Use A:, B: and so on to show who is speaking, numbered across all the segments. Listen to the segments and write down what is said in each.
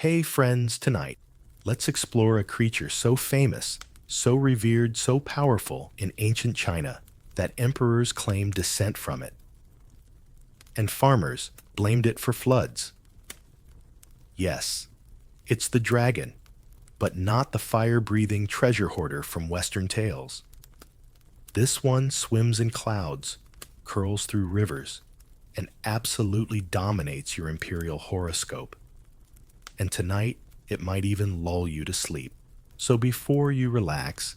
A: Hey friends, tonight, let's explore a creature so famous, so revered, so powerful in ancient China that emperors claimed descent from it, and farmers blamed it for floods. Yes, it's the dragon, but not the fire-breathing treasure hoarder from Western tales. This one swims in clouds, curls through rivers, and absolutely dominates your imperial horoscope. And tonight, it might even lull you to sleep. So before you relax,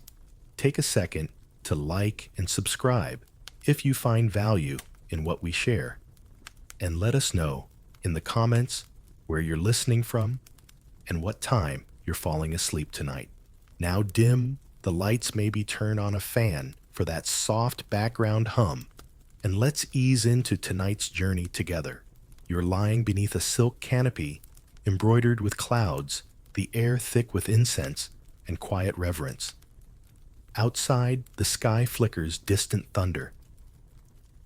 A: take a second to like and subscribe if you find value in what we share. And let us know in the comments where you're listening from and what time you're falling asleep tonight. Now dim the lights, maybe turn on a fan for that soft background hum, and let's ease into tonight's journey together. You're lying beneath a silk canopy embroidered with clouds, the air thick with incense and quiet reverence. Outside, the sky flickers distant thunder.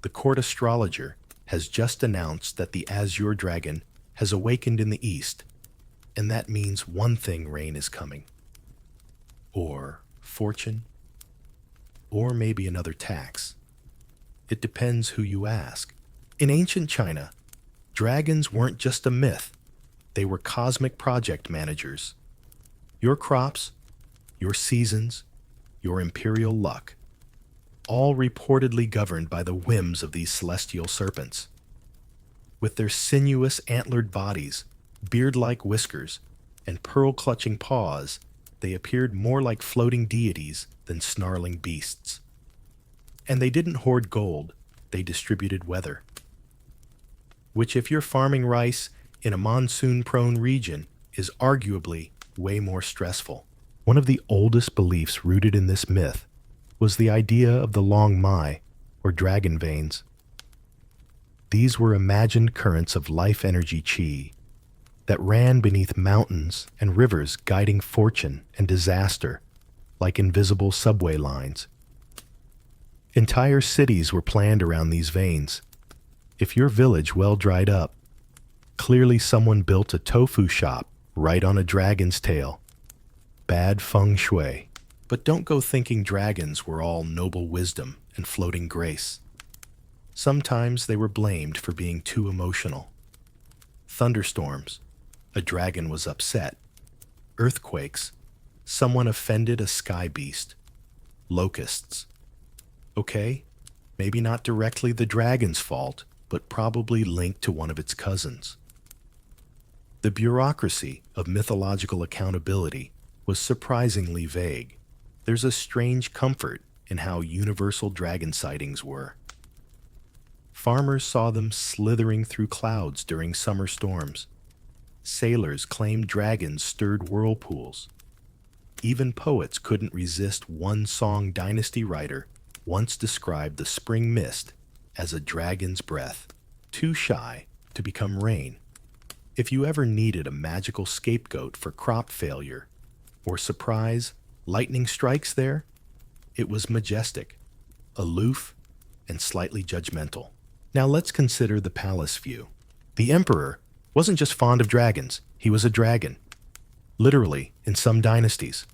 A: The court astrologer has just announced that the azure dragon has awakened in the east, and that means one thing: rain is coming. Or fortune. Or maybe another tax. It depends who you ask. In ancient China, dragons weren't just a myth. They were cosmic project managers. Your crops, your seasons, your imperial luck, all reportedly governed by the whims of these celestial serpents. With their sinuous antlered bodies, beard-like whiskers, and pearl-clutching paws, they appeared more like floating deities than snarling beasts. And they didn't hoard gold, they distributed weather. Which, if you're farming rice in a monsoon-prone region, is arguably way more stressful. One of the oldest beliefs rooted in this myth was the idea of the long mai, or dragon veins. These were imagined currents of life energy qi that ran beneath mountains and rivers, guiding fortune and disaster like invisible subway lines. Entire cities were planned around these veins. If your village well dried up, clearly someone built a tofu shop right on a dragon's tail. Bad feng shui. But don't go thinking dragons were all noble wisdom and floating grace. Sometimes they were blamed for being too emotional. Thunderstorms, a dragon was upset. Earthquakes, someone offended a sky beast. Locusts. Okay, maybe not directly the dragon's fault, but probably linked to one of its cousins. The bureaucracy of mythological accountability was surprisingly vague. There's a strange comfort in how universal dragon sightings were. Farmers saw them slithering through clouds during summer storms. Sailors claimed dragons stirred whirlpools. Even poets couldn't resist. One song dynasty writer once described the spring mist as a dragon's breath, too shy to become rain. If you ever needed a magical scapegoat for crop failure or surprise lightning strikes there, it was majestic, aloof, and slightly judgmental. Now let's consider the palace view. The emperor wasn't just fond of dragons, he was a dragon. Literally, in some dynasties.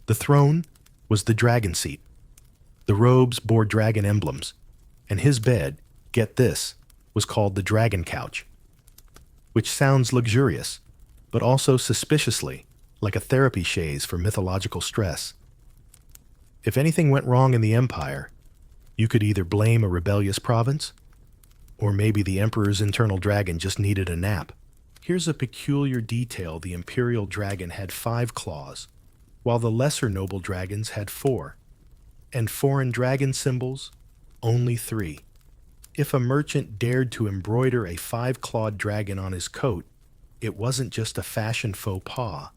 A: The throne was the dragon seat. The robes bore dragon emblems, and his bed, get this, was called the dragon couch, which sounds luxurious, but also suspiciously like a therapy chaise for mythological stress. If anything went wrong in the empire, you could either blame a rebellious province, or maybe the emperor's internal dragon just needed a nap. Here's a peculiar detail: the imperial dragon had 5 claws, while the lesser noble dragons had 4, and foreign dragon symbols, only 3. If a merchant dared to embroider a 5-clawed dragon on his coat, it wasn't just a fashion faux pas,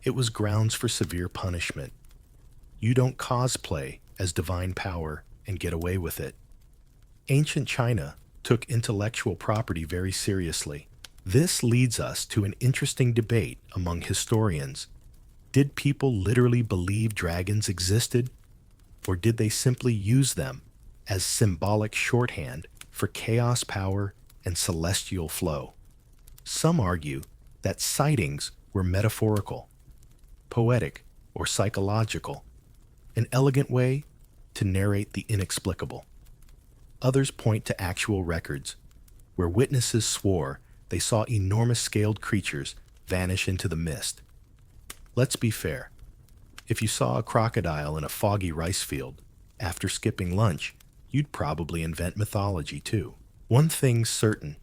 A: it was grounds for severe punishment. You don't cosplay as divine power and get away with it. Ancient China took intellectual property very seriously. This leads us to an interesting debate among historians. Did people literally believe dragons existed, or did they simply use them as symbolic shorthand for chaos power and celestial flow? Some argue that sightings were metaphorical, poetic, or psychological, an elegant way to narrate the inexplicable. Others point to actual records, where witnesses swore they saw enormous scaled creatures vanish into the mist. Let's be fair. If you saw a crocodile in a foggy rice field after skipping lunch, you'd probably invent mythology too. One thing's certain,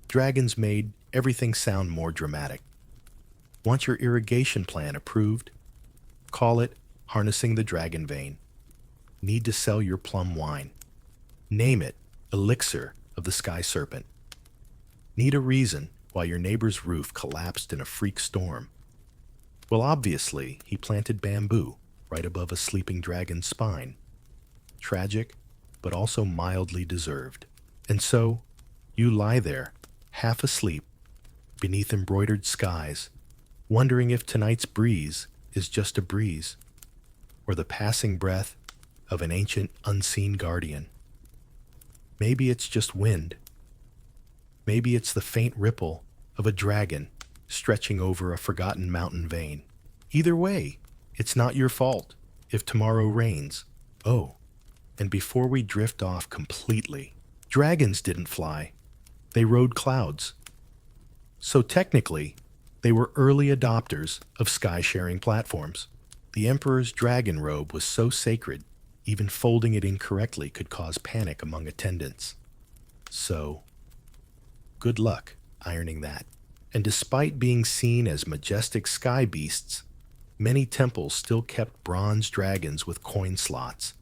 A: dragons made everything sound more dramatic. Want your irrigation plan approved? Call it harnessing the dragon vein. Need to sell your plum wine? Name it elixir of the sky serpent. Need a reason why your neighbor's roof collapsed in a freak storm? Well, obviously, he planted bamboo right above a sleeping dragon's spine. Tragic, but also mildly deserved. And so, you lie there, half asleep, beneath embroidered skies, wondering if tonight's breeze is just a breeze, or the passing breath of an ancient, unseen guardian. Maybe it's just wind. Maybe it's the faint ripple of a dragon stretching over a forgotten mountain vein. Either way, it's not your fault if tomorrow rains. Oh, and before we drift off completely, dragons didn't fly. They rode clouds. So technically, they were early adopters of sky-sharing platforms. The emperor's dragon robe was so sacred, even folding it incorrectly could cause panic among attendants. So, good luck ironing that. And despite being seen as majestic sky beasts, many temples still kept bronze dragons with coin slots,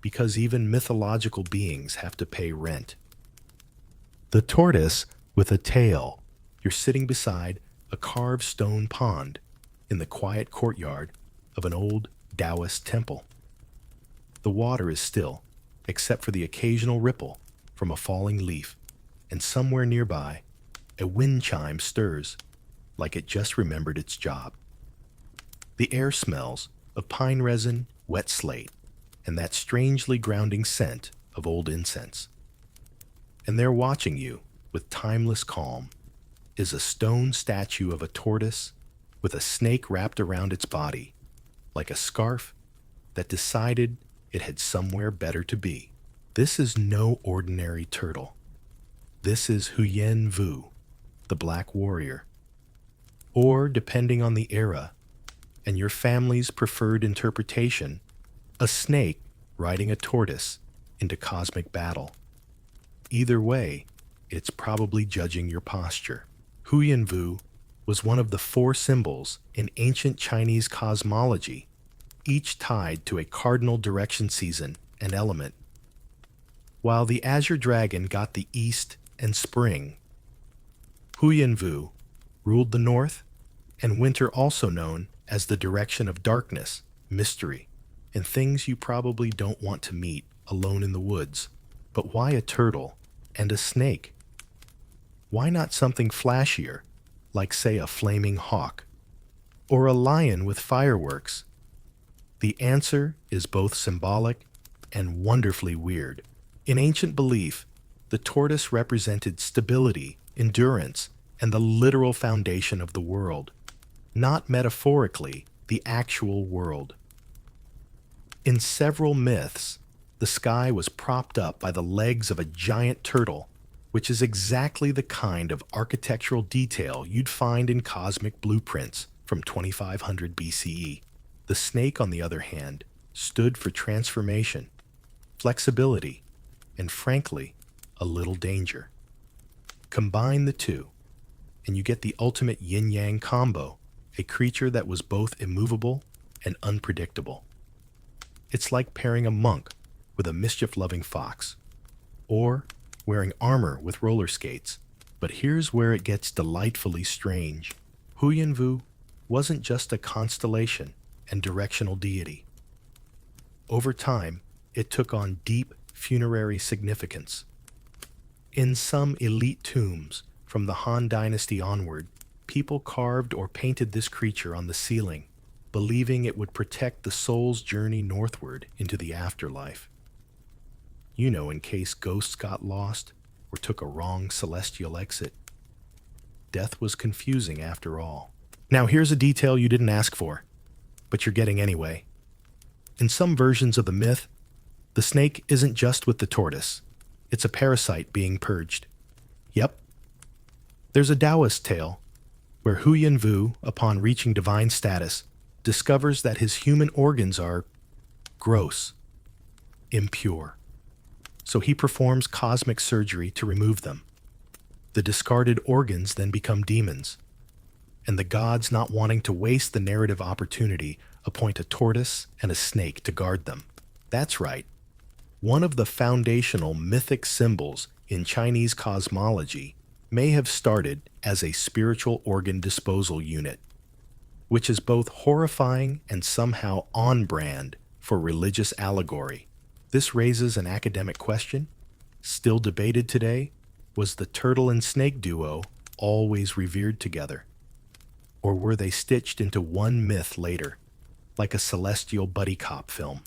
A: because even mythological beings have to pay rent. The tortoise with a tail. You're sitting beside a carved stone pond in the quiet courtyard of an old Taoist temple. The water is still, except for the occasional ripple from a falling leaf, and somewhere nearby, a wind chime stirs like it just remembered its job. The air smells of pine resin, wet slate, and that strangely grounding scent of old incense. And there watching you with timeless calm is a stone statue of a tortoise with a snake wrapped around its body, like a scarf that decided it had somewhere better to be. This is no ordinary turtle. This is Huyen Vu, the Black Warrior. Or, depending on the era and your family's preferred interpretation, a snake riding a tortoise into cosmic battle. Either way, it's probably judging your posture. Huyen Vu was one of the 4 symbols in ancient Chinese cosmology, each tied to a cardinal direction season and element. While the azure dragon got the east and spring, Huyen Vu ruled the north and winter, also known as the direction of darkness, mystery, and things you probably don't want to meet alone in the woods. But why a turtle and a snake? Why not something flashier, like say a flaming hawk, or a lion with fireworks? The answer is both symbolic and wonderfully weird. In ancient belief, the tortoise represented stability, endurance, and the literal foundation of the world, not metaphorically, the actual world. In several myths, the sky was propped up by the legs of a giant turtle, which is exactly the kind of architectural detail you'd find in cosmic blueprints from 2500 BCE. The snake, on the other hand, stood for transformation, flexibility, and frankly, a little danger. Combine the two, and you get the ultimate yin-yang combo, a creature that was both immovable and unpredictable. It's like pairing a monk with a mischief-loving fox, or wearing armor with roller skates. But here's where it gets delightfully strange. Huyen Vu wasn't just a constellation and directional deity. Over time, it took on deep funerary significance. In some elite tombs from the Han Dynasty onward, people carved or painted this creature on the ceiling, believing it would protect the soul's journey northward into the afterlife. In case ghosts got lost or took a wrong celestial exit. Death was confusing after all. Now here's a detail you didn't ask for, but you're getting anyway. In some versions of the myth, the snake isn't just with the tortoise. It's a parasite being purged. Yep. There's a Taoist tale where Huyan Vu, upon reaching divine status, discovers that his human organs are gross, impure. So he performs cosmic surgery to remove them. The discarded organs then become demons, and the gods, not wanting to waste the narrative opportunity, appoint a tortoise and a snake to guard them. That's right. One of the foundational mythic symbols in Chinese cosmology may have started as a spiritual organ disposal unit, which is both horrifying and somehow on-brand for religious allegory. This raises an academic question, still debated today. Was the turtle and snake duo always revered together? Or were they stitched into one myth later, like a celestial buddy cop film?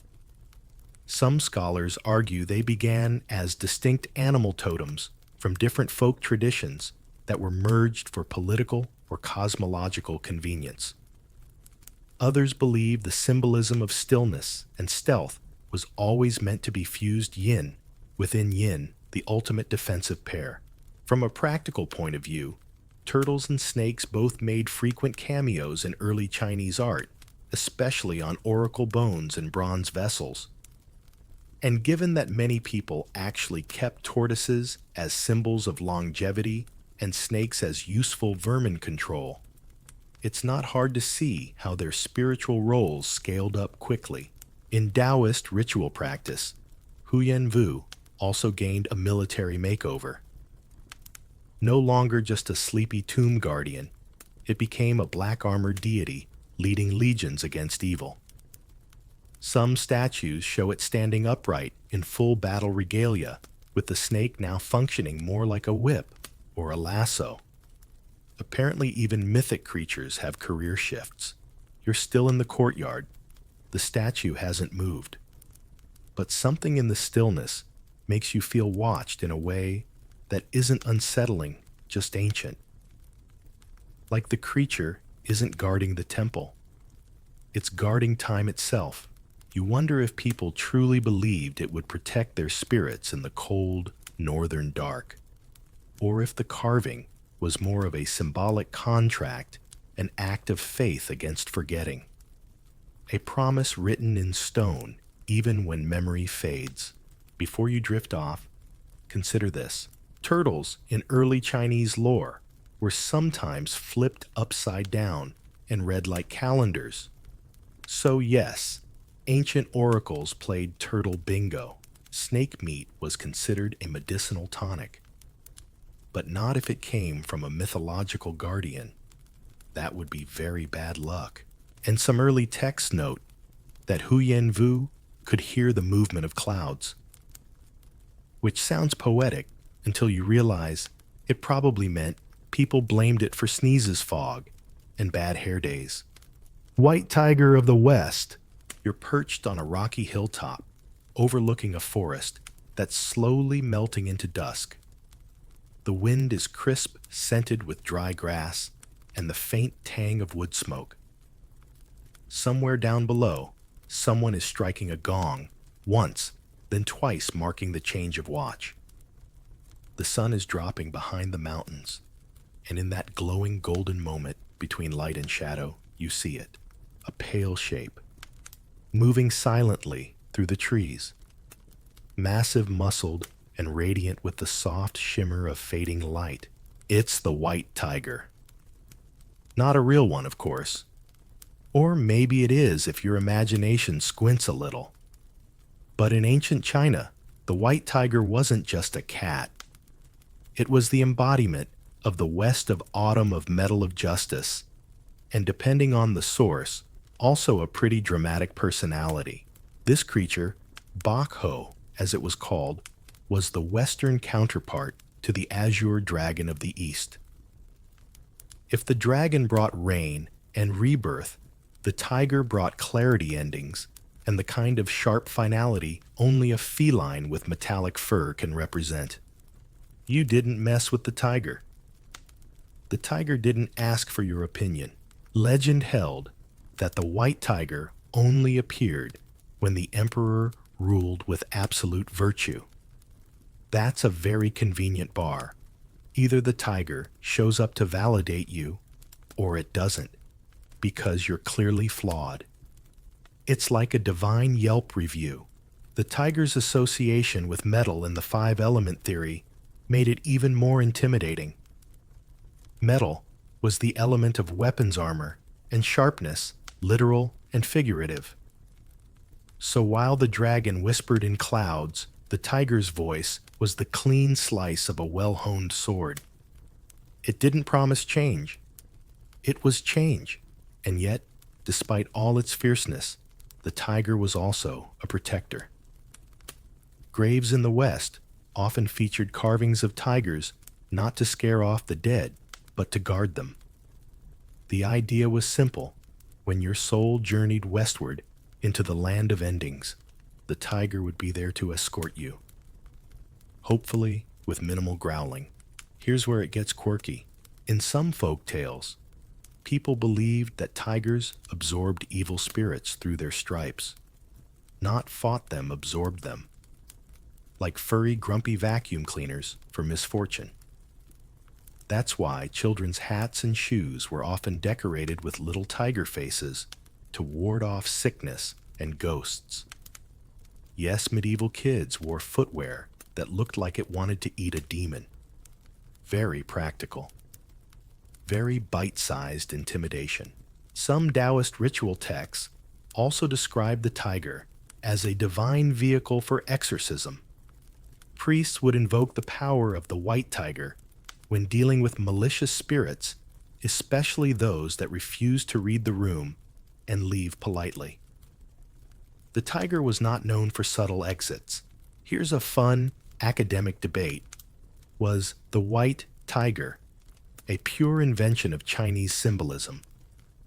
A: Some scholars argue they began as distinct animal totems from different folk traditions that were merged for political or cosmological convenience. Others believe the symbolism of stillness and stealth was always meant to be fused yin within yin, the ultimate defensive pair. From a practical point of view, turtles and snakes both made frequent cameos in early Chinese art, especially on oracle bones and bronze vessels. And given that many people actually kept tortoises as symbols of longevity and snakes as useful vermin control, it's not hard to see how their spiritual roles scaled up quickly. In Taoist ritual practice, Huyan Vu also gained a military makeover. No longer just a sleepy tomb guardian, it became a black-armored deity leading legions against evil. Some statues show it standing upright in full battle regalia, with the snake now functioning more like a whip or a lasso. Apparently, even mythic creatures have career shifts. You're still in the courtyard. The statue hasn't moved. But something in the stillness makes you feel watched in a way that isn't unsettling, just ancient. Like the creature isn't guarding the temple. It's guarding time itself. You wonder if people truly believed it would protect their spirits in the cold, northern dark, or if the carving was more of a symbolic contract, an act of faith against forgetting, a promise written in stone even when memory fades. Before you drift off, consider this. Turtles in early Chinese lore were sometimes flipped upside down and read like calendars. So yes, ancient oracles played turtle bingo. Snake meat was considered a medicinal tonic. But not if it came from a mythological guardian. That would be very bad luck. And some early texts note that Huyan Vu could hear the movement of clouds, which sounds poetic until you realize it probably meant people blamed it for sneezes fog and bad hair days. White tiger of the West, you're perched on a rocky hilltop, overlooking a forest that's slowly melting into dusk. The wind is crisp, scented with dry grass, and the faint tang of wood smoke. Somewhere down below, someone is striking a gong, once, then twice, marking the change of watch. The sun is dropping behind the mountains, and in that glowing golden moment between light and shadow, you see it, a pale shape, moving silently through the trees, massive, muscled, and radiant with the soft shimmer of fading light. It's the white tiger. Not a real one, of course. Or maybe it is if your imagination squints a little. But in ancient China, the white tiger wasn't just a cat. It was the embodiment of the west of autumn of metal of justice, and depending on the source, also a pretty dramatic personality. This creature, Bok Ho, as it was called, was the western counterpart to the azure dragon of the east. If the dragon brought rain and rebirth, the tiger brought clarity endings and the kind of sharp finality only a feline with metallic fur can represent. You didn't mess with the tiger. The tiger didn't ask for your opinion. Legend held that the white tiger only appeared when the emperor ruled with absolute virtue. That's a very convenient bar. Either the tiger shows up to validate you, or it doesn't, because you're clearly flawed. It's like a divine Yelp review. The tiger's association with metal in the five-element theory made it even more intimidating. Metal was the element of weapons armor and sharpness, literal and figurative. So while the dragon whispered in clouds, the tiger's voice was the clean slice of a well-honed sword. It didn't promise change. It was change. And yet, despite all its fierceness, the tiger was also a protector. Graves in the West often featured carvings of tigers not to scare off the dead, but to guard them. The idea was simple. When your soul journeyed westward into the land of endings, the tiger would be there to escort you. Hopefully, with minimal growling. Here's where it gets quirky. In some folk tales, people believed that tigers absorbed evil spirits through their stripes. Not fought them, absorbed them. Like furry, grumpy vacuum cleaners for misfortune. That's why children's hats and shoes were often decorated with little tiger faces to ward off sickness and ghosts. Yes, medieval kids wore footwear that looked like it wanted to eat a demon. Very practical. Very bite-sized intimidation. Some Taoist ritual texts also describe the tiger as a divine vehicle for exorcism. Priests would invoke the power of the white tiger when dealing with malicious spirits, especially those that refused to read the room and leave politely. The tiger was not known for subtle exits. Here's a fun academic debate. Was the white tiger a pure invention of Chinese symbolism,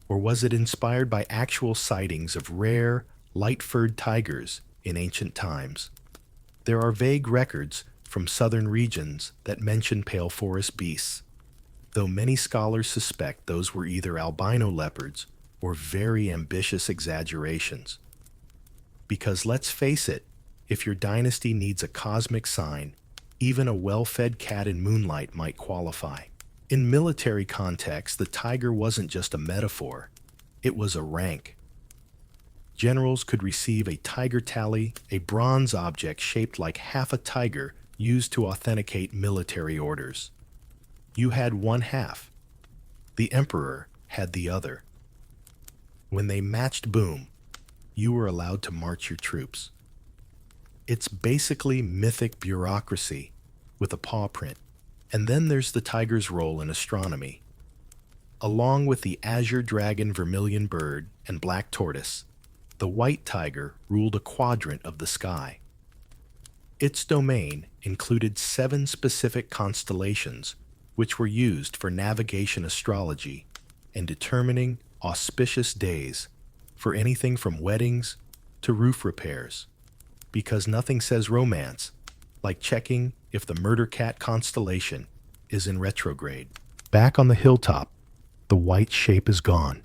A: or was it inspired by actual sightings of rare, light-furred tigers in ancient times? There are vague records from southern regions that mention pale forest beasts, though many scholars suspect those were either albino leopards or very ambitious exaggerations. Because let's face it, if your dynasty needs a cosmic sign, even a well-fed cat in moonlight might qualify. In military context, the tiger wasn't just a metaphor, it was a rank. Generals could receive a tiger tally, a bronze object shaped like half a tiger used to authenticate military orders. You had one half. The emperor had the other. When they matched boom, you were allowed to march your troops. It's basically mythic bureaucracy with a paw print. And then there's the tiger's role in astronomy. Along with the azure dragon, vermilion bird, and black tortoise, the white tiger ruled a quadrant of the sky. Its domain included 7 specific constellations, which were used for navigation astrology and determining auspicious days for anything from weddings to roof repairs. Because nothing says romance like checking if the murder cat constellation is in retrograde. Back on the hilltop, the white shape is gone,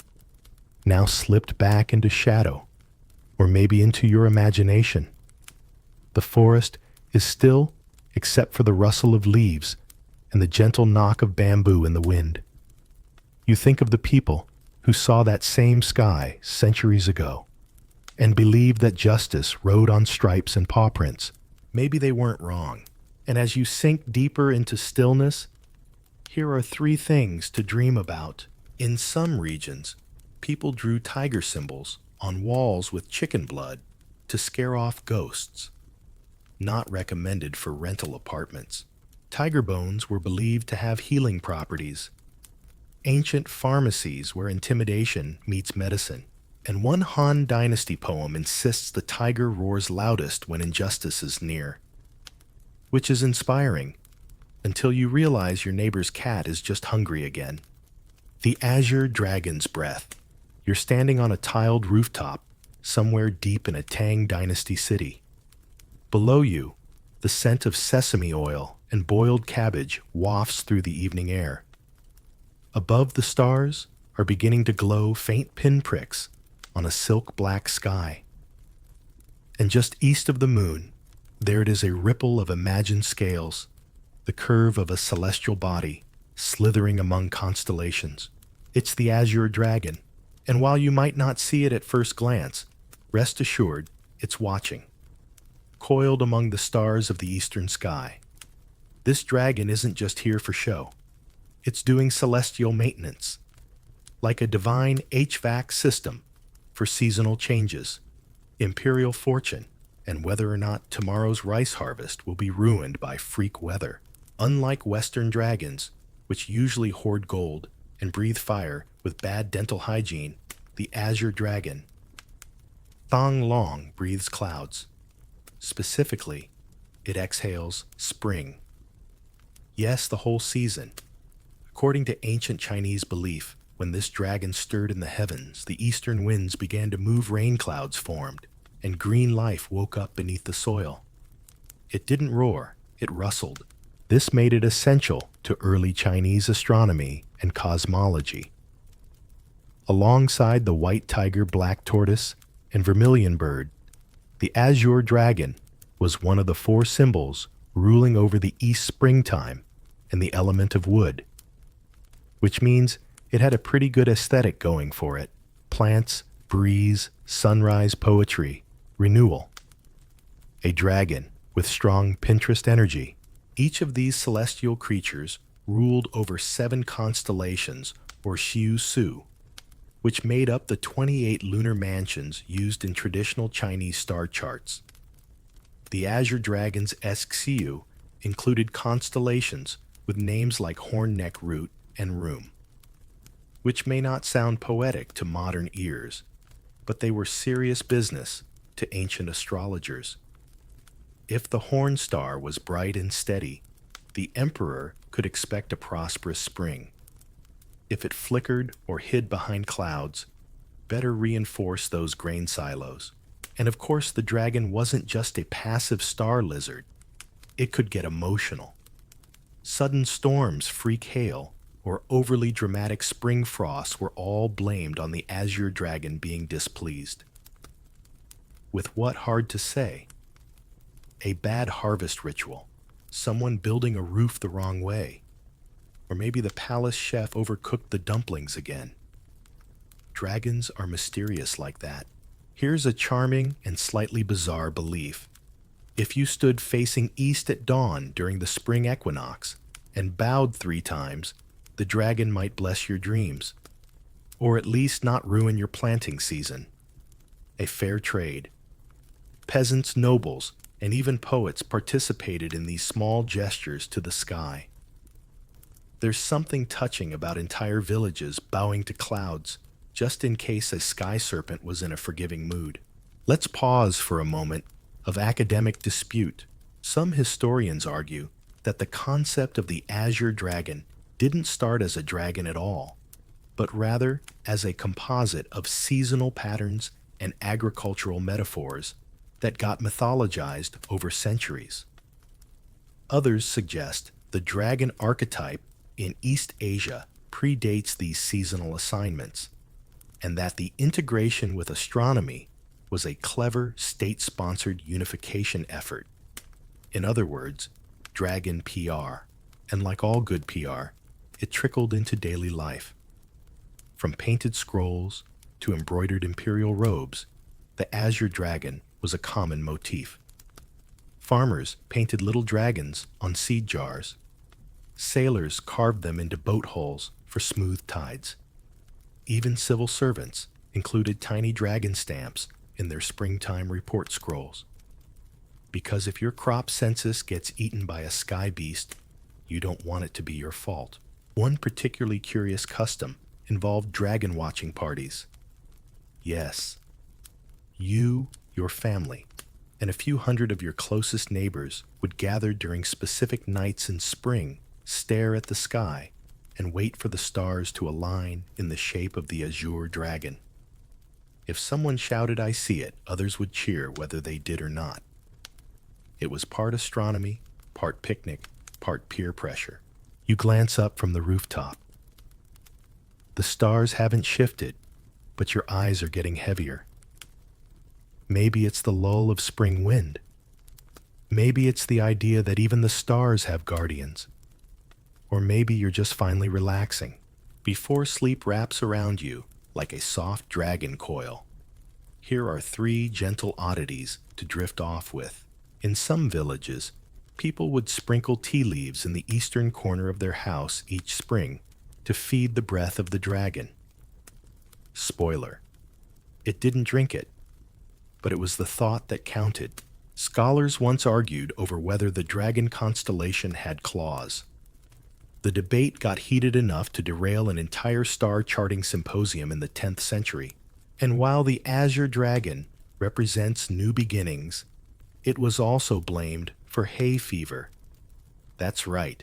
A: now slipped back into shadow, or maybe into your imagination. The forest is still, except for the rustle of leaves and the gentle knock of bamboo in the wind. You think of the people who saw that same sky centuries ago and believed that justice rode on stripes and paw prints. Maybe they weren't wrong. And as you sink deeper into stillness, here are 3 things to dream about. In some regions, people drew tiger symbols on walls with chicken blood to scare off ghosts. Not recommended for rental apartments. Tiger bones were believed to have healing properties. Ancient pharmacies where intimidation meets medicine. And one Han Dynasty poem insists the tiger roars loudest when injustice is near. Which is inspiring, until you realize your neighbor's cat is just hungry again. The azure dragon's breath. You're standing on a tiled rooftop, somewhere deep in a Tang Dynasty city. Below you, the scent of sesame oil and boiled cabbage wafts through the evening air. Above the stars are beginning to glow faint pinpricks on a silk black sky. And just east of the moon, there it is, a ripple of imagined scales, the curve of a celestial body slithering among constellations. It's the azure dragon, and while you might not see it at first glance, rest assured it's watching. Coiled among the stars of the eastern sky, this dragon isn't just here for show. It's doing celestial maintenance, like a divine HVAC system for seasonal changes, imperial fortune, and whether or not tomorrow's rice harvest will be ruined by freak weather. Unlike Western dragons, which usually hoard gold and breathe fire with bad dental hygiene, the azure dragon, Thong Long, breathes clouds. Specifically, it exhales spring. Yes, the whole season. According to ancient Chinese belief, when this dragon stirred in the heavens, the eastern winds began to move, rain clouds formed, and green life woke up beneath the soil. It didn't roar, it rustled. This made it essential to early Chinese astronomy and cosmology. Alongside the white tiger, black tortoise, and vermilion bird, the azure dragon was one of the four symbols ruling over the east springtime and the element of wood, which means it had a pretty good aesthetic going for it. Plants, breeze, sunrise poetry, renewal. A dragon with strong Pinterest energy. Each of these celestial creatures ruled over 7 constellations, or Xiu Su, which made up the 28 lunar mansions used in traditional Chinese star charts. The azure dragon's Xiu included constellations with names like Horn-Neck Root and Room, which may not sound poetic to modern ears, but they were serious business to ancient astrologers. If the horn star was bright and steady, the emperor could expect a prosperous spring. If it flickered or hid behind clouds, better reinforce those grain silos. And of course, the dragon wasn't just a passive star lizard. It could get emotional. Sudden storms, freak hail, or overly dramatic spring frosts were all blamed on the azure dragon being displeased. With what hard to say? A bad harvest ritual, someone building a roof the wrong way, or maybe the palace chef overcooked the dumplings again. Dragons are mysterious like that. Here's a charming and slightly bizarre belief. If you stood facing east at dawn during the spring equinox and bowed 3 times, the dragon might bless your dreams, or at least not ruin your planting season. A fair trade. Peasants, nobles, and even poets participated in these small gestures to the sky. There's something touching about entire villages bowing to clouds, just in case a sky serpent was in a forgiving mood. Let's pause for a moment of academic dispute. Some historians argue that the concept of the azure dragon didn't start as a dragon at all, but rather as a composite of seasonal patterns and agricultural metaphors that got mythologized over centuries. Others suggest the dragon archetype in East Asia predates these seasonal assignments, and that the integration with astronomy was a clever state-sponsored unification effort. In other words, dragon PR. And like all good PR, it trickled into daily life. From painted scrolls to embroidered imperial robes, the azure dragon was a common motif. Farmers painted little dragons on seed jars. Sailors carved them into boat hulls for smooth tides. Even civil servants included tiny dragon stamps in their springtime report scrolls. Because if your crop census gets eaten by a sky beast, you don't want it to be your fault. One particularly curious custom involved dragon watching parties. Yes, you, your family, and a few hundred of your closest neighbors would gather during specific nights in spring, stare at the sky, and wait for the stars to align in the shape of the azure dragon. If someone shouted, "I see it," others would cheer whether they did or not. It was part astronomy, part picnic, part peer pressure. You glance up from the rooftop. The stars haven't shifted, but your eyes are getting heavier. Maybe it's the lull of spring wind. Maybe it's the idea that even the stars have guardians. Or maybe you're just finally relaxing before sleep wraps around you like a soft dragon coil. Here are 3 gentle oddities to drift off with. In some villages, people would sprinkle tea leaves in the eastern corner of their house each spring to feed the breath of the dragon. Spoiler: it didn't drink it, but it was the thought that counted. Scholars once argued over whether the dragon constellation had claws. The debate got heated enough to derail an entire star charting symposium in the 10th century. And while the azure dragon represents new beginnings, it was also blamed for hay fever. That's right.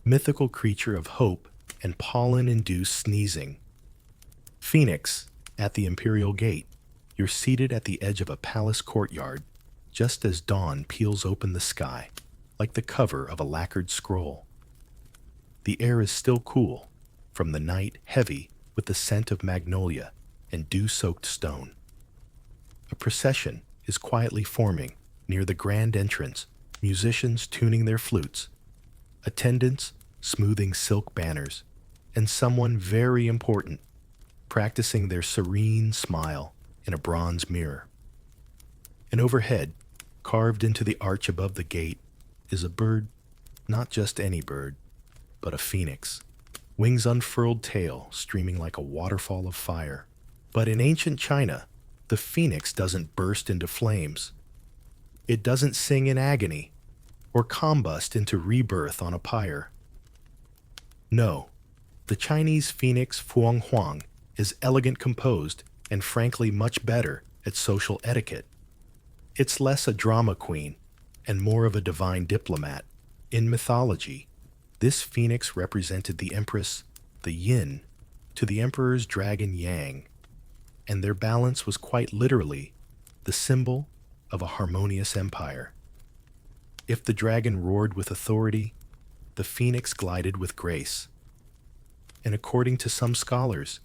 A: Mythical creature of hope and pollen-induced sneezing. Phoenix, at the imperial gate. You're seated at the edge of a palace courtyard, just as dawn peels open the sky, like the cover of a lacquered scroll. The air is still cool, from the night heavy with the scent of magnolia and dew-soaked stone. A procession is quietly forming near the grand entrance, musicians tuning their flutes, attendants smoothing silk banners, and someone very important practicing their serene smile in a bronze mirror. And overhead, carved into the arch above the gate, is a bird, not just any bird, but a phoenix, wings unfurled, tail streaming like a waterfall of fire. But in ancient China, the phoenix doesn't burst into flames. It doesn't sing in agony or combust into rebirth on a pyre. No, the Chinese phoenix Fuang Huang is elegant, composed, and frankly much better at social etiquette. It's less a drama queen and more of a divine diplomat. In mythology, this phoenix represented the empress, the yin, to the emperor's dragon yang, and their balance was quite literally the symbol of a harmonious empire. If the dragon roared with authority, the phoenix glided with grace. And according to some scholars,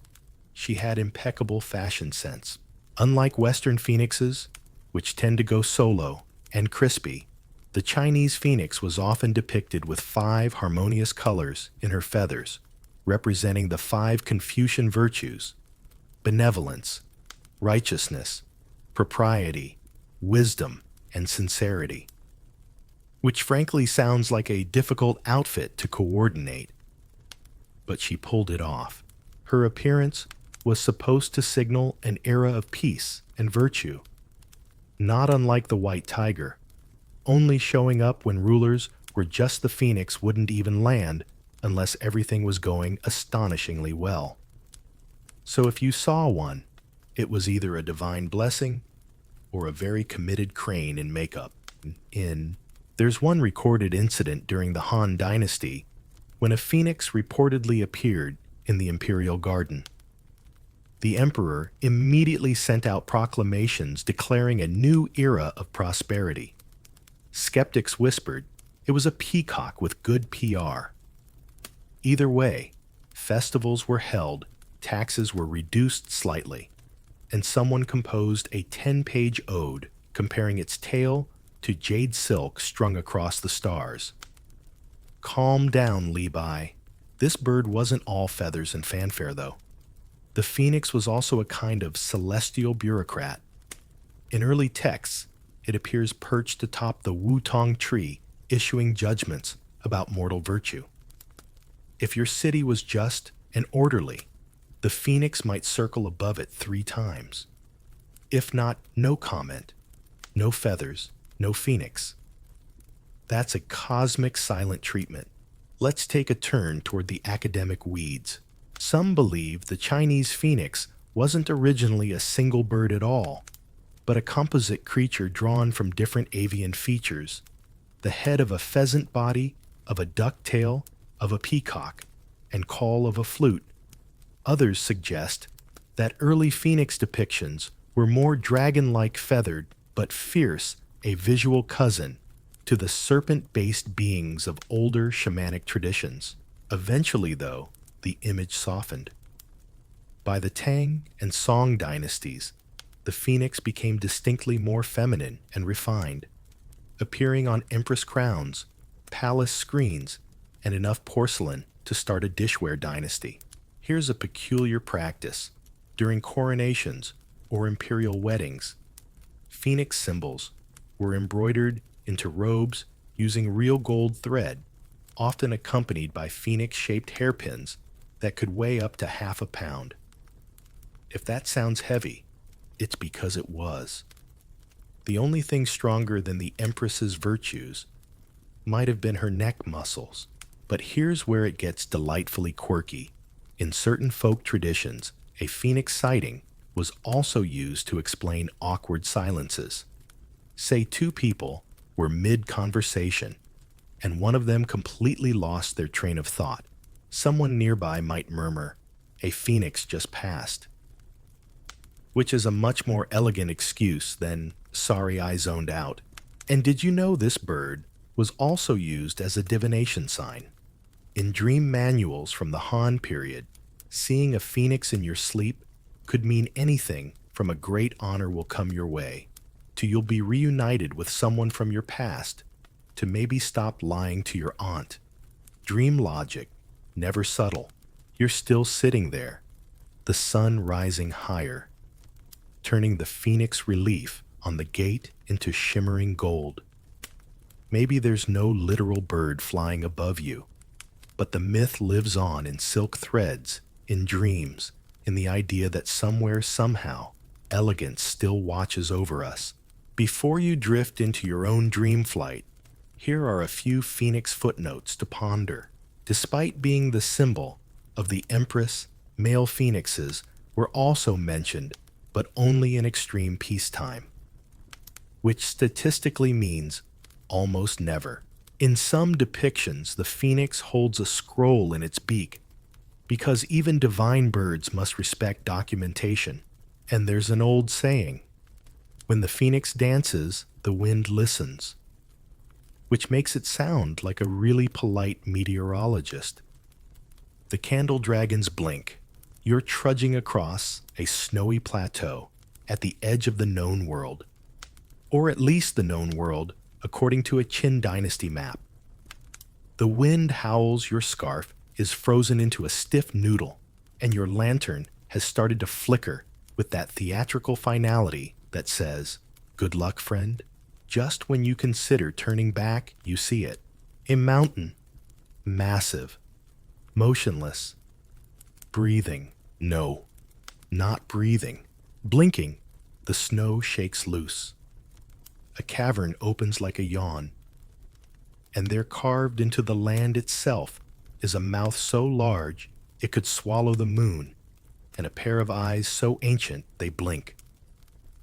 A: she had impeccable fashion sense. Unlike Western phoenixes, which tend to go solo and crispy, the Chinese phoenix was often depicted with 5 harmonious colors in her feathers, representing the 5 Confucian virtues: benevolence, righteousness, propriety, wisdom, and sincerity. Which frankly sounds like a difficult outfit to coordinate. But she pulled it off. Her appearance was supposed to signal an era of peace and virtue, not unlike the white tiger, only showing up when rulers were just the phoenix wouldn't even land unless everything was going astonishingly well. So if you saw one, it was either a divine blessing or a very committed crane in makeup. There's one recorded incident during the Han Dynasty when a phoenix reportedly appeared in the imperial garden. The emperor immediately sent out proclamations declaring a new era of prosperity. Skeptics whispered it was a peacock with good PR. Either way, festivals were held, taxes were reduced slightly, and someone composed a 10-page ode comparing its tail to jade silk strung across the stars. Calm down, Li Bai. This bird wasn't all feathers and fanfare, though. The phoenix was also a kind of celestial bureaucrat. In early texts, it appears perched atop the Wutong tree, issuing judgments about mortal virtue. If your city was just and orderly, the phoenix might circle above it 3 times. If not, no comment, no feathers, no phoenix. That's a cosmic silent treatment. Let's take a turn toward the academic weeds. Some believe the Chinese phoenix wasn't originally a single bird at all, but a composite creature drawn from different avian features: the head of a pheasant body, of a duck tail, of a peacock, and call of a flute. Others suggest that early phoenix depictions were more dragon-like, feathered, but fierce, a visual cousin to the serpent-based beings of older shamanic traditions. Eventually, though, the image softened. By the Tang and Song dynasties, the phoenix became distinctly more feminine and refined, appearing on empress crowns, palace screens, and enough porcelain to start a dishware dynasty. Here's a peculiar practice. During coronations or imperial weddings, phoenix symbols were embroidered into robes using real gold thread, often accompanied by phoenix-shaped hairpins that could weigh up to half a pound. If that sounds heavy, it's because it was. The only thing stronger than the Empress's virtues might have been her neck muscles. But here's where it gets delightfully quirky. In certain folk traditions, a phoenix sighting was also used to explain awkward silences. Say two people were mid-conversation, and one of them completely lost their train of thought. Someone nearby might murmur, "A phoenix just passed," which is a much more elegant excuse than, "Sorry, I zoned out." And did you know this bird was also used as a divination sign? In dream manuals from the Han period, seeing a phoenix in your sleep could mean anything from a great honor will come your way, to you'll be reunited with someone from your past, to maybe stop lying to your aunt. Dream logic, never subtle. You're still sitting there, the sun rising higher, turning the phoenix relief on the gate into shimmering gold. Maybe there's no literal bird flying above you, but the myth lives on in silk threads, in dreams, in the idea that somewhere, somehow, elegance still watches over us. Before you drift into your own dream flight, here are a few phoenix footnotes to ponder. Despite being the symbol of the empress, male phoenixes were also mentioned, but only in extreme peacetime, which statistically means almost never. In some depictions, the phoenix holds a scroll in its beak, because even divine birds must respect documentation. And there's an old saying, "When the phoenix dances, the wind listens," which makes it sound like a really polite meteorologist. The candle dragons blink. You're trudging across a snowy plateau at the edge of the known world, or at least the known world according to a Qin dynasty map. The wind howls, your scarf is frozen into a stiff noodle, and your lantern has started to flicker with that theatrical finality that says, "Good luck, friend." Just when you consider turning back, you see it. A mountain, massive, motionless, breathing. No, not breathing. Blinking, the snow shakes loose. A cavern opens like a yawn, and there carved into the land itself is a mouth so large it could swallow the moon, and a pair of eyes so ancient they blink.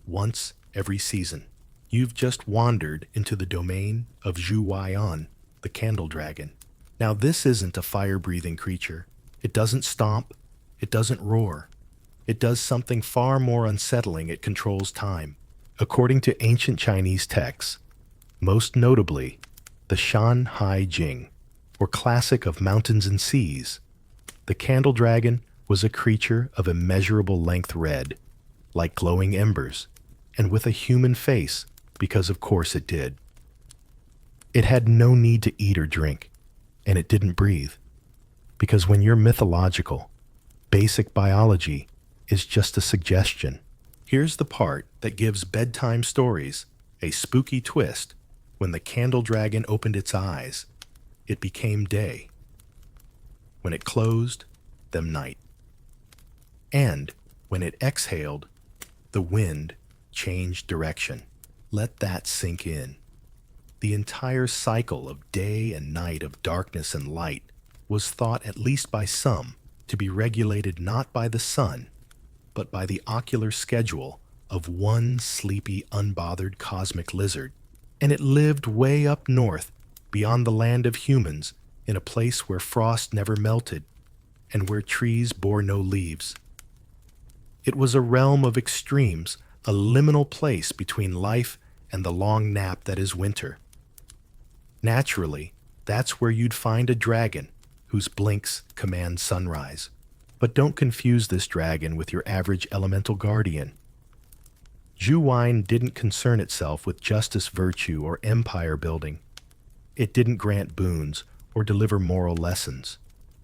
A: Once every season, you've just wandered into the domain of Zhu Weian, the candle dragon. Now this isn't a fire-breathing creature. It doesn't stomp. It doesn't roar. It does something far more unsettling. It controls time. According to ancient Chinese texts, most notably the Shan Hai Jing, or Classic of Mountains and Seas, the candle dragon was a creature of immeasurable length, red, like glowing embers, and with a human face, because of course it did. It had no need to eat or drink, and it didn't breathe, because when you're mythological, basic biology is just a suggestion. Here's the part that gives bedtime stories a spooky twist. When the candle dragon opened its eyes, it became day. When it closed them, night. And when it exhaled, the wind changed direction. Let that sink in. The entire cycle of day and night, of darkness and light, was thought, at least by some, to be regulated not by the sun, but by the ocular schedule of one sleepy, unbothered cosmic lizard. And it lived way up north, beyond the land of humans, in a place where frost never melted, and where trees bore no leaves. It was a realm of extremes, a liminal place between life and the long nap that is winter. Naturally, that's where you'd find a dragon whose blinks command sunrise. But don't confuse this dragon with your average elemental guardian. Zhu Wine didn't concern itself with justice, virtue, or empire building. It didn't grant boons or deliver moral lessons.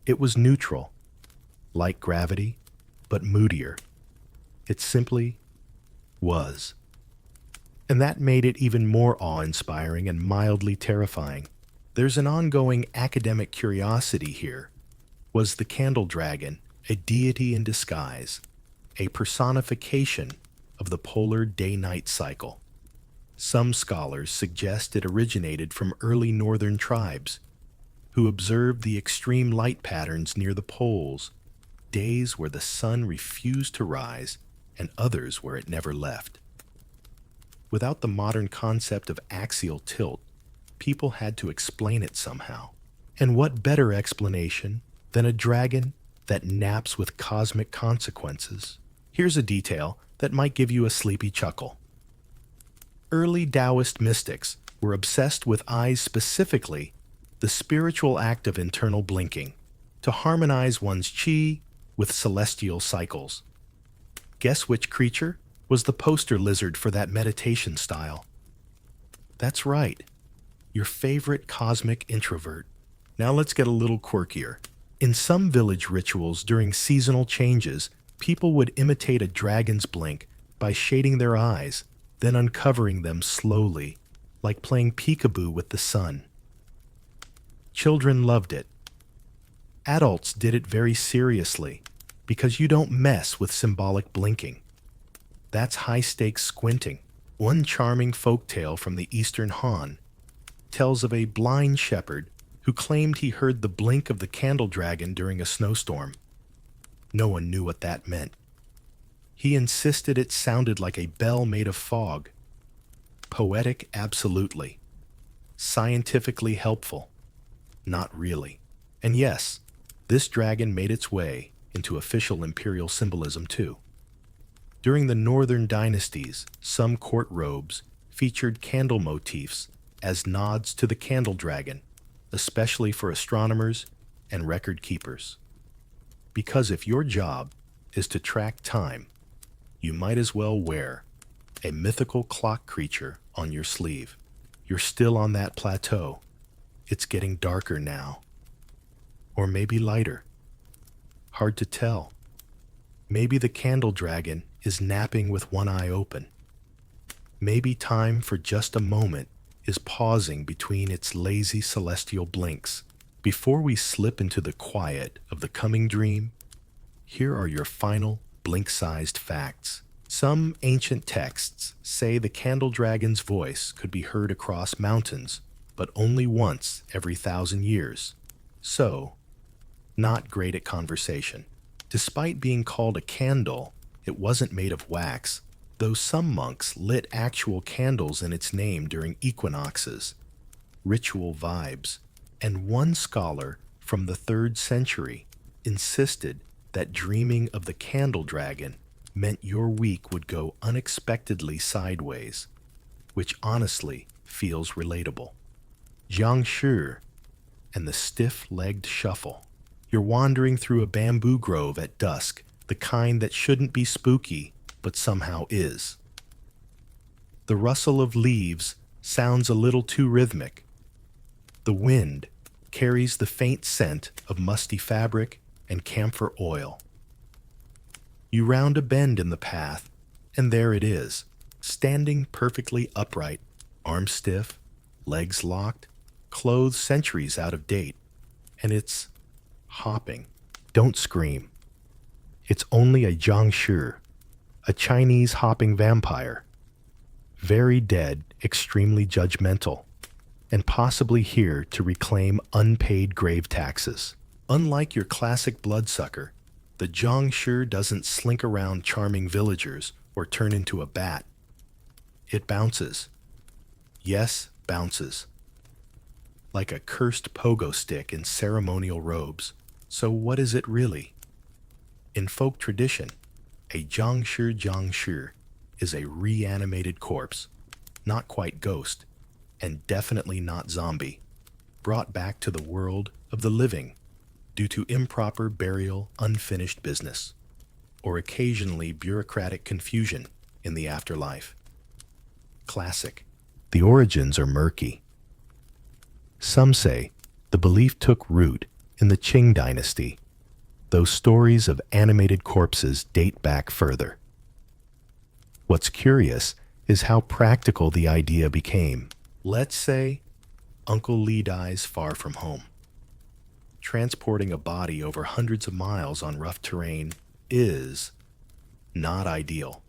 A: It was neutral, like gravity, but moodier. It simply was. And that made it even more awe-inspiring and mildly terrifying. There's an ongoing academic curiosity here. Was the candle dragon a deity in disguise, a personification of the polar day-night cycle? Some scholars suggest it originated from early northern tribes who observed the extreme light patterns near the poles, days where the sun refused to rise and others where it never left. Without the modern concept of axial tilt, people had to explain it somehow. And what better explanation than a dragon that naps with cosmic consequences? Here's a detail that might give you a sleepy chuckle. Early Taoist mystics were obsessed with eyes, specifically the spiritual act of internal blinking, to harmonize one's qi with celestial cycles. Guess which creature was the poster lizard for that meditation style? That's right, your favorite cosmic introvert. Now let's get a little quirkier. In some village rituals during seasonal changes, people would imitate a dragon's blink by shading their eyes, then uncovering them slowly, like playing peekaboo with the sun. Children loved it. Adults did it very seriously, because you don't mess with symbolic blinking. That's high-stakes squinting. One charming folktale from the Eastern Han tells of a blind shepherd who claimed he heard the blink of the candle dragon during a snowstorm. No one knew what that meant. He insisted it sounded like a bell made of fog. Poetic, absolutely. Scientifically helpful, not really. And yes, this dragon made its way into official imperial symbolism too. During the northern dynasties, some court robes featured candle motifs as nods to the candle dragon, especially for astronomers and record keepers. Because if your job is to track time, you might as well wear a mythical clock creature on your sleeve. You're still on that plateau. It's getting darker now. Or maybe lighter. Hard to tell. Maybe the candle dragon is napping with one eye open. Maybe time for just a moment is pausing between its lazy celestial blinks. Before we slip into the quiet of the coming dream, here are your final blink-sized facts. Some ancient texts say the candle dragon's voice could be heard across mountains, but only once every 1,000 years. So, not great at conversation. Despite being called a candle, it wasn't made of wax, though some monks lit actual candles in its name during equinoxes. Ritual vibes. And one scholar from the 3rd century insisted that dreaming of the candle dragon meant your week would go unexpectedly sideways, which honestly feels relatable. Jiangshi and the stiff-legged shuffle. You're wandering through a bamboo grove at dusk, the kind that shouldn't be spooky, but somehow is. The rustle of leaves sounds a little too rhythmic. The wind carries the faint scent of musty fabric and camphor oil. You round a bend in the path, and there it is, standing perfectly upright, arms stiff, legs locked, clothes centuries out of date, and it's hopping. Don't scream. It's only a Jiangshi, a Chinese hopping vampire. Very dead, extremely judgmental, and possibly here to reclaim unpaid grave taxes. Unlike your classic bloodsucker, the Jiangshi doesn't slink around charming villagers or turn into a bat. It bounces. Yes, bounces. Like a cursed pogo stick in ceremonial robes. So what is it really? In folk tradition, a Jiangshi is a reanimated corpse, not quite ghost, and definitely not zombie, brought back to the world of the living. due to improper burial, unfinished business, or occasionally bureaucratic confusion in the afterlife. Classic. The origins are murky. Some say the belief took root in the Qing dynasty, though stories of animated corpses date back further. What's curious is how practical the idea became. Let's say Uncle Lee dies far from home. Transporting a body over hundreds of miles on rough terrain is not ideal.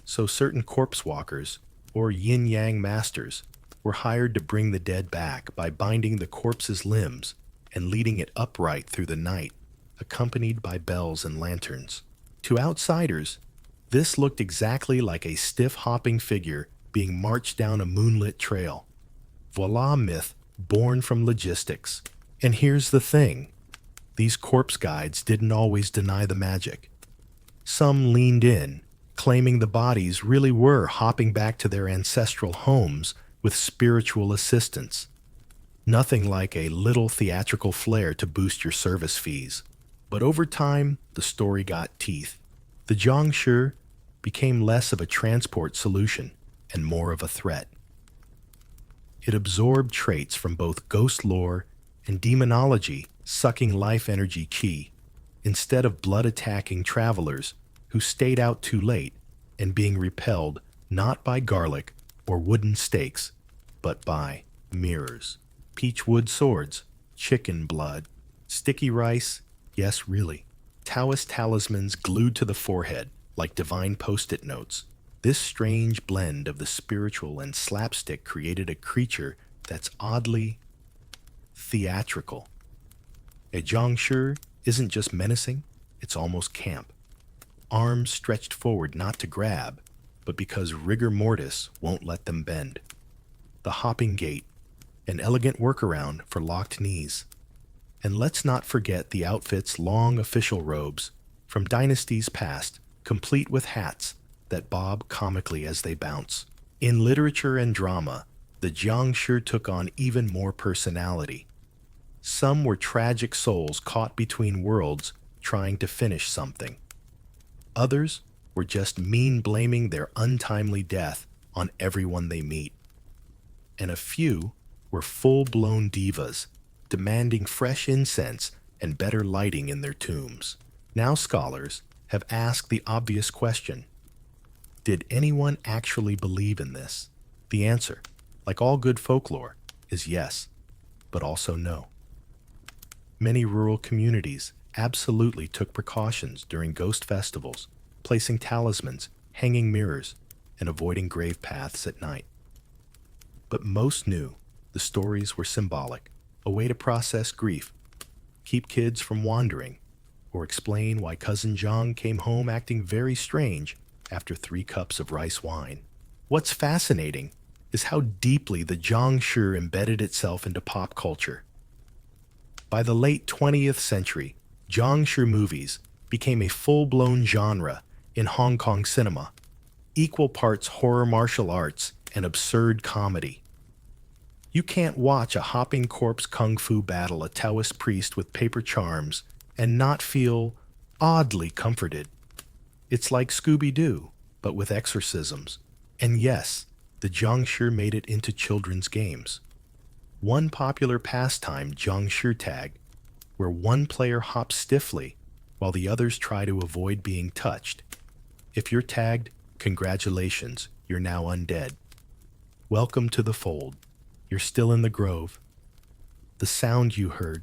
A: So certain corpse walkers, or yin-yang masters, were hired to bring the dead back by binding the corpse's limbs and leading it upright through the night, accompanied by bells and lanterns. To outsiders, this looked exactly like a stiff hopping figure being marched down a moonlit trail. Voila, myth born from logistics. And here's the thing. These corpse guides didn't always deny the magic. Some leaned in, claiming the bodies really were hopping back to their ancestral homes with spiritual assistance. Nothing like a little theatrical flair to boost your service fees. But over time, the story got teeth. The Jiangshi became less of a transport solution and more of a threat. It absorbed traits from both ghost lore and demonology, sucking life energy qi, instead of blood-attacking travelers who stayed out too late and being repelled not by garlic or wooden stakes, but by mirrors, peachwood swords, chicken blood, sticky rice, yes, really, Taoist talismans glued to the forehead like divine post-it notes. This strange blend of the spiritual and slapstick created a creature that's oddly theatrical. A Jiangshi isn't just menacing, it's almost camp. Arms stretched forward not to grab, but because rigor mortis won't let them bend. The hopping gait, an elegant workaround for locked knees. And let's not forget the outfit's long official robes from dynasties past, complete with hats that bob comically as they bounce. In literature and drama, the Jiangshi took on even more personality. Some were tragic souls caught between worlds trying to finish something. Others were just blaming their untimely death on everyone they meet. And a few were full-blown divas, demanding fresh incense and better lighting in their tombs. Now scholars have asked the obvious question: did anyone actually believe in this? The answer, like all good folklore, is yes, but also no. Many rural communities absolutely took precautions during ghost festivals, placing talismans, hanging mirrors, and avoiding grave paths at night. But most knew the stories were symbolic, a way to process grief, keep kids from wandering, or explain why Cousin Zhang came home acting very strange after 3 cups of rice wine. What's fascinating is how deeply the Jiangshi embedded itself into pop culture. By the late 20th century, Jiangshi movies became a full-blown genre in Hong Kong cinema, equal parts horror martial arts and absurd comedy. You can't watch a hopping corpse kung fu battle a Taoist priest with paper charms and not feel oddly comforted. It's like Scooby-Doo, but with exorcisms. And yes, the Jiangshi made it into children's games. One popular pastime, Jiangshi tag, where one player hops stiffly while the others try to avoid being touched. If you're tagged, congratulations, you're now undead. Welcome to the fold. You're still in the grove. The sound you heard,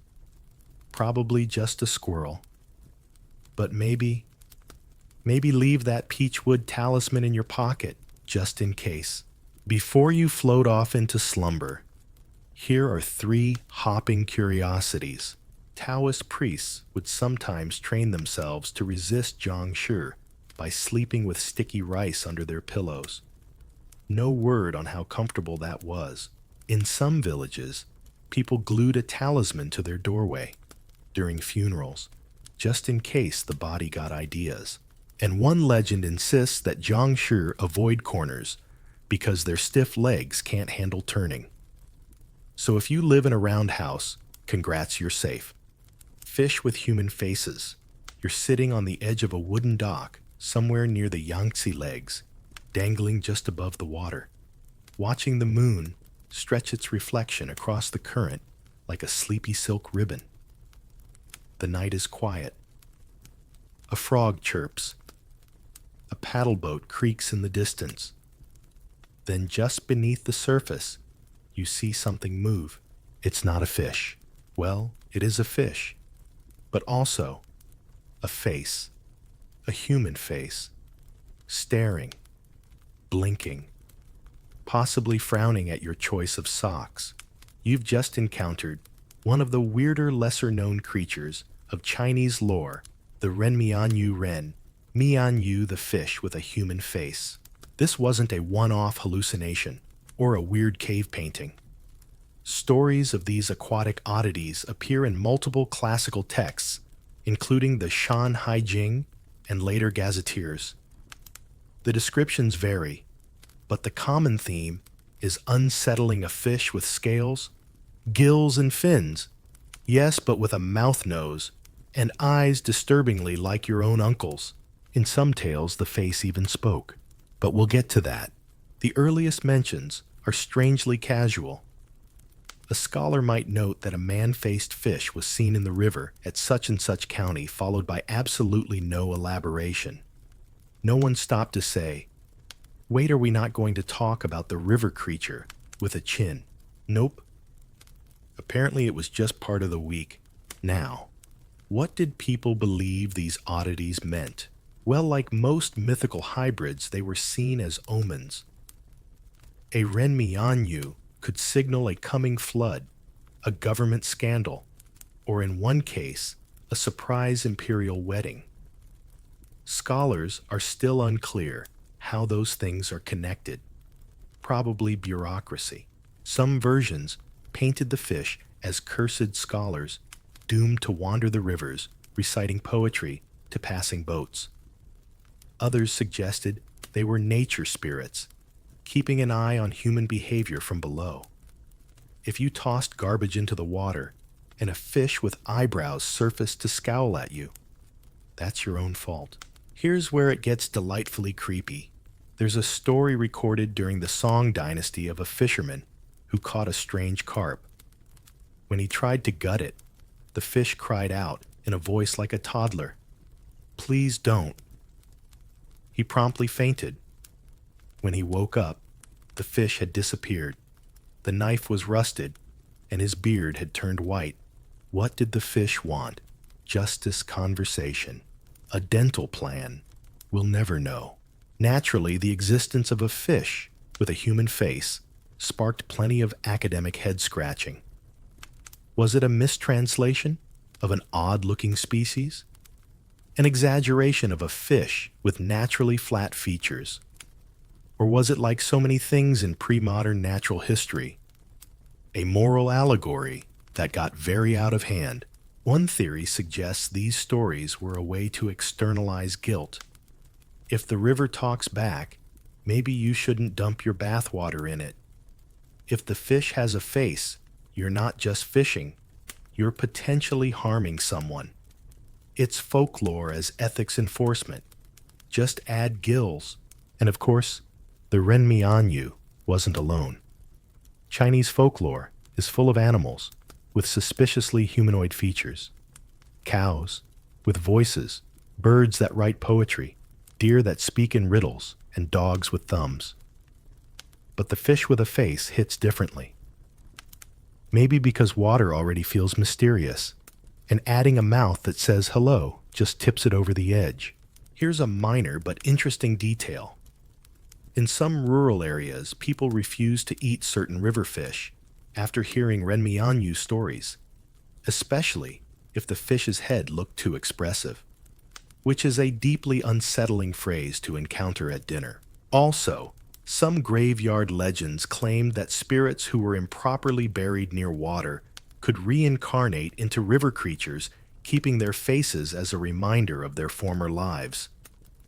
A: probably just a squirrel. But maybe leave that peachwood talisman in your pocket, just in case. Before you float off into slumber, here are 3 hopping curiosities. Taoist priests would sometimes train themselves to resist Jiangshi by sleeping with sticky rice under their pillows. No word on how comfortable that was. In some villages, people glued a talisman to their doorway during funerals, just in case the body got ideas. And one legend insists that Jiangshi avoid corners because their stiff legs can't handle turning. So if you live in a roundhouse, congrats, you're safe. Fish with human faces. You're sitting on the edge of a wooden dock, somewhere near the Jiangshi legs, dangling just above the water, watching the moon stretch its reflection across the current like a sleepy silk ribbon. The night is quiet. A frog chirps. A paddle boat creaks in the distance. Then just beneath the surface, you see something move. It's not a fish. Well, it is a fish, but also a face, a human face, staring, blinking, possibly frowning at your choice of socks. You've just encountered one of the weirder, lesser-known creatures of Chinese lore, the Renmianyu Ren, Mianyu the fish with a human face. This wasn't a one-off hallucination or a weird cave painting. Stories of these aquatic oddities appear in multiple classical texts, including the Shan Hai Jing and later gazetteers. The descriptions vary, but the common theme is unsettling a fish with scales, gills, and fins. Yes, but with a mouth nose and eyes disturbingly like your own uncle's. In some tales, the face even spoke. But we'll get to that. The earliest mentions are strangely casual. A scholar might note that a man-faced fish was seen in the river at such and such county, followed by absolutely no elaboration. No one stopped to say, "Wait, are we not going to talk about the river creature with a chin?" Nope. Apparently it was just part of the week. Now, what did people believe these oddities meant? Well, like most mythical hybrids, they were seen as omens. A Renmianyu could signal a coming flood, a government scandal, or in one case, a surprise imperial wedding. Scholars are still unclear how those things are connected. Probably bureaucracy. Some versions painted the fish as cursed scholars, doomed to wander the rivers, reciting poetry to passing boats. Others suggested they were nature spirits, keeping an eye on human behavior from below. If you tossed garbage into the water and a fish with eyebrows surfaced to scowl at you, that's your own fault. Here's where it gets delightfully creepy. There's a story recorded during the Song dynasty of a fisherman who caught a strange carp. When he tried to gut it, the fish cried out in a voice like a toddler, "Please don't." He promptly fainted. When he woke up, the fish had disappeared. The knife was rusted, and his beard had turned white. What did the fish want? Justice, conversation, a dental plan? We'll never know. Naturally, the existence of a fish with a human face sparked plenty of academic head-scratching. Was it a mistranslation of an odd-looking species? An exaggeration of a fish with naturally flat features? Or was it like so many things in pre-modern natural history, a moral allegory that got very out of hand? One theory suggests these stories were a way to externalize guilt. If the river talks back, maybe you shouldn't dump your bathwater in it. If the fish has a face, you're not just fishing, you're potentially harming someone. It's folklore as ethics enforcement. Just add gills. And of course, the Renmianyu wasn't alone. Chinese folklore is full of animals with suspiciously humanoid features. Cows with voices, birds that write poetry, deer that speak in riddles, and dogs with thumbs. But the fish with a face hits differently. Maybe because water already feels mysterious, and adding a mouth that says hello just tips it over the edge. Here's a minor but interesting detail. In some rural areas, people refuse to eat certain river fish after hearing Renmianyu stories, especially if the fish's head looked too expressive, which is a deeply unsettling phrase to encounter at dinner. Also, some graveyard legends claimed that spirits who were improperly buried near water could reincarnate into river creatures, keeping their faces as a reminder of their former lives.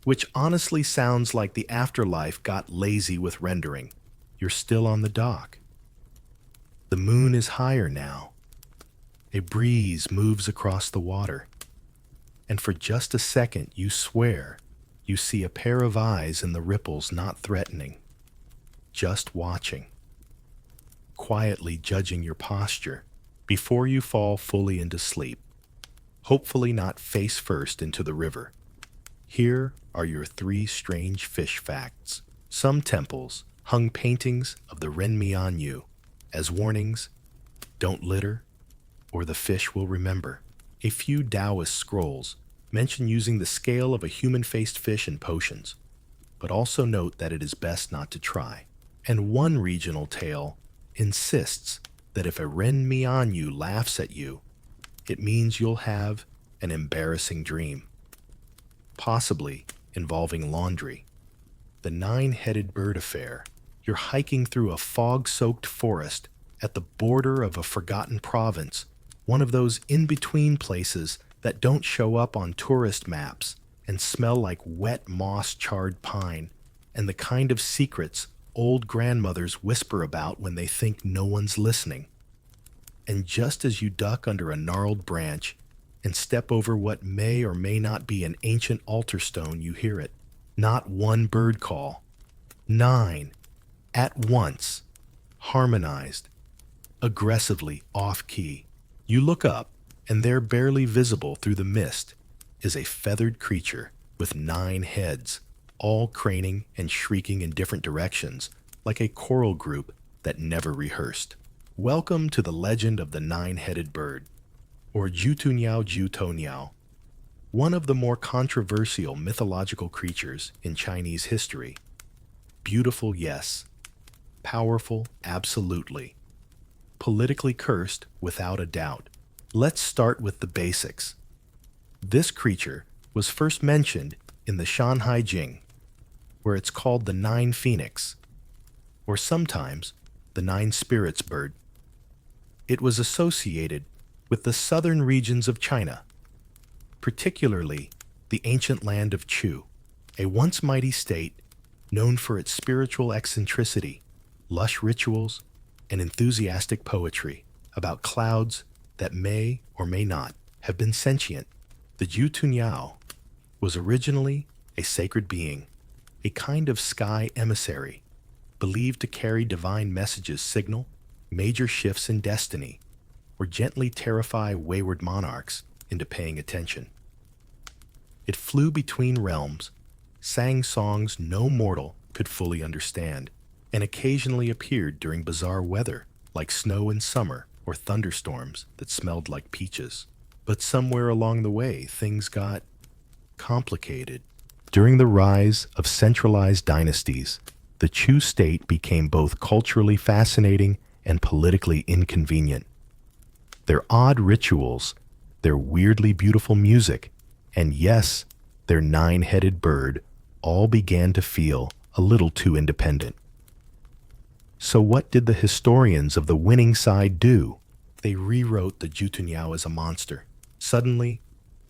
A: Which honestly sounds like the afterlife got lazy with rendering. You're still on the dock. The moon is higher now. A breeze moves across the water, and for just a second you swear you see a pair of eyes in the ripples, not threatening, just watching, quietly judging your posture before you fall fully into sleep, hopefully not face first into the river. Here are your 3 strange fish facts. Some temples hung paintings of the Renmianyu as warnings: don't litter, or the fish will remember. A few Taoist scrolls mention using the scale of a human-faced fish in potions, but also note that it is best not to try. And one regional tale insists that if a Renmianyu laughs at you, it means you'll have an embarrassing dream, possibly involving laundry. The 9-headed bird affair. You're hiking through a fog-soaked forest at the border of a forgotten province, one of those in-between places that don't show up on tourist maps and smell like wet moss-charred pine, and the kind of secrets old grandmothers whisper about when they think no one's listening. And just as you duck under a gnarled branch and step over what may or may not be an ancient altar stone, you hear it. Not one bird call. 9 at once, harmonized, aggressively off-key. You look up, and there, barely visible through the mist, is a feathered creature with 9 heads, all craning and shrieking in different directions, like a choral group that never rehearsed. Welcome to the legend of the 9-headed bird, or Jutuniao, one of the more controversial mythological creatures in Chinese history. Beautiful, yes. Powerful, absolutely. Politically cursed, without a doubt. Let's start with the basics. This creature was first mentioned in the Shanhai Jing, where it's called the 9 phoenix, or sometimes the 9 spirits bird. It was associated with the southern regions of China, particularly the ancient land of Chu, a once mighty state known for its spiritual eccentricity, lush rituals, and enthusiastic poetry about clouds that may or may not have been sentient. The Jutunyao was originally a sacred being, a kind of sky emissary, believed to carry divine messages, signal major shifts in destiny, or gently terrify wayward monarchs into paying attention. It flew between realms, sang songs no mortal could fully understand, and occasionally appeared during bizarre weather, like snow in summer or thunderstorms that smelled like peaches. But somewhere along the way, things got complicated. During the rise of centralized dynasties, the Chu state became both culturally fascinating and politically inconvenient. Their odd rituals, their weirdly beautiful music, and yes, their 9-headed bird all began to feel a little too independent. So what did the historians of the winning side do? They rewrote the Jutunyao as a monster. Suddenly,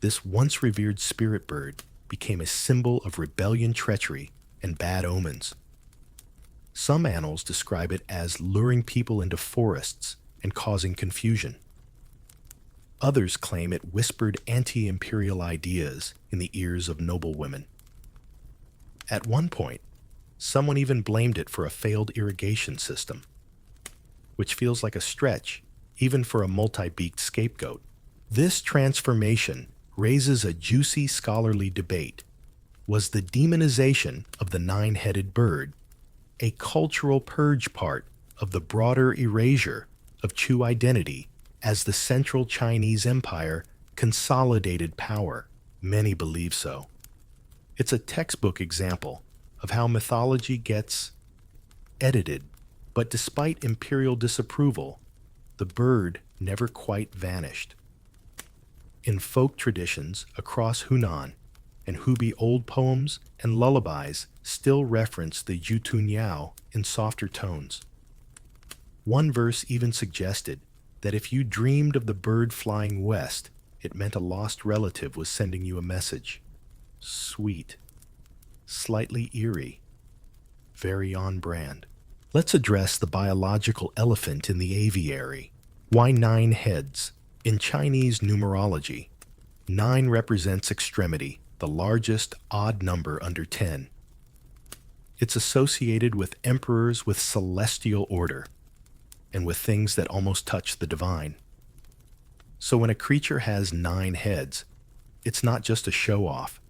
A: this once revered spirit bird became a symbol of rebellion, treachery, and bad omens. Some annals describe it as luring people into forests and causing confusion. Others claim it whispered anti-imperial ideas in the ears of noblewomen. At one point, someone even blamed it for a failed irrigation system, which feels like a stretch even for a multi-beaked scapegoat. This transformation raises a juicy scholarly debate. Was the demonization of the 9-headed bird a cultural purge, part of the broader erasure of Chu identity as the central Chinese empire consolidated power? Many believe so. It's a textbook example of how mythology gets edited, but despite imperial disapproval, the bird never quite vanished. In folk traditions across Hunan and Hubei, old poems and lullabies still reference the Jutunyao in softer tones. One verse even suggested that if you dreamed of the bird flying west, it meant a lost relative was sending you a message. Sweet, slightly eerie, very on brand. Let's address the biological elephant in the aviary. Why 9 heads? In Chinese numerology, 9 represents extremity, the largest odd number under 10. It's associated with emperors with celestial order and with things that almost touch the divine. So when a creature has 9 heads, it's not just a show-off.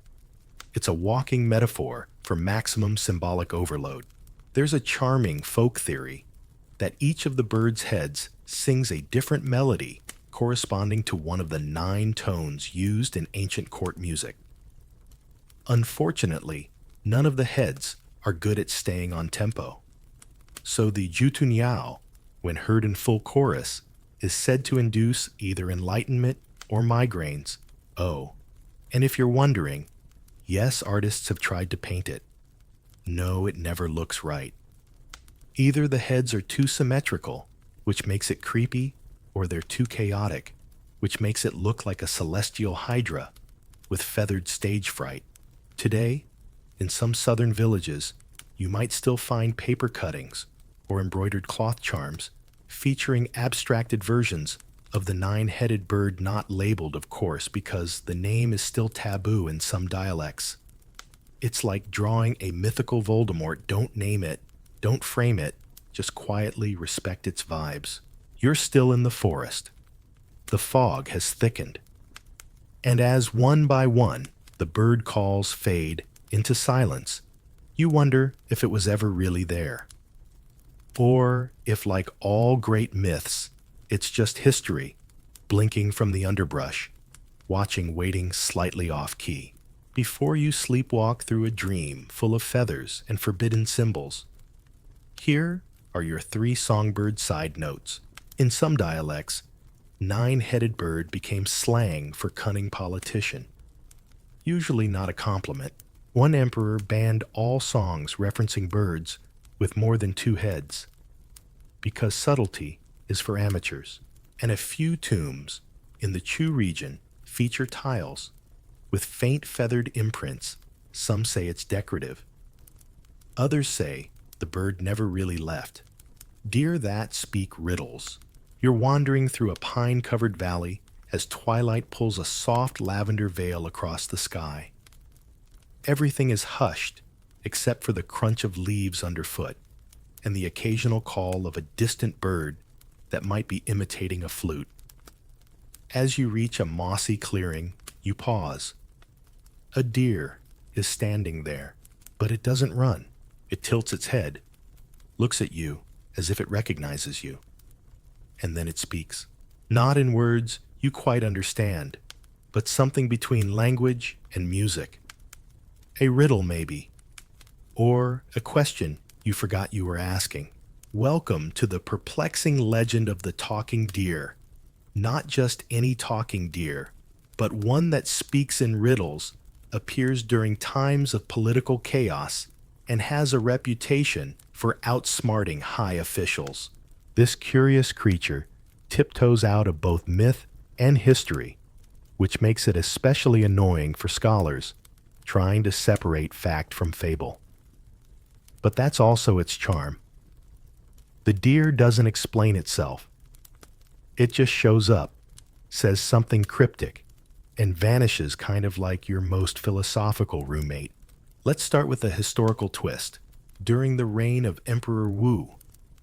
A: It's a walking metaphor for maximum symbolic overload. There's a charming folk theory that each of the bird's heads sings a different melody corresponding to one of the 9 tones used in ancient court music. Unfortunately, none of the heads are good at staying on tempo. So the Jutunyao, when heard in full chorus, is said to induce either enlightenment or migraines. Oh, and if you're wondering, yes, artists have tried to paint it. No, it never looks right. Either the heads are too symmetrical, which makes it creepy, or they're too chaotic, which makes it look like a celestial hydra with feathered stage fright. Today, in some southern villages, you might still find paper cuttings or embroidered cloth charms featuring abstracted versions of the 9-headed bird, not labeled, of course, because the name is still taboo in some dialects. It's like drawing a mythical Voldemort. Don't name it, don't frame it, just quietly respect its vibes. You're still in the forest. The fog has thickened. And as one by one the bird calls fade into silence, you wonder if it was ever really there. Or if, like all great myths, it's just history, blinking from the underbrush, watching, waiting slightly off-key, before you sleepwalk through a dream full of feathers and forbidden symbols. Here are your 3 songbird side notes. In some dialects, 9-headed bird became slang for cunning politician. Usually not a compliment. One emperor banned all songs referencing birds with more than 2 heads, because subtlety is for amateurs, and a few tombs in the Chu region feature tiles with faint feathered imprints. Some say it's decorative. Others say the bird never really left. Deer that speak riddles. You're wandering through a pine-covered valley as twilight pulls a soft lavender veil across the sky. Everything is hushed except for the crunch of leaves underfoot and the occasional call of a distant bird that might be imitating a flute. As you reach a mossy clearing, you pause. A deer is standing there, but it doesn't run. It tilts its head, looks at you as if it recognizes you, and then it speaks. Not in words you quite understand, but something between language and music. A riddle, maybe, or a question you forgot you were asking. Welcome to the perplexing legend of the talking deer. Not just any talking deer, but one that speaks in riddles, appears during times of political chaos, and has a reputation for outsmarting high officials. This curious creature tiptoes out of both myth and history, which makes it especially annoying for scholars trying to separate fact from fable. But that's also its charm. The deer doesn't explain itself. It just shows up, says something cryptic, and vanishes, kind of like your most philosophical roommate. Let's start with a historical twist. During the reign of Emperor Wu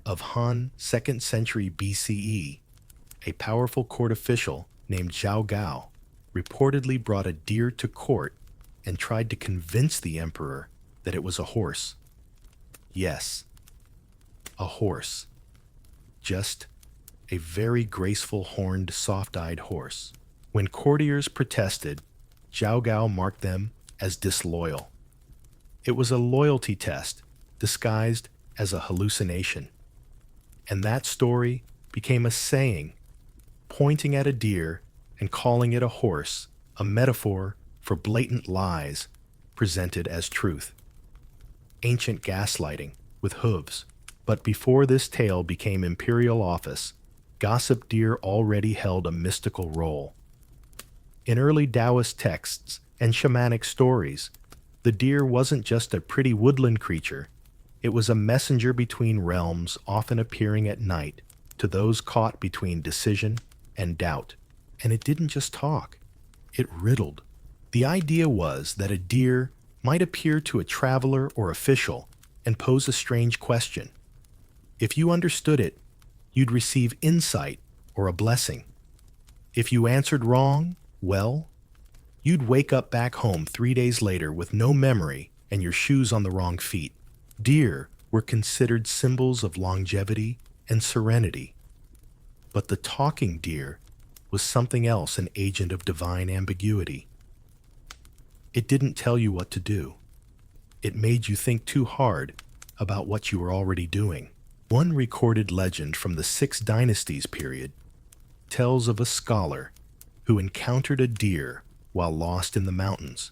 A: of Han, 2nd century BCE, a powerful court official named Zhao Gao reportedly brought a deer to court and tried to convince the emperor that it was a horse. Yes, a horse. Just a very graceful, horned, soft-eyed horse. When courtiers protested, Zhao Gao marked them as disloyal. It was a loyalty test disguised as a hallucination. And that story became a saying, pointing at a deer and calling it a horse, a metaphor for blatant lies presented as truth. Ancient gaslighting with hooves. But before this tale became imperial office, gossip deer already held a mystical role. In early Taoist texts and shamanic stories, the deer wasn't just a pretty woodland creature. It was a messenger between realms, often appearing at night to those caught between decision and doubt. And it didn't just talk, it riddled. The idea was that a deer might appear to a traveler or official and pose a strange question. If you understood it, you'd receive insight or a blessing. If you answered wrong, well, you'd wake up back home 3 days later with no memory and your shoes on the wrong feet. Deer were considered symbols of longevity and serenity. But the talking deer was something else, an agent of divine ambiguity. It didn't tell you what to do. It made you think too hard about what you were already doing. One recorded legend from the Six Dynasties period tells of a scholar who encountered a deer while lost in the mountains.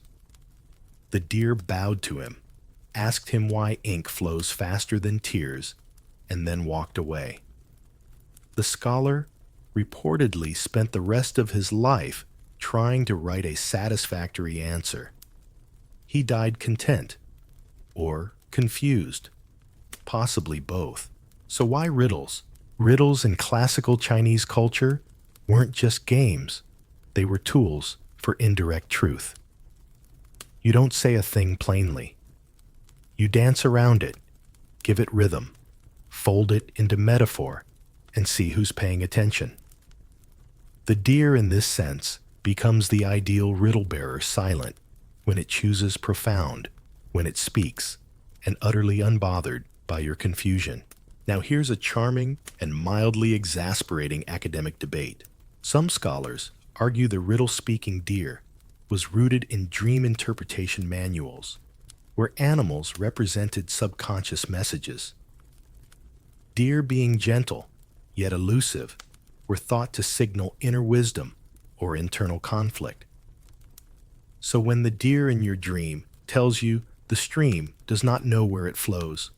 A: The deer bowed to him, asked him why ink flows faster than tears, and then walked away. The scholar reportedly spent the rest of his life trying to write a satisfactory answer. He died content, or confused, possibly both. So why riddles? Riddles in classical Chinese culture weren't just games, they were tools for indirect truth. You don't say a thing plainly. You dance around it, give it rhythm, fold it into metaphor, and see who's paying attention. The deer, in this sense, becomes the ideal riddle bearer, silent when it chooses, profound when it speaks, and utterly unbothered by your confusion. Now here's a charming and mildly exasperating academic debate. Some scholars argue the riddle-speaking deer was rooted in dream interpretation manuals, where animals represented subconscious messages. Deer, being gentle, yet elusive, were thought to signal inner wisdom or internal conflict. So when the deer in your dream tells you the stream does not know where it flows,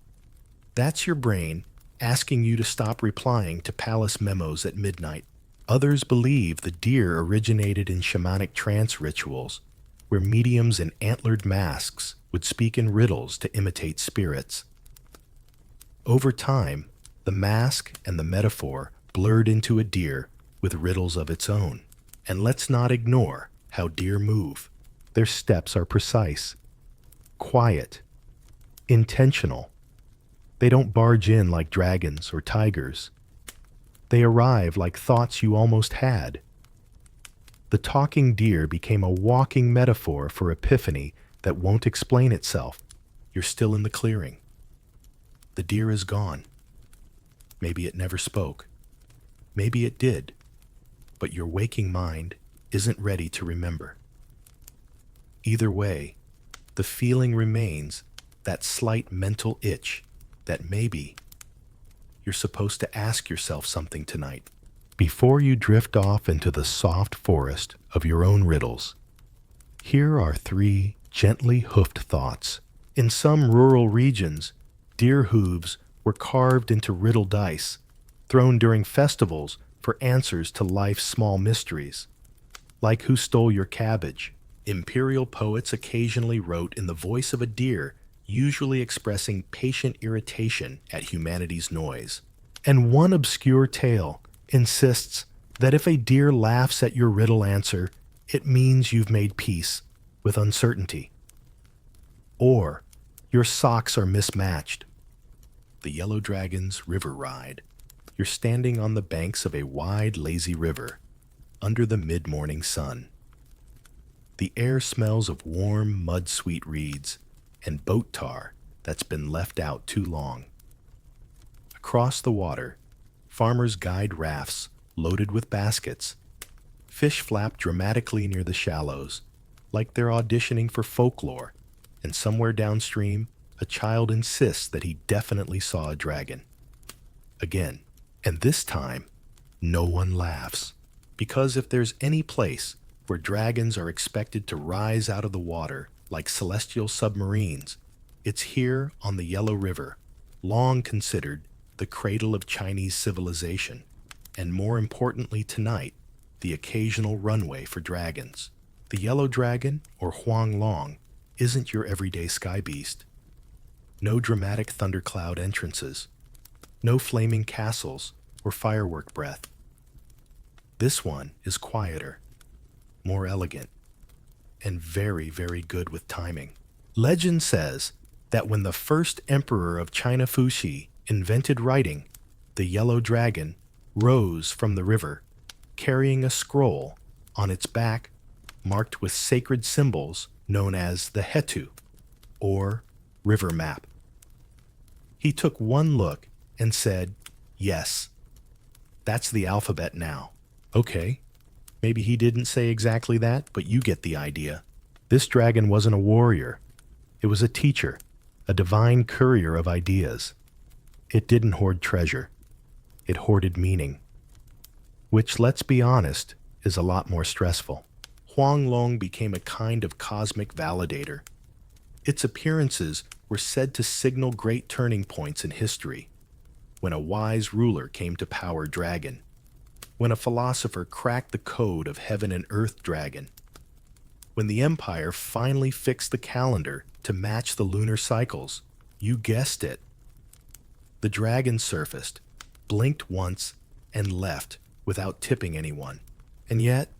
A: that's your brain asking you to stop replying to palace memos at midnight. Others believe the deer originated in shamanic trance rituals, where mediums in antlered masks would speak in riddles to imitate spirits. Over time, the mask and the metaphor blurred into a deer with riddles of its own. And let's not ignore how deer move. Their steps are precise, quiet, intentional. They don't barge in like dragons or tigers. They arrive like thoughts you almost had. The talking deer became a walking metaphor for epiphany that won't explain itself. You're still in the clearing. The deer is gone. Maybe it never spoke. Maybe it did, but your waking mind isn't ready to remember. Either way, the feeling remains, that slight mental itch that maybe you're supposed to ask yourself something tonight before you drift off into the soft forest of your own riddles. Here are 3 gently hoofed thoughts. In some rural regions, deer hooves were carved into riddle dice, thrown during festivals for answers to life's small mysteries. Like who stole your cabbage? Imperial poets occasionally wrote in the voice of a deer, usually expressing patient irritation at humanity's noise. And one obscure tale insists that if a deer laughs at your riddle answer, it means you've made peace with uncertainty. Or your socks are mismatched. The Yellow Dragon's River Ride. You're standing on the banks of a wide, lazy river, under the mid-morning sun. The air smells of warm, mud-sweet reeds and boat tar that's been left out too long. Across the water, farmers guide rafts loaded with baskets. Fish flap dramatically near the shallows, like they're auditioning for folklore, and somewhere downstream, a child insists that he definitely saw a dragon. Again, and this time, no one laughs. Because if there's any place where dragons are expected to rise out of the water like celestial submarines, it's here on the Yellow River, long considered the cradle of Chinese civilization, and more importantly tonight, the occasional runway for dragons. The yellow dragon, or Huang Long, isn't your everyday sky beast. No dramatic thundercloud entrances, no flaming castles or firework breath. This one is quieter, more elegant, and very, very good with timing. Legend says that when the first emperor of China Fuxi invented writing, the yellow dragon rose from the river, carrying a scroll on its back marked with sacred symbols known as the Hetu, or river map. He took one look and said, "Yes, that's the alphabet now." Okay, maybe he didn't say exactly that, but you get the idea. This dragon wasn't a warrior. It was a teacher, a divine courier of ideas. It didn't hoard treasure. It hoarded meaning. Which, let's be honest, is a lot more stressful. Huanglong became a kind of cosmic validator. Its appearances were said to signal great turning points in history. When a wise ruler came to power dragon. When a philosopher cracked the code of heaven and earth dragon. When the empire finally fixed the calendar to match the lunar cycles. You guessed it. The dragon surfaced, blinked once, and left without tipping anyone. And yet,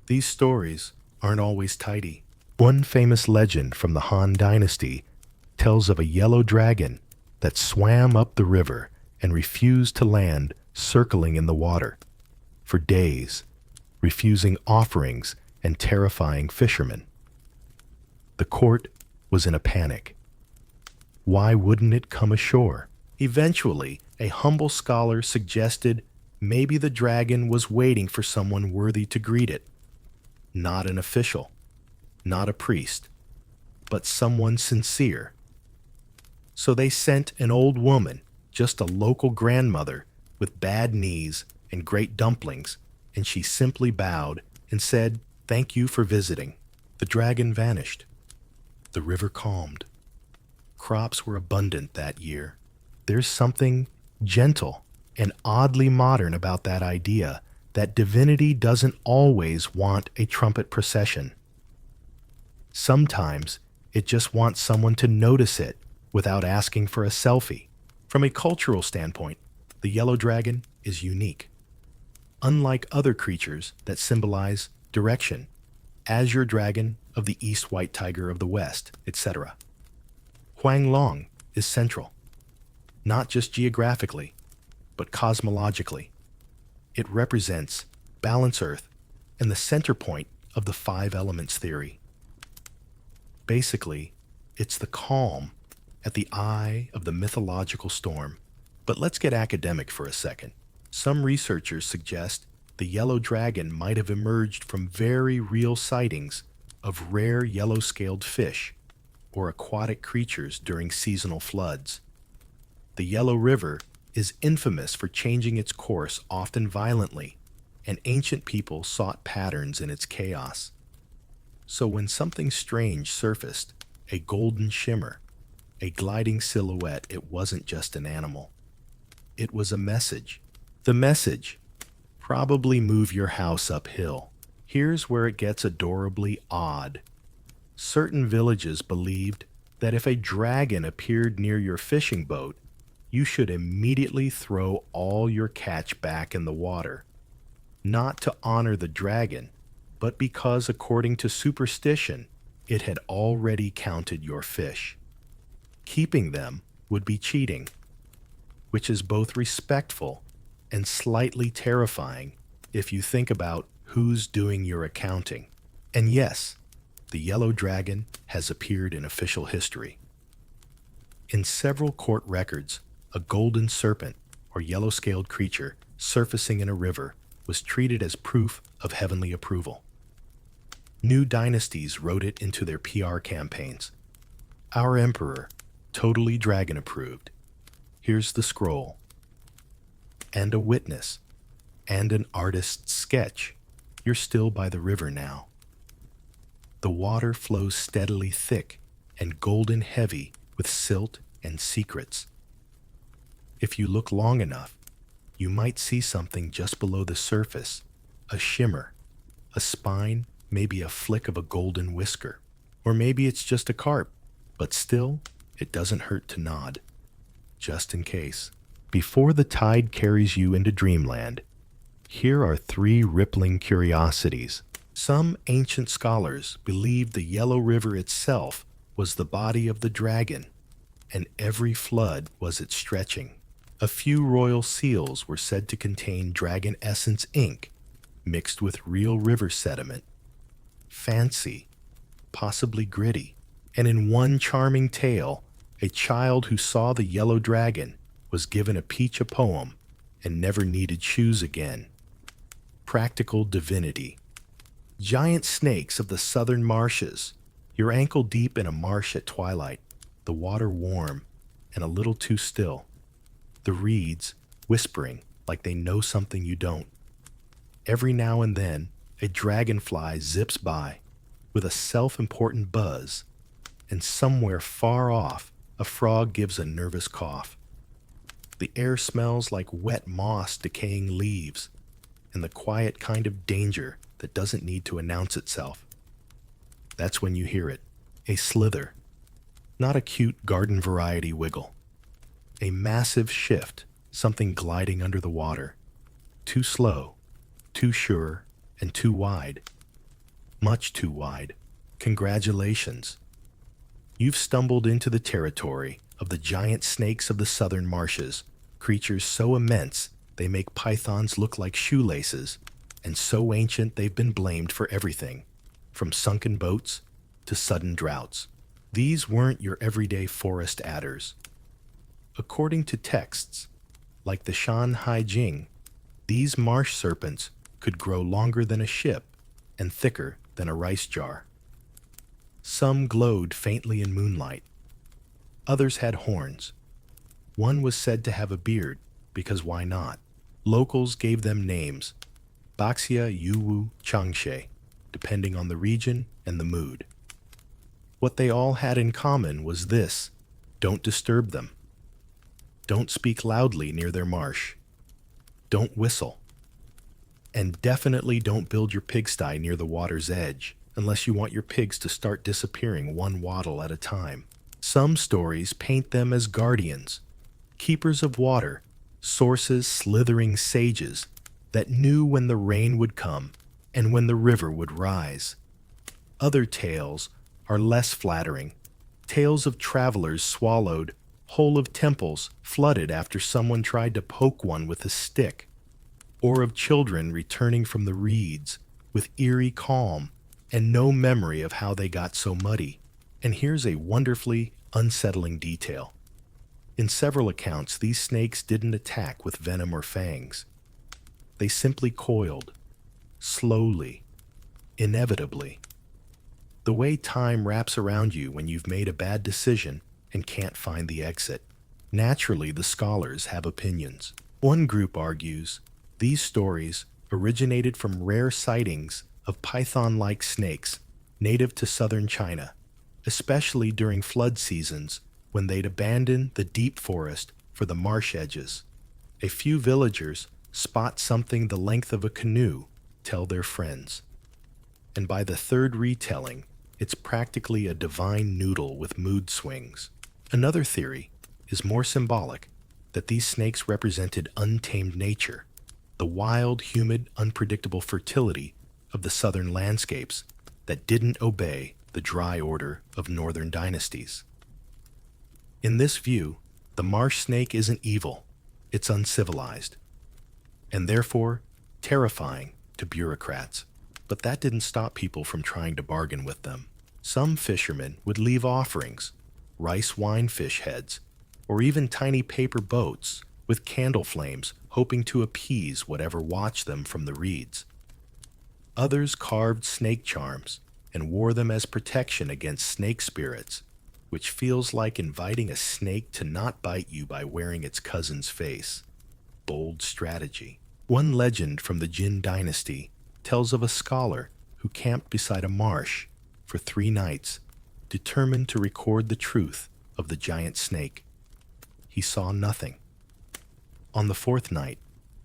A: these stories aren't always tidy. One famous legend from the Han Dynasty tells of a yellow dragon that swam up the river and refused to land, circling in the water for days, refusing offerings and terrifying fishermen. The court was in a panic. Why wouldn't it come ashore? Eventually, a humble scholar suggested maybe the dragon was waiting for someone worthy to greet it. Not an official, not a priest, but someone sincere. So they sent an old woman, just a local grandmother with bad knees and great dumplings, and she simply bowed and said, "Thank you for visiting." The dragon vanished. The river calmed. Crops were abundant that year. There's something gentle and oddly modern about that idea that divinity doesn't always want a trumpet procession. Sometimes it just wants someone to notice it without asking for a selfie. From a cultural standpoint, the yellow dragon is unique. Unlike other creatures that symbolize direction, azure dragon of the east, white tiger of the west, etc., Huanglong is central, not just geographically, but cosmologically. It represents balance Earth and the center point of the five elements theory. Basically, it's the calm at the eye of the mythological storm. But let's get academic for a second. Some researchers suggest the yellow dragon might have emerged from very real sightings of rare yellow-scaled fish or aquatic creatures during seasonal floods. The Yellow River is infamous for changing its course often violently, and ancient people sought patterns in its chaos. So when something strange surfaced, a golden shimmer, a gliding silhouette, it wasn't just an animal. It was a message. The message: probably move your house uphill. Here's where it gets adorably odd. Certain villages believed that if a dragon appeared near your fishing boat, you should immediately throw all your catch back in the water. Not to honor the dragon, but because, according to superstition, it had already counted your fish. Keeping them would be cheating, which is both respectful and slightly terrifying if you think about who's doing your accounting. And yes, the yellow dragon has appeared in official history. In several court records, a golden serpent, or yellow-scaled creature, surfacing in a river was treated as proof of heavenly approval. New dynasties wrote it into their PR campaigns. Our emperor, totally dragon-approved. Here's the scroll. And a witness. And an artist's sketch. You're still by the river now. The water flows steadily thick and golden heavy with silt and secrets. If you look long enough, you might see something just below the surface, a shimmer, a spine, maybe a flick of a golden whisker. Or maybe it's just a carp, but still, it doesn't hurt to nod. Just in case. Before the tide carries you into dreamland, Here are three rippling curiosities. Some ancient scholars believed the Yellow River itself was the body of the dragon, and every flood was its stretching. A few royal seals were said to contain dragon essence ink mixed with real river sediment. Fancy, possibly gritty. And in one charming tale, a child who saw the yellow dragon was given a peach a poem and never needed shoes again. Practical divinity. Giant snakes of the southern marshes, your ankle deep in a marsh at twilight, the water warm and a little too still. The reeds whispering like they know something you don't. Every now and then, a dragonfly zips by with a self-important buzz, and somewhere far off, a frog gives a nervous cough. The air smells like wet moss decaying leaves, and the quiet kind of danger that doesn't need to announce itself. That's when you hear it, a slither, not a cute garden variety wiggle. A massive shift, something gliding under the water. Too slow, too sure, and too wide. Much too wide. Congratulations. You've stumbled into the territory of the giant snakes of the southern marshes, creatures so immense they make pythons look like shoelaces, and so ancient they've been blamed for everything, from sunken boats to sudden droughts. These weren't your everyday forest adders. According to texts, like the Shan Hai Jing, these marsh serpents could grow longer than a ship and thicker than a rice jar. Some glowed faintly in moonlight. Others had horns. One was said to have a beard, because why not? Locals gave them names, Baxia, Yuwu, Jiangshi, depending on the region and the mood. What they all had in common was this: don't disturb them. Don't speak loudly near their marsh. Don't whistle. And definitely don't build your pigsty near the water's edge, unless you want your pigs to start disappearing one waddle at a time. Some stories paint them as guardians, keepers of water, sources, slithering sages that knew when the rain would come and when the river would rise. Other tales are less flattering, tales of travelers swallowed, whole of temples flooded after someone tried to poke one with a stick, or of children returning from the reeds with eerie calm and no memory of how they got so muddy. And here's a wonderfully unsettling detail. In several accounts, these snakes didn't attack with venom or fangs. They simply coiled, slowly, inevitably. The way time wraps around you when you've made a bad decision and can't find the exit. Naturally, the scholars have opinions. One group argues these stories originated from rare sightings of python-like snakes native to southern China, especially during flood seasons when they'd abandon the deep forest for the marsh edges. A few villagers spot something the length of a canoe, tell their friends. And by the third retelling, it's practically a divine noodle with mood swings. Another theory is more symbolic, that these snakes represented untamed nature, the wild, humid, unpredictable fertility of the southern landscapes that didn't obey the dry order of northern dynasties. In this view, the marsh snake isn't evil, it's uncivilized, and therefore terrifying to bureaucrats. But that didn't stop people from trying to bargain with them. Some fishermen would leave offerings, rice wine fish heads, or even tiny paper boats with candle flames, hoping to appease whatever watched them from the reeds. Others carved snake charms and wore them as protection against snake spirits, which feels like inviting a snake to not bite you by wearing its cousin's face. Bold strategy. One legend from the Jin dynasty tells of a scholar who camped beside a marsh for 3 nights, determined to record the truth of the giant snake. He saw nothing. On the 4th night,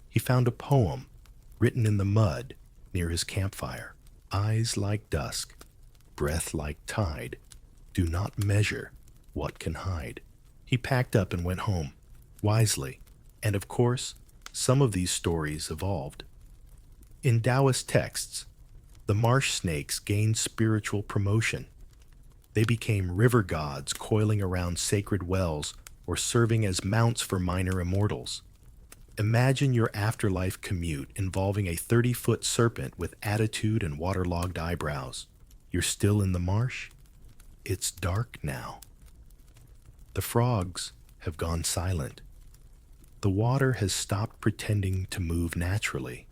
A: he found a poem written in the mud near his campfire. Eyes like dusk, breath like tide, do not measure what can hide. He packed up and went home, wisely, and of course, some of these stories evolved. In Taoist texts, the marsh snakes gained spiritual promotion. They became river gods coiling around sacred wells or serving as mounts for minor immortals. Imagine your afterlife commute involving a 30-foot serpent with attitude and waterlogged eyebrows. You're still in the marsh? It's dark now. The frogs have gone silent. The water has stopped pretending to move naturally.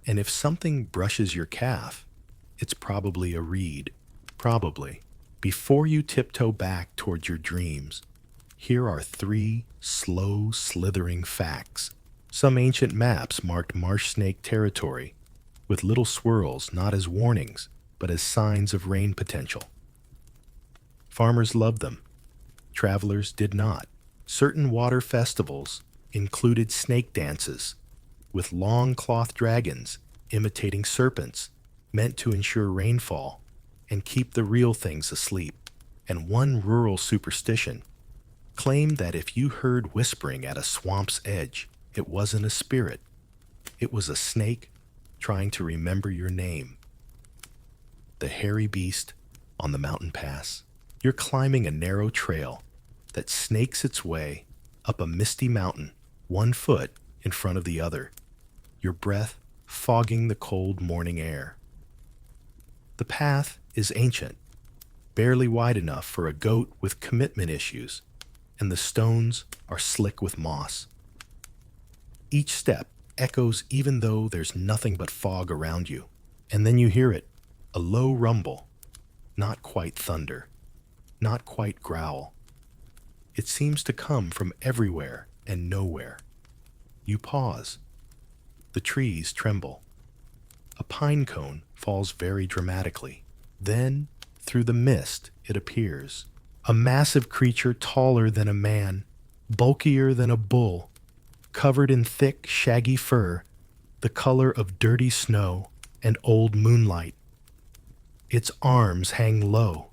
A: And if something brushes your calf, it's probably a reed. Probably. Before you tiptoe back towards your dreams, here are 3 slow, slithering facts. Some ancient maps marked marsh snake territory, with little swirls not as warnings, but as signs of rain potential. Farmers loved them. Travelers did not. Certain water festivals included snake dances, with long cloth dragons imitating serpents, meant to ensure rainfall and keep the real things asleep. And one rural superstition claimed that if you heard whispering at a swamp's edge, it wasn't a spirit. It was a snake trying to remember your name. The hairy beast on the mountain pass. You're climbing a narrow trail that snakes its way up a misty mountain, 1 foot in front of the other, your breath fogging the cold morning air. The path is ancient, barely wide enough for a goat with commitment issues, and the stones are slick with moss. Each step echoes even though there's nothing but fog around you. And then you hear it, a low rumble, not quite thunder, not quite growl. It seems to come from everywhere and nowhere. You pause. The trees tremble. A pine cone falls very dramatically. Then, through the mist, it appears. A massive creature taller than a man, bulkier than a bull, covered in thick, shaggy fur, the color of dirty snow and old moonlight. Its arms hang low.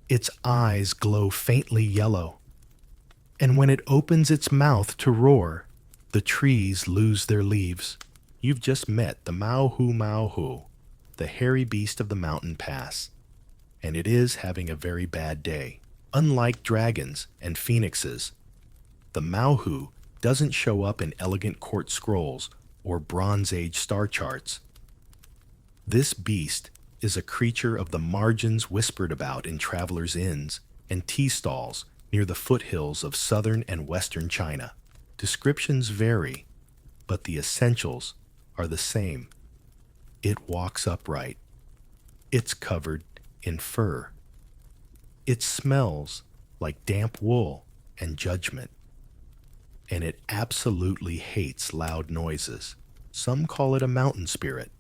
A: Its eyes glow faintly yellow. And when it opens its mouth to roar, the trees lose their leaves. You've just met the Mao-Hu, the hairy beast of the mountain pass. And it is having a very bad day. Unlike dragons and phoenixes, the Mao-Hu doesn't show up in elegant court scrolls or Bronze Age star charts. This beast is a creature of the margins whispered about in travelers' inns and tea stalls near the foothills of southern and western China. Descriptions vary, but the essentials are the same. It walks upright. It's covered in fur. It smells like damp wool and judgment. And it absolutely hates loud noises. Some call it a mountain spirit.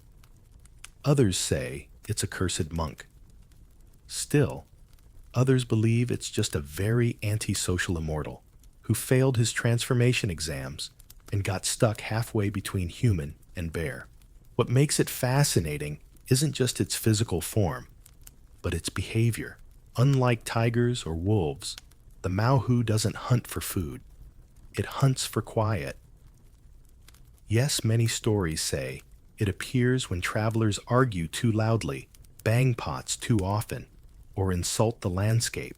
A: Others say it's a cursed monk. Still, others believe it's just a very antisocial immortal who failed his transformation exams and got stuck halfway between human and bear. What makes it fascinating isn't just its physical form, but its behavior. Unlike tigers or wolves, the Mao-Hu doesn't hunt for food. It hunts for quiet. Yes, many stories say it appears when travelers argue too loudly, bang pots too often, or insult the landscape.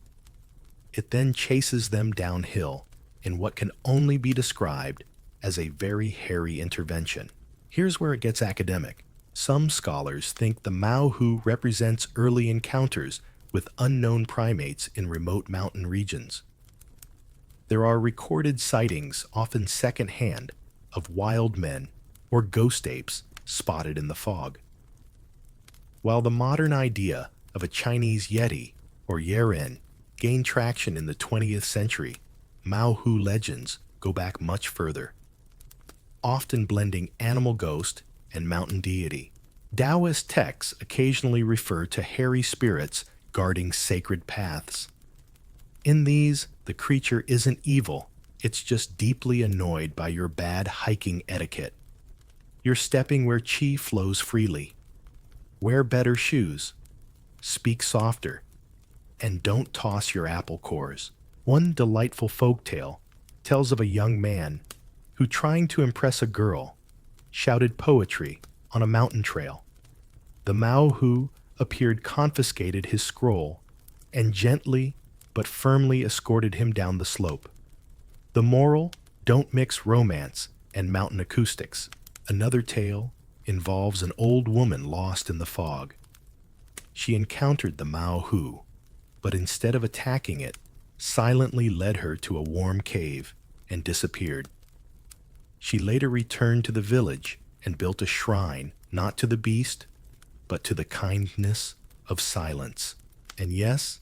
A: It then chases them downhill in what can only be described as a very hairy intervention. Here's where it gets academic. Some scholars think the Mao-Hu represents early encounters with unknown primates in remote mountain regions. There are recorded sightings, often secondhand, of wild men or ghost apes spotted in the fog. While the modern idea of a Chinese Yeti or Yeren gained traction in the 20th century, Mao-Hu legends go back much further, often blending animal ghost and mountain deity. Taoist texts occasionally refer to hairy spirits guarding sacred paths. In these, the creature isn't evil, it's just deeply annoyed by your bad hiking etiquette. You're stepping where qi flows freely. Wear better shoes. Speak softer. And don't toss your apple cores. One delightful folktale tells of a young man who, trying to impress a girl, shouted poetry on a mountain trail. The Mao appeared confiscated his scroll and gently but firmly escorted him down the slope. The moral: don't mix romance and mountain acoustics. Another tale involves an old woman lost in the fog. She encountered the Mao, but instead of attacking it, silently led her to a warm cave and disappeared. She later returned to the village and built a shrine not to the beast, but to the kindness of silence. And yes,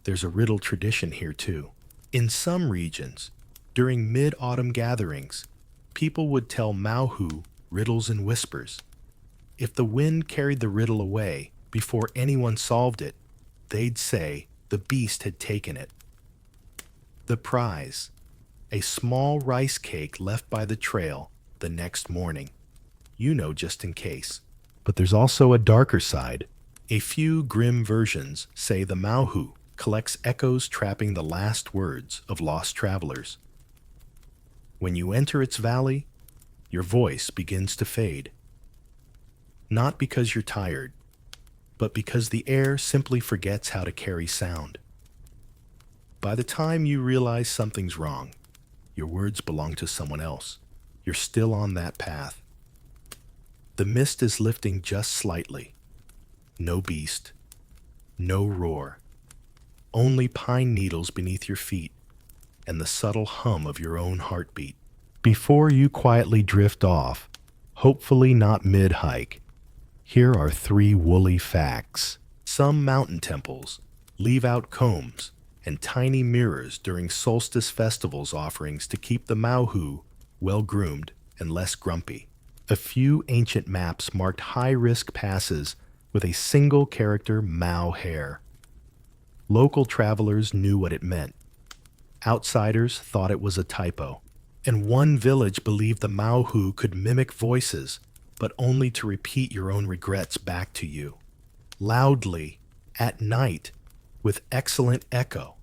A: there's a riddle tradition here too. In some regions, during mid-autumn gatherings, people would tell Mao riddles in whispers. If the wind carried the riddle away before anyone solved it, they'd say the beast had taken it. The prize: a small rice cake left by the trail the next morning. Just in case. But there's also a darker side. A few grim versions say the Mao collects echoes trapping the last words of lost travelers. When you enter its valley, your voice begins to fade. Not because you're tired, but because the air simply forgets how to carry sound. By the time you realize something's wrong, your words belong to someone else. You're still on that path. The mist is lifting just slightly. No beast, no roar, only pine needles beneath your feet and the subtle hum of your own heartbeat. Before you quietly drift off, hopefully not mid-hike, here are 3 woolly facts. Some mountain temples leave out combs and tiny mirrors during solstice festivals offerings to keep the Mao well-groomed and less grumpy. A few ancient maps marked high-risk passes with a single character Mao hair. Local travelers knew what it meant. Outsiders thought it was a typo. And one village believed the Mao could mimic voices, but only to repeat your own regrets back to you. Loudly, at night, with excellent echo.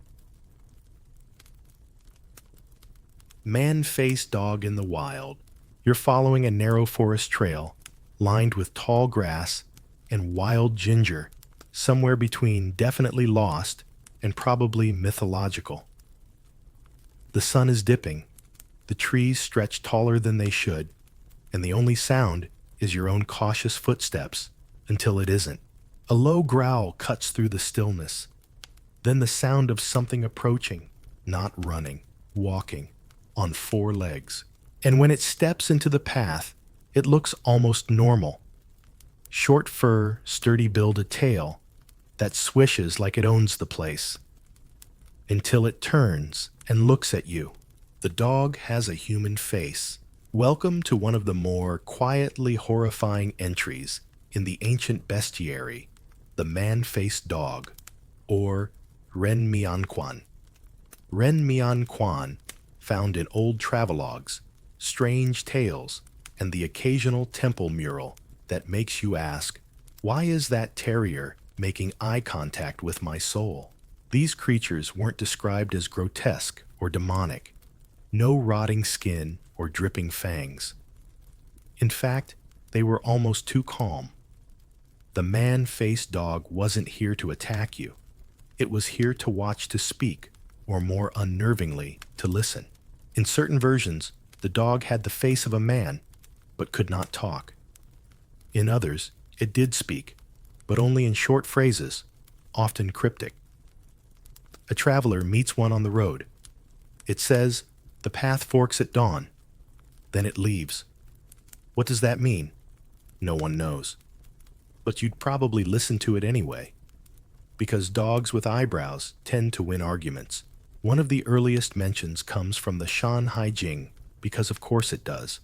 A: Man-faced dog in the wild. You're following a narrow forest trail, lined with tall grass and wild ginger, somewhere between definitely lost and probably mythological. The sun is dipping, the trees stretch taller than they should, and the only sound is your own cautious footsteps until it isn't. A low growl cuts through the stillness, then the sound of something approaching, not running, walking, on 4 legs. And when it steps into the path, it looks almost normal. Short fur, sturdy build, a tail that swishes like it owns the place. Until it turns and looks at you. The dog has a human face. Welcome to one of the more quietly horrifying entries in the ancient bestiary, the man-faced dog, or Ren Mianquan. Ren Mianquan, found in old travelogues, strange tales, and the occasional temple mural that makes you ask, why is that terrier making eye contact with my soul? These creatures weren't described as grotesque or demonic. No rotting skin or dripping fangs. In fact, they were almost too calm. The man-faced dog wasn't here to attack you. It was here to watch, to speak, or more unnervingly, to listen. In certain versions, the dog had the face of a man, but could not talk. In others, it did speak, but only in short phrases, often cryptic. A traveler meets one on the road. It says, "The path forks at dawn." Then it leaves. What does that mean? No one knows. But you'd probably listen to it anyway, because dogs with eyebrows tend to win arguments. One of the earliest mentions comes from the Shan Haijing, because of course it does.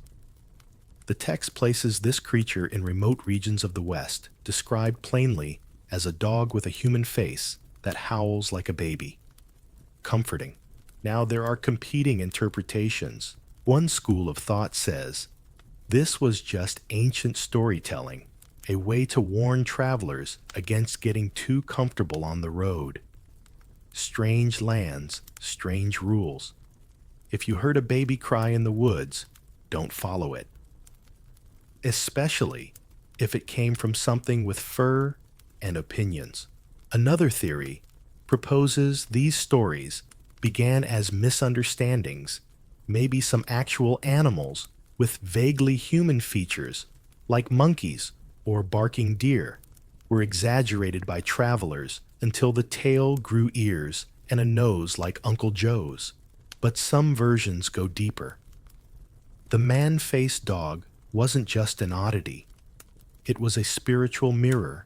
A: The text places this creature in remote regions of the West, described plainly as a dog with a human face that howls like a baby. Comforting. Now there are competing interpretations. One school of thought says, this was just ancient storytelling, a way to warn travelers against getting too comfortable on the road. Strange lands, strange rules. If you heard a baby cry in the woods, don't follow it. Especially if it came from something with fur and opinions. Another theory proposes these stories began as misunderstandings, maybe some actual animals with vaguely human features, like monkeys or barking deer, were exaggerated by travelers until the tail grew ears and a nose like Uncle Joe's. But some versions go deeper. The man-faced dog wasn't just an oddity. It was a spiritual mirror,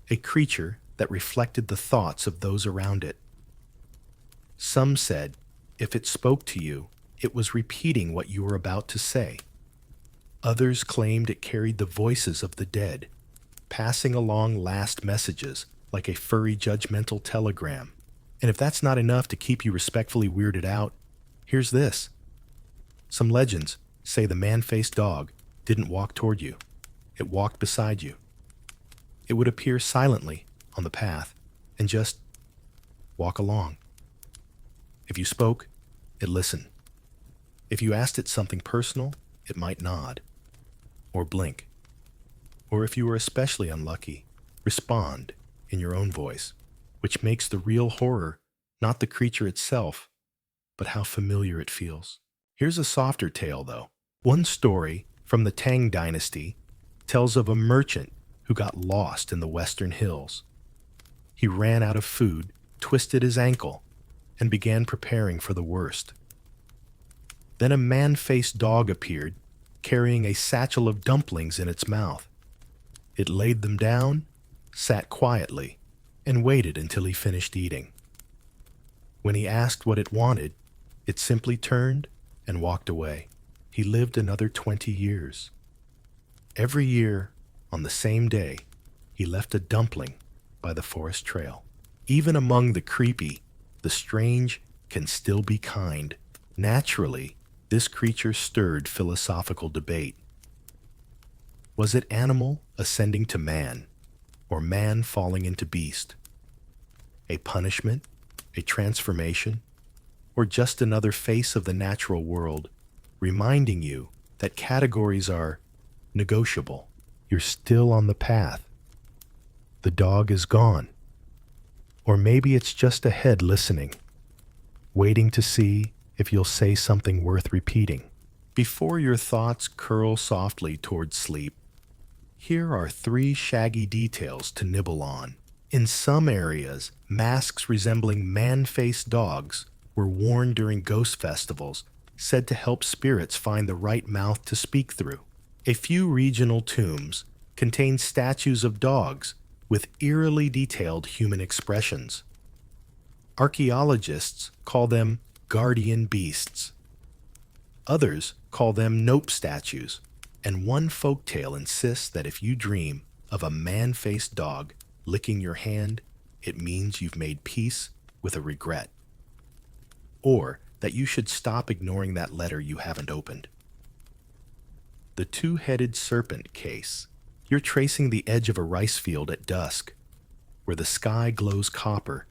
A: a creature that reflected the thoughts of those around it. Some said if it spoke to you, it was repeating what you were about to say. Others claimed it carried the voices of the dead, passing along last messages like a furry judgmental telegram. And if that's not enough to keep you respectfully weirded out, here's this. Some legends say the man-faced dog didn't walk toward you. It walked beside you. It would appear silently on the path and just walk along. If you spoke, it listened. If you asked it something personal, it might nod or blink. Or if you were especially unlucky, respond in your own voice, which makes the real horror not the creature itself, but how familiar it feels. Here's a softer tale, though. One story from the Tang Dynasty tells of a merchant who got lost in the western hills. He ran out of food, twisted his ankle, and began preparing for the worst. Then a man-faced dog appeared, carrying a satchel of dumplings in its mouth. It laid them down, sat quietly, and waited until he finished eating. When he asked what it wanted, it simply turned and walked away. He lived another 20 years. Every year, on the same day, he left a dumpling by the forest trail. Even among the creepy, the strange can still be kind. Naturally, this creature stirred philosophical debate. Was it animal ascending to man, or man falling into beast? A punishment, a transformation, or just another face of the natural world, reminding you that categories are negotiable. You're still on the path. The dog is gone. Or maybe it's just ahead listening, waiting to see if you'll say something worth repeating. Before your thoughts curl softly towards sleep, here are 3 shaggy details to nibble on. In some areas, masks resembling man-faced dogs were worn during ghost festivals, said to help spirits find the right mouth to speak through. A few regional tombs contain statues of dogs with eerily detailed human expressions. Archaeologists call them guardian beasts. Others call them nope statues, and one folktale insists that if you dream of a man-faced dog licking your hand, it means you've made peace with a regret, or that you should stop ignoring that letter you haven't opened. The 2-headed serpent case. You're tracing the edge of a rice field at dusk, where the sky glows copper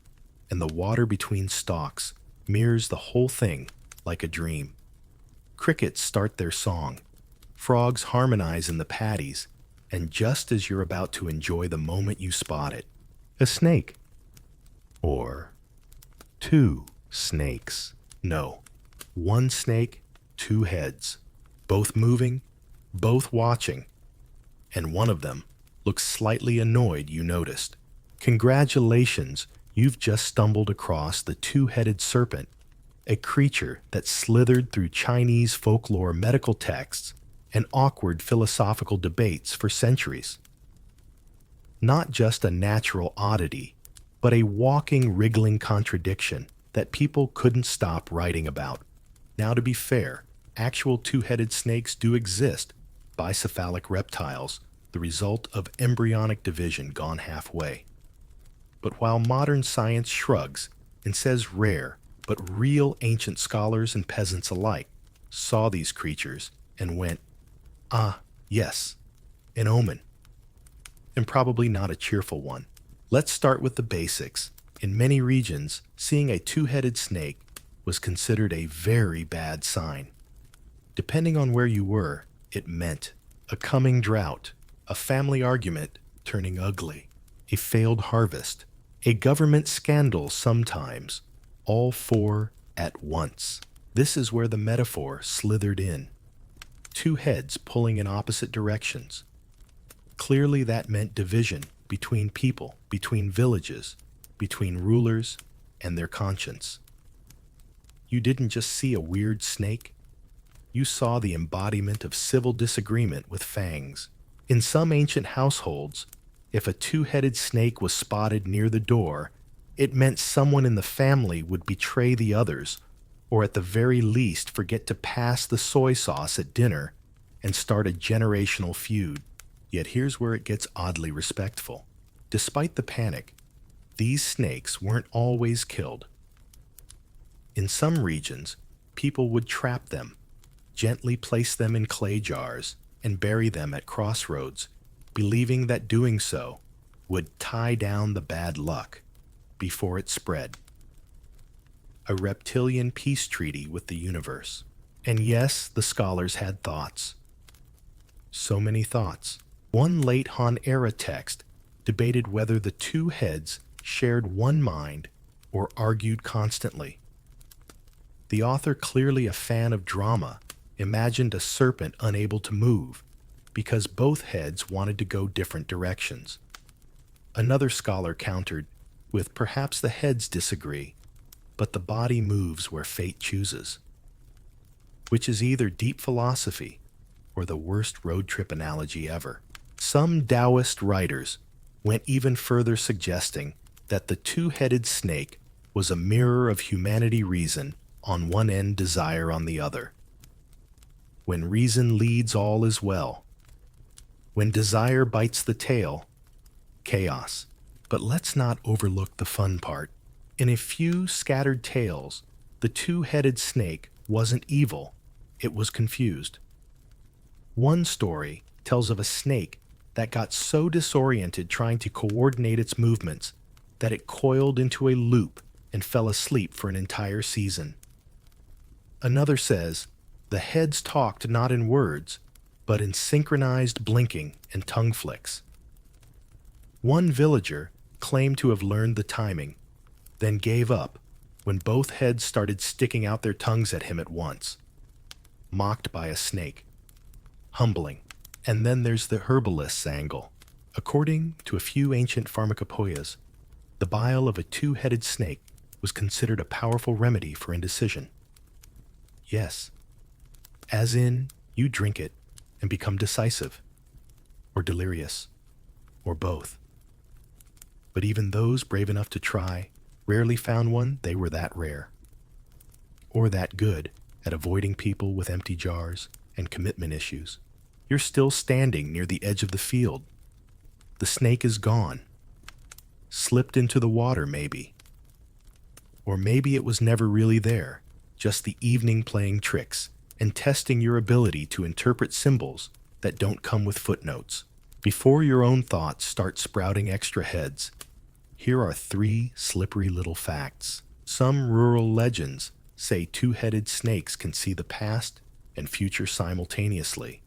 A: and the water between stalks mirrors the whole thing like a dream. Crickets start their song, frogs harmonize in the paddies, and just as you're about to enjoy the moment you spot it, a snake. Or 2 snakes. No, 1 snake, 2 heads, both moving, both watching, and one of them looks slightly annoyed you noticed. Congratulations, you've just stumbled across the 2-headed serpent, a creature that slithered through Chinese folklore medical texts and awkward philosophical debates for centuries. Not just a natural oddity, but a walking, wriggling contradiction that people couldn't stop writing about. Now, to be fair, actual 2-headed snakes do exist, bicephalic reptiles, the result of embryonic division gone halfway. But while modern science shrugs and says rare, but real ancient scholars and peasants alike saw these creatures and went, ah, yes, an omen. And probably not a cheerful one. Let's start with the basics. In many regions, seeing a 2-headed snake was considered a very bad sign. Depending on where you were, it meant a coming drought, a family argument turning ugly, a failed harvest, a government scandal sometimes, all four at once. This is where the metaphor slithered in. Two heads pulling in opposite directions. Clearly that meant division between people, between villages, between rulers and their conscience. You didn't just see a weird snake. You saw the embodiment of civil disagreement with fangs. In some ancient households, if a two-headed snake was spotted near the door, it meant someone in the family would betray the others, or at the very least forget to pass the soy sauce at dinner and start a generational feud. Yet here's where it gets oddly respectful. Despite the panic, these snakes weren't always killed. In some regions, people would trap them, gently place them in clay jars, and bury them at crossroads, believing that doing so would tie down the bad luck before it spread. A reptilian peace treaty with the universe. And yes, the scholars had thoughts. So many thoughts. One late Han era text debated whether the two heads shared one mind or argued constantly. The author, clearly a fan of drama, imagined a serpent unable to move because both heads wanted to go different directions. Another scholar countered with perhaps the heads disagree, but the body moves where fate chooses, which is either deep philosophy or the worst road trip analogy ever. Some Taoist writers went even further, suggesting that the two-headed snake was a mirror of humanity reason on one end, desire on the other. When reason leads, all is well. When desire bites the tail, chaos. But let's not overlook the fun part. In a few scattered tales, the two-headed snake wasn't evil, it was confused. One story tells of a snake that got so disoriented trying to coordinate its movements that it coiled into a loop and fell asleep for an entire season. Another says, the heads talked not in words, but in synchronized blinking and tongue flicks. One villager claimed to have learned the timing, then gave up when both heads started sticking out their tongues at him at once. Mocked by a snake. Humbling. And then there's the herbalist's angle. According to a few ancient pharmacopoeias, the bile of a two-headed snake was considered a powerful remedy for indecision. Yes, as in, you drink it and become decisive, or delirious, or both. But even those brave enough to try rarely found one. They were that rare, or that good at avoiding people with empty jars and commitment issues. You're still standing near the edge of the field. The snake is gone. Slipped into the water, maybe. Or maybe it was never really there, just the evening playing tricks and testing your ability to interpret symbols that don't come with footnotes. Before your own thoughts start sprouting extra heads, here are 3 slippery little facts. Some rural legends say two-headed snakes can see the past and future simultaneously,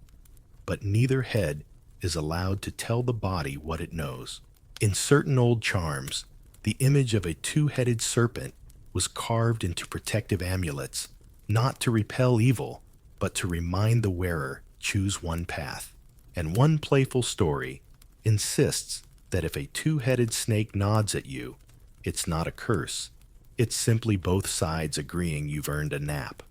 A: but neither head is allowed to tell the body what it knows. In certain old charms, the image of a two-headed serpent was carved into protective amulets, not to repel evil, but to remind the wearer, choose one path. And one playful story insists that if a two-headed snake nods at you, it's not a curse. It's simply both sides agreeing you've earned a nap.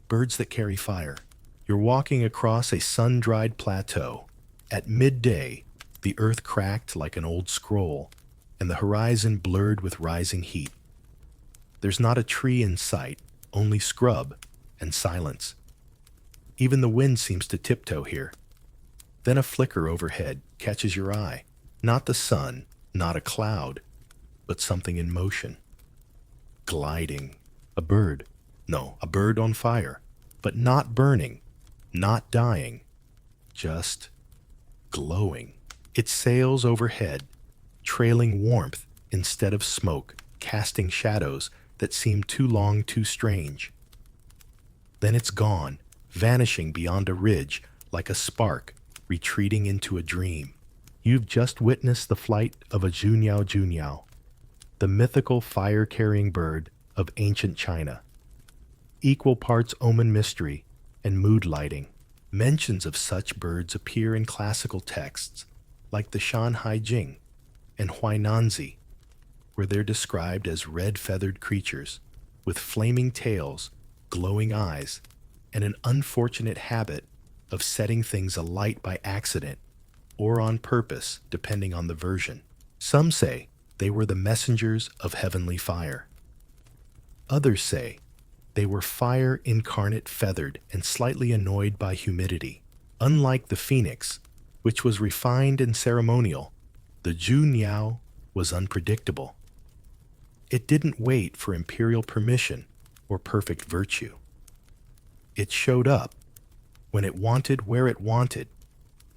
A: Birds that carry fire. You're walking across a sun-dried plateau. At midday, the earth cracked like an old scroll, and the horizon blurred with rising heat. There's not a tree in sight, only scrub and silence. Even the wind seems to tiptoe here. Then a flicker overhead catches your eye. Not the sun, not a cloud, but something in motion. Gliding. A bird. No, a bird on fire. But not burning, not dying, just glowing. It sails overhead, trailing warmth instead of smoke, casting shadows that seem too long, too strange. Then it's gone, vanishing beyond a ridge like a spark retreating into a dream. You've just witnessed the flight of a Junyao, the mythical fire-carrying bird of ancient China. Equal parts omen mystery and mood lighting. Mentions of such birds appear in classical texts like the Shanhai Jing and Huainanzi, where they're described as red-feathered creatures with flaming tails, glowing eyes, and an unfortunate habit of setting things alight by accident or on purpose, depending on the version. Some say they were the messengers of heavenly fire. Others say they were fire incarnate, feathered, and slightly annoyed by humidity. Unlike the phoenix, which was refined and ceremonial, the Junyao was unpredictable. It didn't wait for imperial permission or perfect virtue. It showed up when it wanted, where it wanted,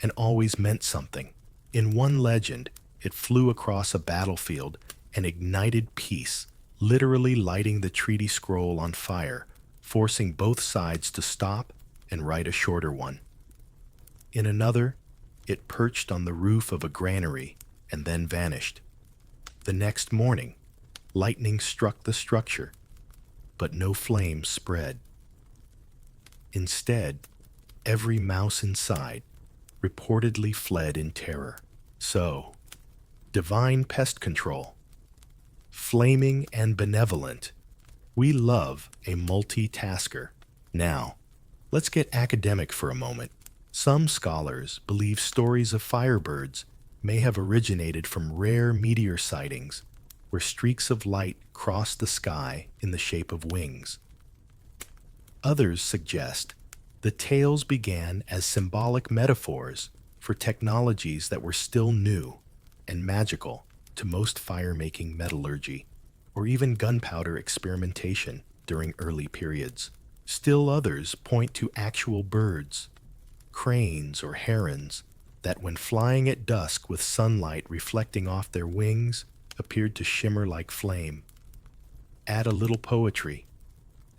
A: and always meant something. In one legend, it flew across a battlefield and ignited peace, literally lighting the treaty scroll on fire, forcing both sides to stop and write a shorter one. In another, it perched on the roof of a granary and then vanished. The next morning, lightning struck the structure, but no flames spread. Instead, every mouse inside reportedly fled in terror. So, divine pest control. Flaming and benevolent. We love a multitasker. Now, let's get academic for a moment. Some scholars believe stories of firebirds may have originated from rare meteor sightings where streaks of light cross the sky in the shape of wings. Others suggest the tales began as symbolic metaphors for technologies that were still new and magical to most fire-making metallurgy or even gunpowder experimentation during early periods. Still others point to actual birds, cranes or herons, that when flying at dusk with sunlight reflecting off their wings appeared to shimmer like flame. Add a little poetry,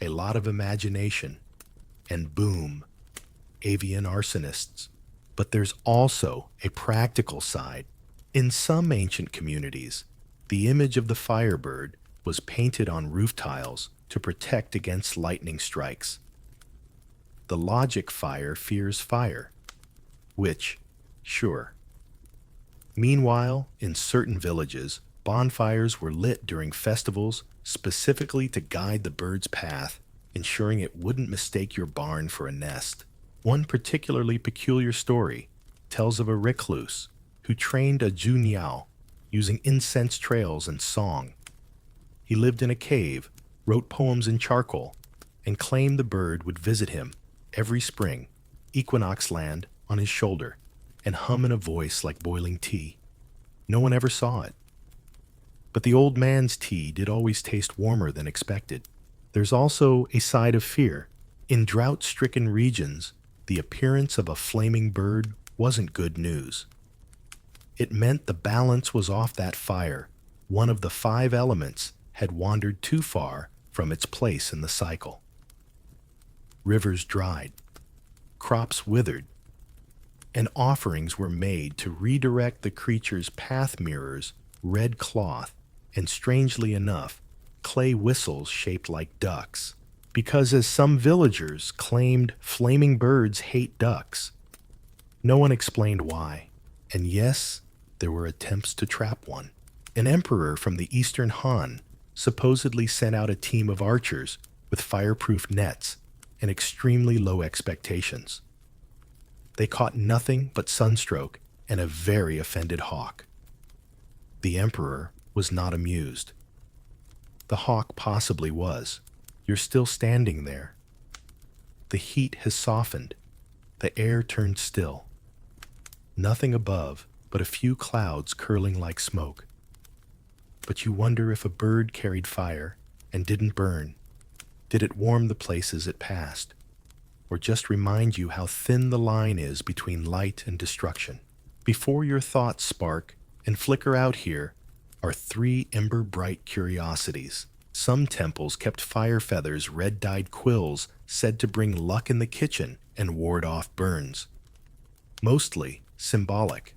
A: a lot of imagination, and boom, avian arsonists. But there's also a practical side. In some ancient communities, the image of the firebird was painted on roof tiles to protect against lightning strikes. The logic fire fears fire, which, sure. Meanwhile, in certain villages, bonfires were lit during festivals specifically to guide the bird's path, ensuring it wouldn't mistake your barn for a nest. One particularly peculiar story tells of a recluse who trained a Junyao using incense trails and song. He lived in a cave, wrote poems in charcoal, and claimed the bird would visit him every spring, equinox land on his shoulder, and hum in a voice like boiling tea. No one ever saw it. But the old man's tea did always taste warmer than expected. There's also a side of fear. In drought-stricken regions, the appearance of a flaming bird wasn't good news. It meant the balance was off that fire. One of the 5 elements had wandered too far from its place in the cycle. Rivers dried, crops withered, and offerings were made to redirect the creature's path mirrors, red cloth, and strangely enough, clay whistles shaped like ducks. Because as some villagers claimed flaming birds hate ducks. No one explained why. And yes, there were attempts to trap one. An emperor from the Eastern Han supposedly sent out a team of archers with fireproof nets and extremely low expectations. They caught nothing but sunstroke and a very offended hawk. The emperor was not amused. The hawk possibly was. You're still standing there. The heat has softened. The air turned still. Nothing above but a few clouds curling like smoke. But you wonder if a bird carried fire and didn't burn. Did it warm the places it passed? Or just remind you how thin the line is between light and destruction? Before your thoughts spark and flicker out, here are 3 ember-bright curiosities. Some temples kept fire feathers, red-dyed quills said to bring luck in the kitchen and ward off burns. mostly symbolic.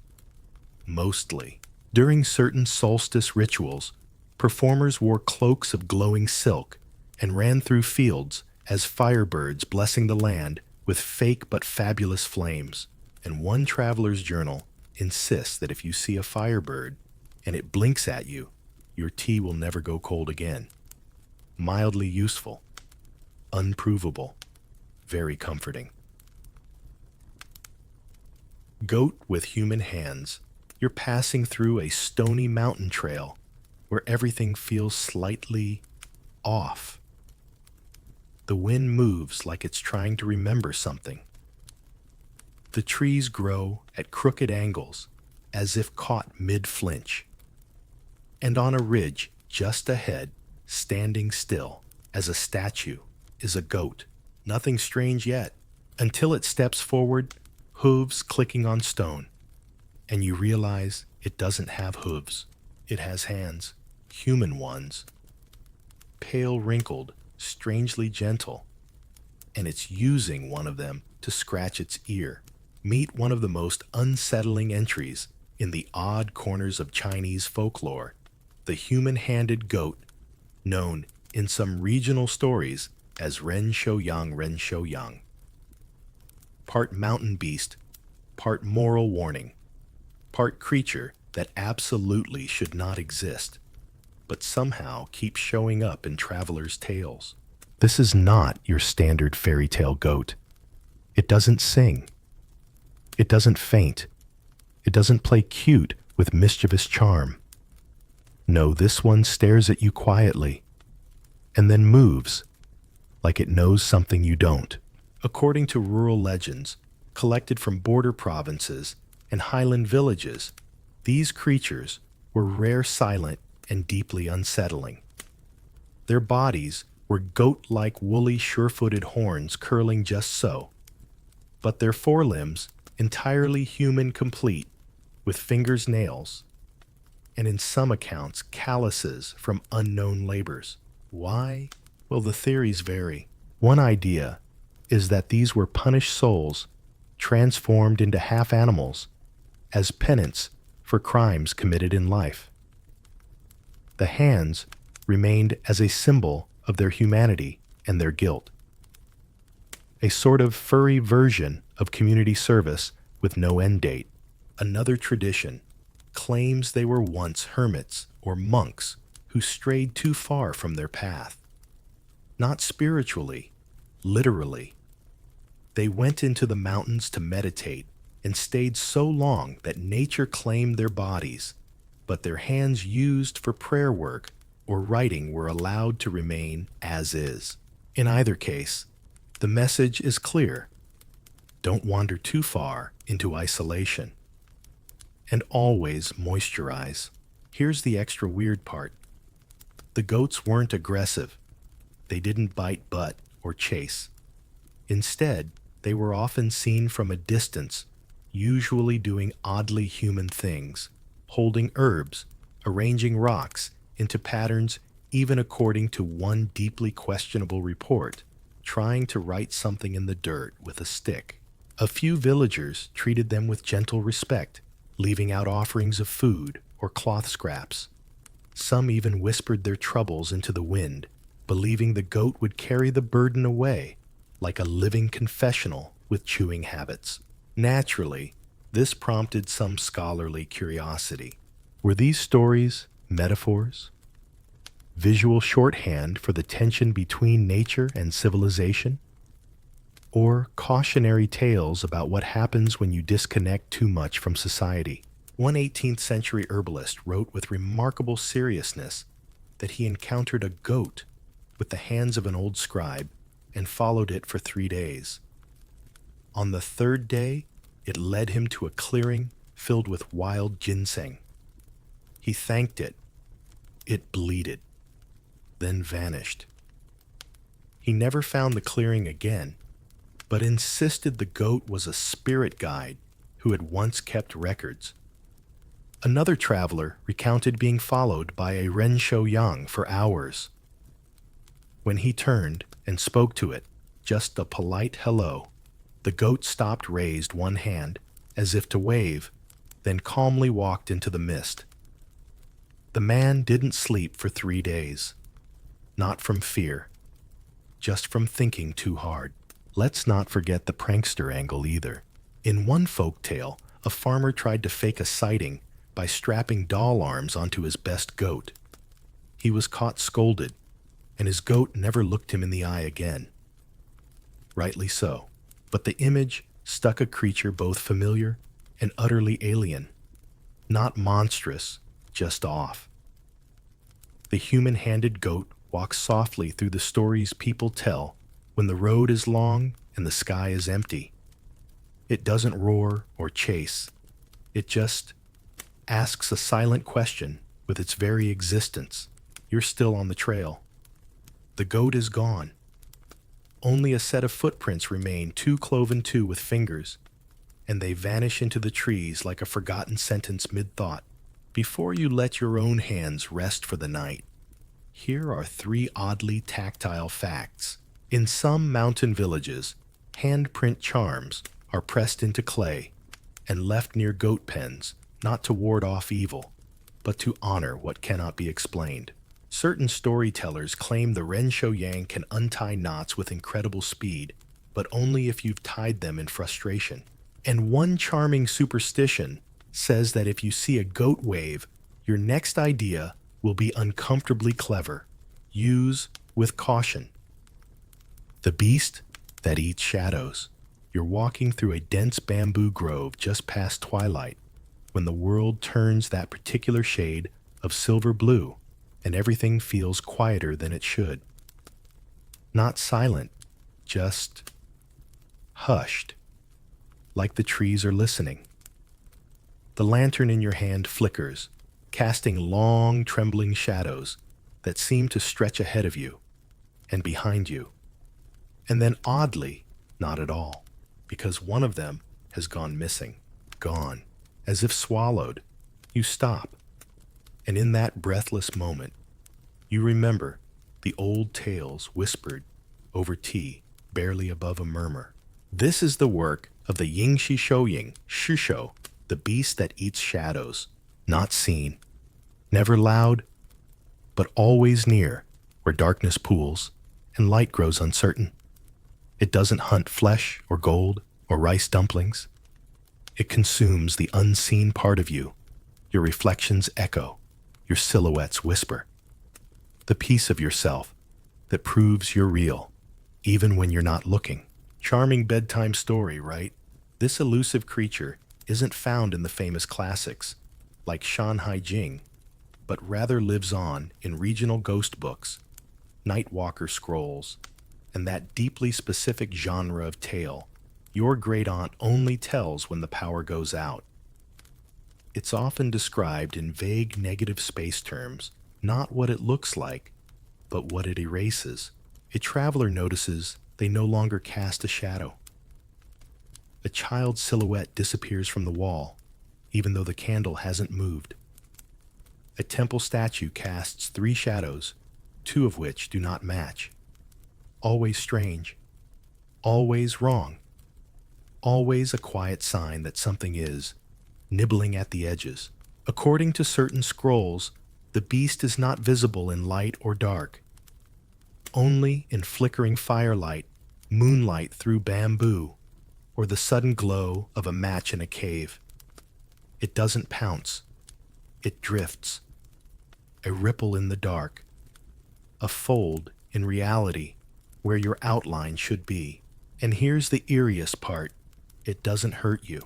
A: Mostly. During certain solstice rituals, performers wore cloaks of glowing silk and ran through fields as firebirds blessing the land with fake but fabulous flames. And one traveler's journal insists that if you see a firebird and it blinks at you, your tea will never go cold again. Mildly useful, unprovable, very comforting. Goat with human hands. You're passing through a stony mountain trail where everything feels slightly off. The wind moves like it's trying to remember something. The trees grow at crooked angles, as if caught mid-flinch. And on a ridge just ahead, standing still as a statue, is a goat. Nothing strange yet, until it steps forward, hooves clicking on stone. And you realize it doesn't have hooves. It has hands, human ones. Pale wrinkled, strangely gentle. And it's using one of them to scratch its ear. Meet one of the most unsettling entries in the odd corners of Chinese folklore, the human-handed goat, known in some regional stories as Ren Shou Yang. Part mountain beast, part moral warning, part creature that absolutely should not exist, but somehow keeps showing up in travelers' tales. This is not your standard fairy tale goat. It doesn't sing. It doesn't faint. It doesn't play cute with mischievous charm. No, this one stares at you quietly and then moves like it knows something you don't. According to rural legends, collected from border provinces and highland villages, these creatures were rare, silent, and deeply unsettling. Their bodies were goat-like woolly sure-footed horns curling just so, but their forelimbs entirely human, complete with fingers, nails, and in some accounts calluses from unknown labors. Why? Well, the theories vary. One idea is that these were punished souls transformed into half animals as penance for crimes committed in life. The hands remained as a symbol of their humanity and their guilt. A sort of furry version of community service with no end date. Another tradition claims they were once hermits or monks who strayed too far from their path. Not spiritually, literally. They went into the mountains to meditate and stayed so long that nature claimed their bodies, but their hands used for prayer work or writing were allowed to remain as is. In either case, the message is clear. Don't wander too far into isolation. And always moisturize. Here's the extra weird part. The goats weren't aggressive. They didn't bite butt or chase. Instead, they were often seen from a distance, usually doing oddly human things, holding herbs, arranging rocks into patterns, even according to one deeply questionable report, trying to write something in the dirt with a stick. A few villagers treated them with gentle respect, leaving out offerings of food or cloth scraps. Some even whispered their troubles into the wind, believing the goat would carry the burden away, like a living confessional with chewing habits. Naturally, this prompted some scholarly curiosity. Were these stories metaphors? Visual shorthand for the tension between nature and civilization? Or cautionary tales about what happens when you disconnect too much from society? One 18th century herbalist wrote with remarkable seriousness that he encountered a goat with the hands of an old scribe and followed it for 3 days. On the 3rd day, it led him to a clearing filled with wild ginseng. He thanked it. It bleated, then vanished. He never found the clearing again, but insisted the goat was a spirit guide who had once kept records. Another traveler recounted being followed by a Ren Shou Yang for hours. When he turned and spoke to it, just a polite hello, the goat stopped, raised one hand, as if to wave, then calmly walked into the mist. The man didn't sleep for 3 days. Not from fear, just from thinking too hard. Let's not forget the prankster angle either. In one folk tale, a farmer tried to fake a sighting by strapping doll arms onto his best goat. He was caught scolded, and his goat never looked him in the eye again. Rightly so, but the image stuck a creature both familiar and utterly alien. Not monstrous, just off. The human-handed goat walks softly through the stories people tell when the road is long and the sky is empty. It doesn't roar or chase. It just asks a silent question with its very existence. You're still on the trail. The goat is gone. Only a set of footprints remain, 2 cloven 2 with fingers, and they vanish into the trees like a forgotten sentence mid-thought. Before you let your own hands rest for the night, here are 3 oddly tactile facts. In some mountain villages, handprint charms are pressed into clay and left near goat pens, not to ward off evil, but to honor what cannot be explained. Certain storytellers claim the Ren Shou Yang can untie knots with incredible speed, but only if you've tied them in frustration. And one charming superstition says that if you see a goat wave, your next idea will be uncomfortably clever. Use with caution. The beast that eats shadows. You're walking through a dense bamboo grove just past twilight, when the world turns that particular shade of silver blue, and everything feels quieter than it should. Not silent, just hushed, like the trees are listening. The lantern in your hand flickers, casting long, trembling shadows that seem to stretch ahead of you and behind you. And then oddly, not at all, because one of them has gone missing, gone, as if swallowed. You stop, and in that breathless moment, you remember the old tales whispered over tea, barely above a murmur. This is the work of the Jiangshi Shouying, Shishou, the beast that eats shadows, not seen, never loud, but always near, where darkness pools and light grows uncertain. It doesn't hunt flesh or gold or rice dumplings. It consumes the unseen part of you. Your reflections echo, your silhouettes whisper. The piece of yourself that proves you're real, even when you're not looking. Charming bedtime story, right? This elusive creature isn't found in the famous classics, like Shanhai Jing, but rather lives on in regional ghost books, Nightwalker scrolls, and that deeply specific genre of tale your great-aunt only tells when the power goes out. It's often described in vague negative space terms, not what it looks like, but what it erases. A traveler notices they no longer cast a shadow. A child's silhouette disappears from the wall, even though the candle hasn't moved. A temple statue casts 3 shadows, 2 of which do not match. Always strange, always wrong, always a quiet sign that something is nibbling at the edges. According to certain scrolls, the beast is not visible in light or dark, only in flickering firelight, moonlight through bamboo, or the sudden glow of a match in a cave. It doesn't pounce. It drifts. A ripple in the dark. A fold in reality where your outline should be. And here's the eeriest part. It doesn't hurt you.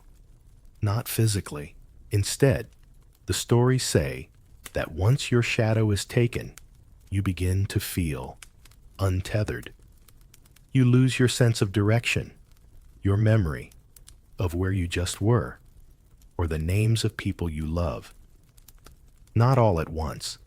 A: Not physically. Instead, the stories say that once your shadow is taken, you begin to feel untethered. You lose your sense of direction, your memory of where you just were, or the names of people you love. Not all at once.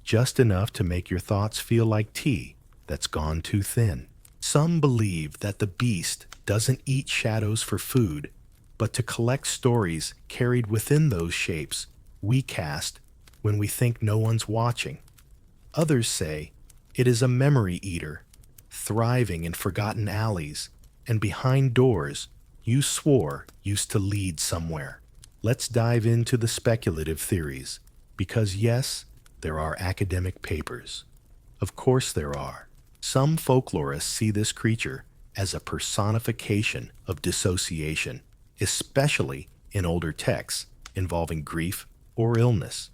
A: Just enough to make your thoughts feel like tea that's gone too thin. Some believe that the beast doesn't eat shadows for food, but to collect stories carried within those shapes we cast when we think no one's watching. Others say it is a memory eater, thriving in forgotten alleys and behind doors you swore used to lead somewhere. Let's dive into the speculative theories, because yes, there are academic papers. Of course there are. Some folklorists see this creature as a personification of dissociation, especially in older texts involving grief or illness.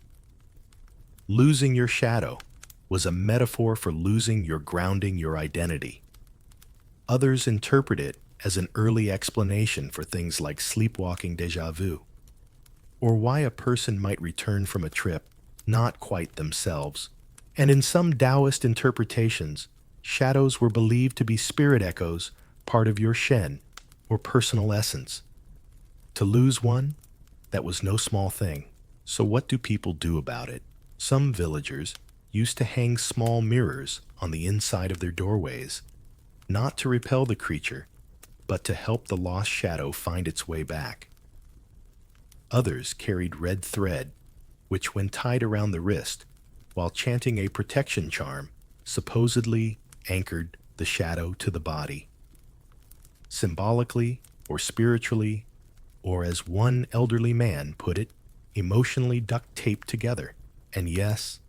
A: Losing your shadow was a metaphor for losing your grounding, your identity. Others interpret it as an early explanation for things like sleepwalking déjà vu, or why a person might return from a trip not quite themselves. And in some Taoist interpretations, shadows were believed to be spirit echoes, part of your Shen, or personal essence. To lose one, that was no small thing. So what do people do about it? Some villagers used to hang small mirrors on the inside of their doorways, not to repel the creature, but to help the lost shadow find its way back. Others carried red thread, which when tied around the wrist, while chanting a protection charm, supposedly anchored the shadow to the body. Symbolically or spiritually, or as one elderly man put it, emotionally duct taped together. And yes,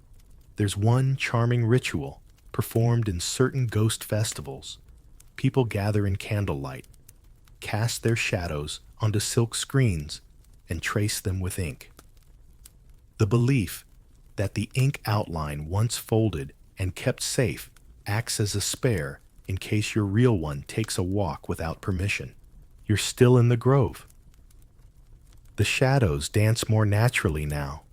A: there's one charming ritual performed in certain ghost festivals. People gather in candlelight, cast their shadows onto silk screens, and trace them with ink. The belief that the ink outline, once folded and kept safe, acts as a spare in case your real one takes a walk without permission. You're still in the grove. The shadows dance more naturally now.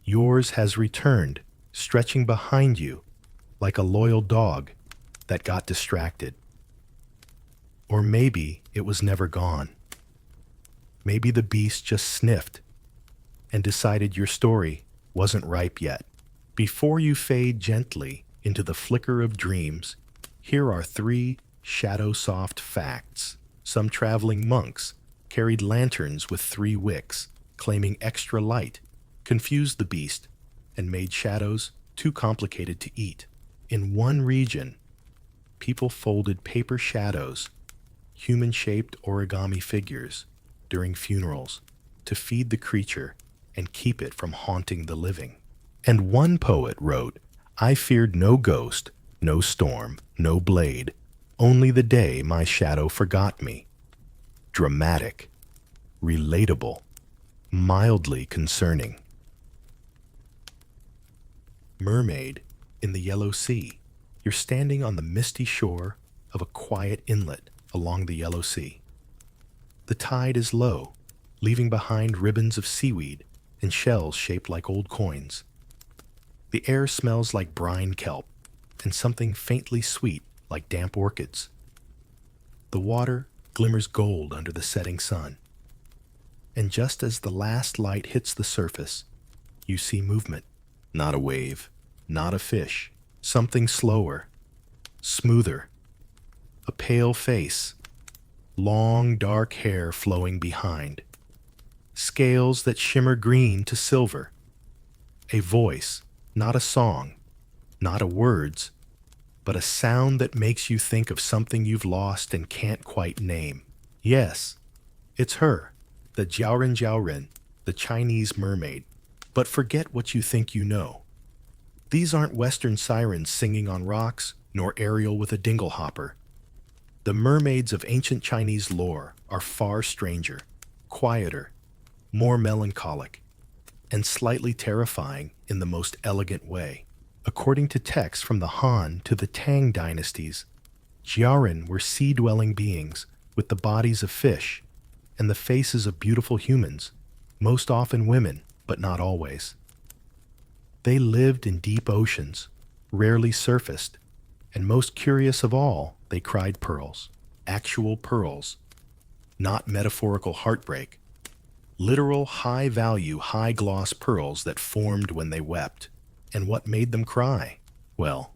A: Yours has returned, stretching behind you like a loyal dog that got distracted. Or maybe it was never gone. Maybe the beast just sniffed and decided your story wasn't ripe yet. Before you fade gently into the flicker of dreams, here are 3 shadow-soft facts. Some traveling monks carried lanterns with 3 wicks, claiming extra light, confused the beast, and made shadows too complicated to eat. In one region, people folded paper shadows, human-shaped origami figures, during funerals to feed the creature and keep it from haunting the living. And one poet wrote, "I feared no ghost, no storm, no blade, only the day my shadow forgot me." Dramatic, relatable, mildly concerning. Mermaid in the Yellow Sea. You're standing on the misty shore of a quiet inlet along the Yellow Sea. The tide is low, leaving behind ribbons of seaweed and shells shaped like old coins. The air smells like brine kelp and something faintly sweet like damp orchids. The water glimmers gold under the setting sun. And just as the last light hits the surface, you see movement. Not a wave, not a fish, something slower, smoother. A pale face, long dark hair flowing behind, scales that shimmer green to silver. A voice, not a song, not a words, but a sound that makes you think of something you've lost and can't quite name. Yes, it's her, the Jiaoren, the Chinese mermaid. But forget what you think you know. These aren't Western sirens singing on rocks, nor Ariel with a dinglehopper. The mermaids of ancient Chinese lore are far stranger, quieter, more melancholic, and slightly terrifying in the most elegant way. According to texts from the Han to the Tang dynasties, Jiaoren were sea-dwelling beings with the bodies of fish and the faces of beautiful humans, most often women, but not always. They lived in deep oceans, rarely surfaced, and most curious of all, they cried pearls. Actual pearls, not metaphorical heartbreak. Literal high-value, high-gloss pearls that formed when they wept. And what made them cry? Well,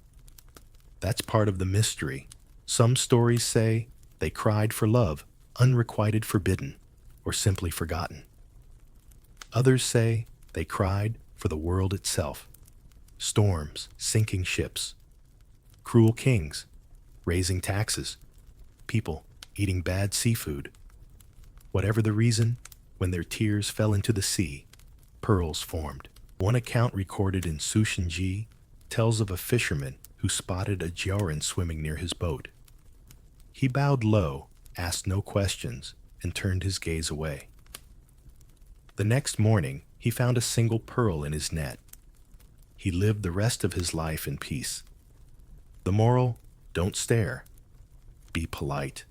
A: that's part of the mystery. Some stories say they cried for love, unrequited, forbidden, or simply forgotten. Others say they cried for the world itself. Storms, sinking ships, cruel kings, raising taxes, people eating bad seafood. Whatever the reason, when their tears fell into the sea, pearls formed. One account recorded in Sushinji tells of a fisherman who spotted a jiaoren swimming near his boat. He bowed low, asked no questions, and turned his gaze away. The next morning, he found a single pearl in his net. He lived the rest of his life in peace. The moral: don't stare. Be polite.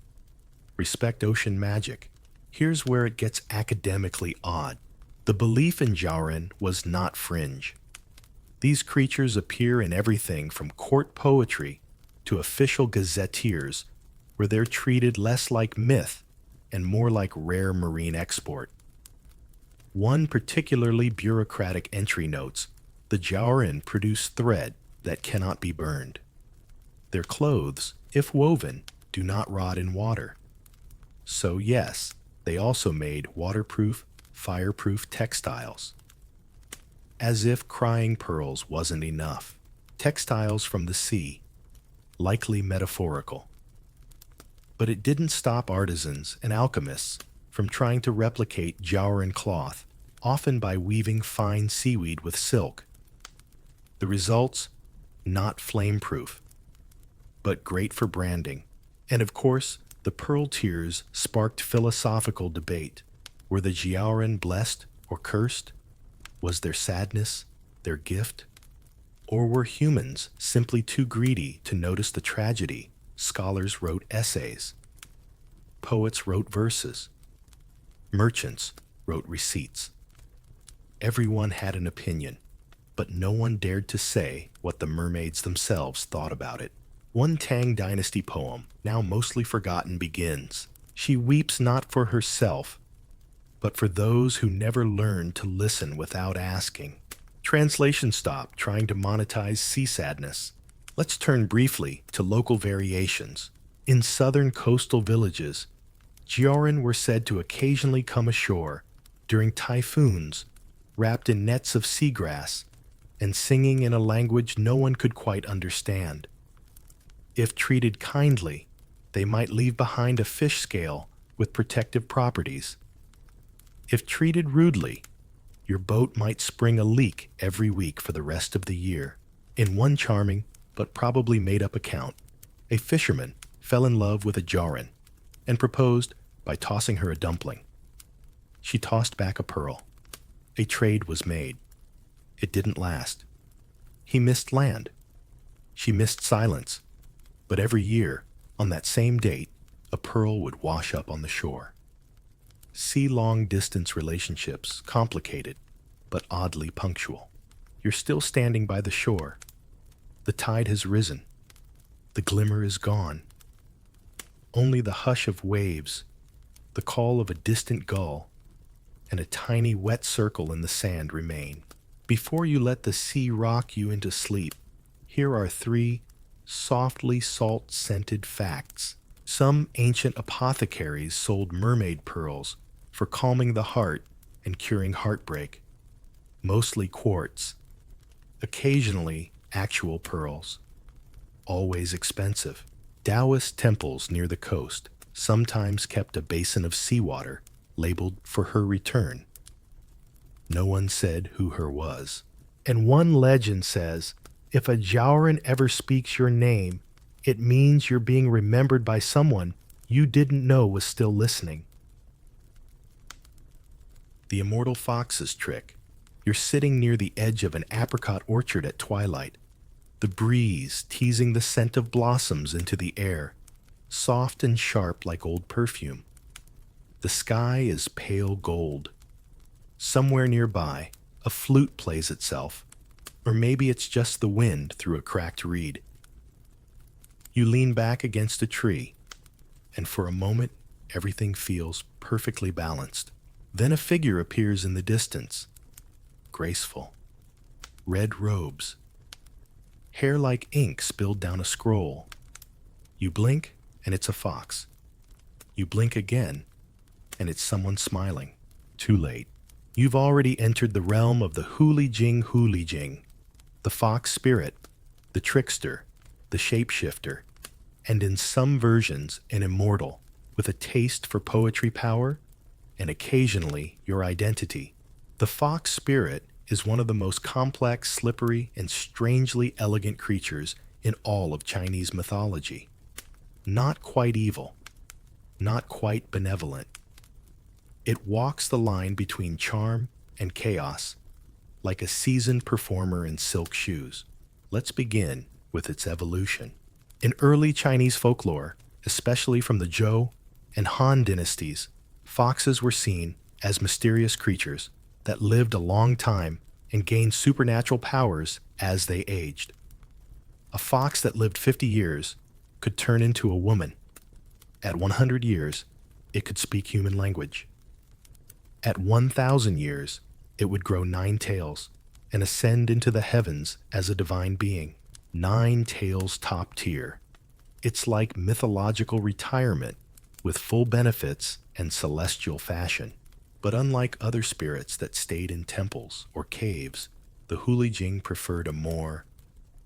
A: Respect ocean magic. Here's where it gets academically odd. The belief in jiaoren was not fringe. These creatures appear in everything from court poetry to official gazetteers, where they're treated less like myth and more like rare marine export. One particularly bureaucratic entry notes, the jiaoren produce thread that cannot be burned. Their clothes, if woven, do not rot in water. So yes, they also made waterproof, fireproof textiles. As if crying pearls wasn't enough, textiles from the sea, likely metaphorical. But it didn't stop artisans and alchemists from trying to replicate jiaoren cloth, often by weaving fine seaweed with silk. The results? Not flame-proof, but great for branding. And of course, the pearl tears sparked philosophical debate. Were the jiaoren blessed or cursed? Was their sadness their gift? Or were humans simply too greedy to notice the tragedy? Scholars wrote essays. Poets wrote verses. Merchants wrote receipts. Everyone had an opinion, but no one dared to say what the mermaids themselves thought about it. One Tang Dynasty poem, now mostly forgotten, begins, "She weeps not for herself, but for those who never learned to listen without asking." Translation stop trying to monetize sea sadness. Let's turn briefly to local variations. In southern coastal villages, jiaoren were said to occasionally come ashore during typhoons, wrapped in nets of seagrass and singing in a language no one could quite understand. If treated kindly, they might leave behind a fish scale with protective properties. If treated rudely, your boat might spring a leak every week for the rest of the year. In one charming, but probably made-up account, a fisherman fell in love with a jiaoren and proposed by tossing her a dumpling. She tossed back a pearl. A trade was made. It didn't last. He missed land. She missed silence. But every year, on that same date, a pearl would wash up on the shore. See long-distance relationships, complicated, but oddly punctual. You're still standing by the shore. The tide has risen. The glimmer is gone. Only the hush of waves, the call of a distant gull, and a tiny wet circle in the sand remain. Before you let the sea rock you into sleep, here are 3 softly salt-scented facts. Some ancient apothecaries sold mermaid pearls for calming the heart and curing heartbreak, mostly quartz, occasionally actual pearls, always expensive. Taoist temples near the coast sometimes kept a basin of seawater labeled for her return. No one said who her was. And one legend says, if a jiaoren ever speaks your name, it means you're being remembered by someone you didn't know was still listening. The immortal fox's trick. You're sitting near the edge of an apricot orchard at twilight, the breeze teasing the scent of blossoms into the air, soft and sharp like old perfume. The sky is pale gold. Somewhere nearby, a flute plays itself, or maybe it's just the wind through a cracked reed. You lean back against a tree, and for a moment, everything feels perfectly balanced. Then a figure appears in the distance, graceful, red robes, hair like ink spilled down a scroll. You blink, and it's a fox. You blink again, and it's someone smiling. Too late. You've already entered the realm of the Hulijing, the fox spirit, the trickster, the shapeshifter, and in some versions, an immortal with a taste for poetry power and occasionally your identity. The fox spirit is one of the most complex, slippery, and strangely elegant creatures in all of Chinese mythology. Not quite evil, not quite benevolent. It walks the line between charm and chaos, like a seasoned performer in silk shoes. Let's begin with its evolution. In early Chinese folklore, especially from the Zhou and Han dynasties, foxes were seen as mysterious creatures that lived a long time and gained supernatural powers as they aged. A fox that lived 50 years could turn into a woman. At 100 years, it could speak human language. At 1,000 years, it would grow 9 tails and ascend into the heavens as a divine being. 9 tails top tier. It's like mythological retirement with full benefits and celestial fashion. But unlike other spirits that stayed in temples or caves, the Hulijing preferred a more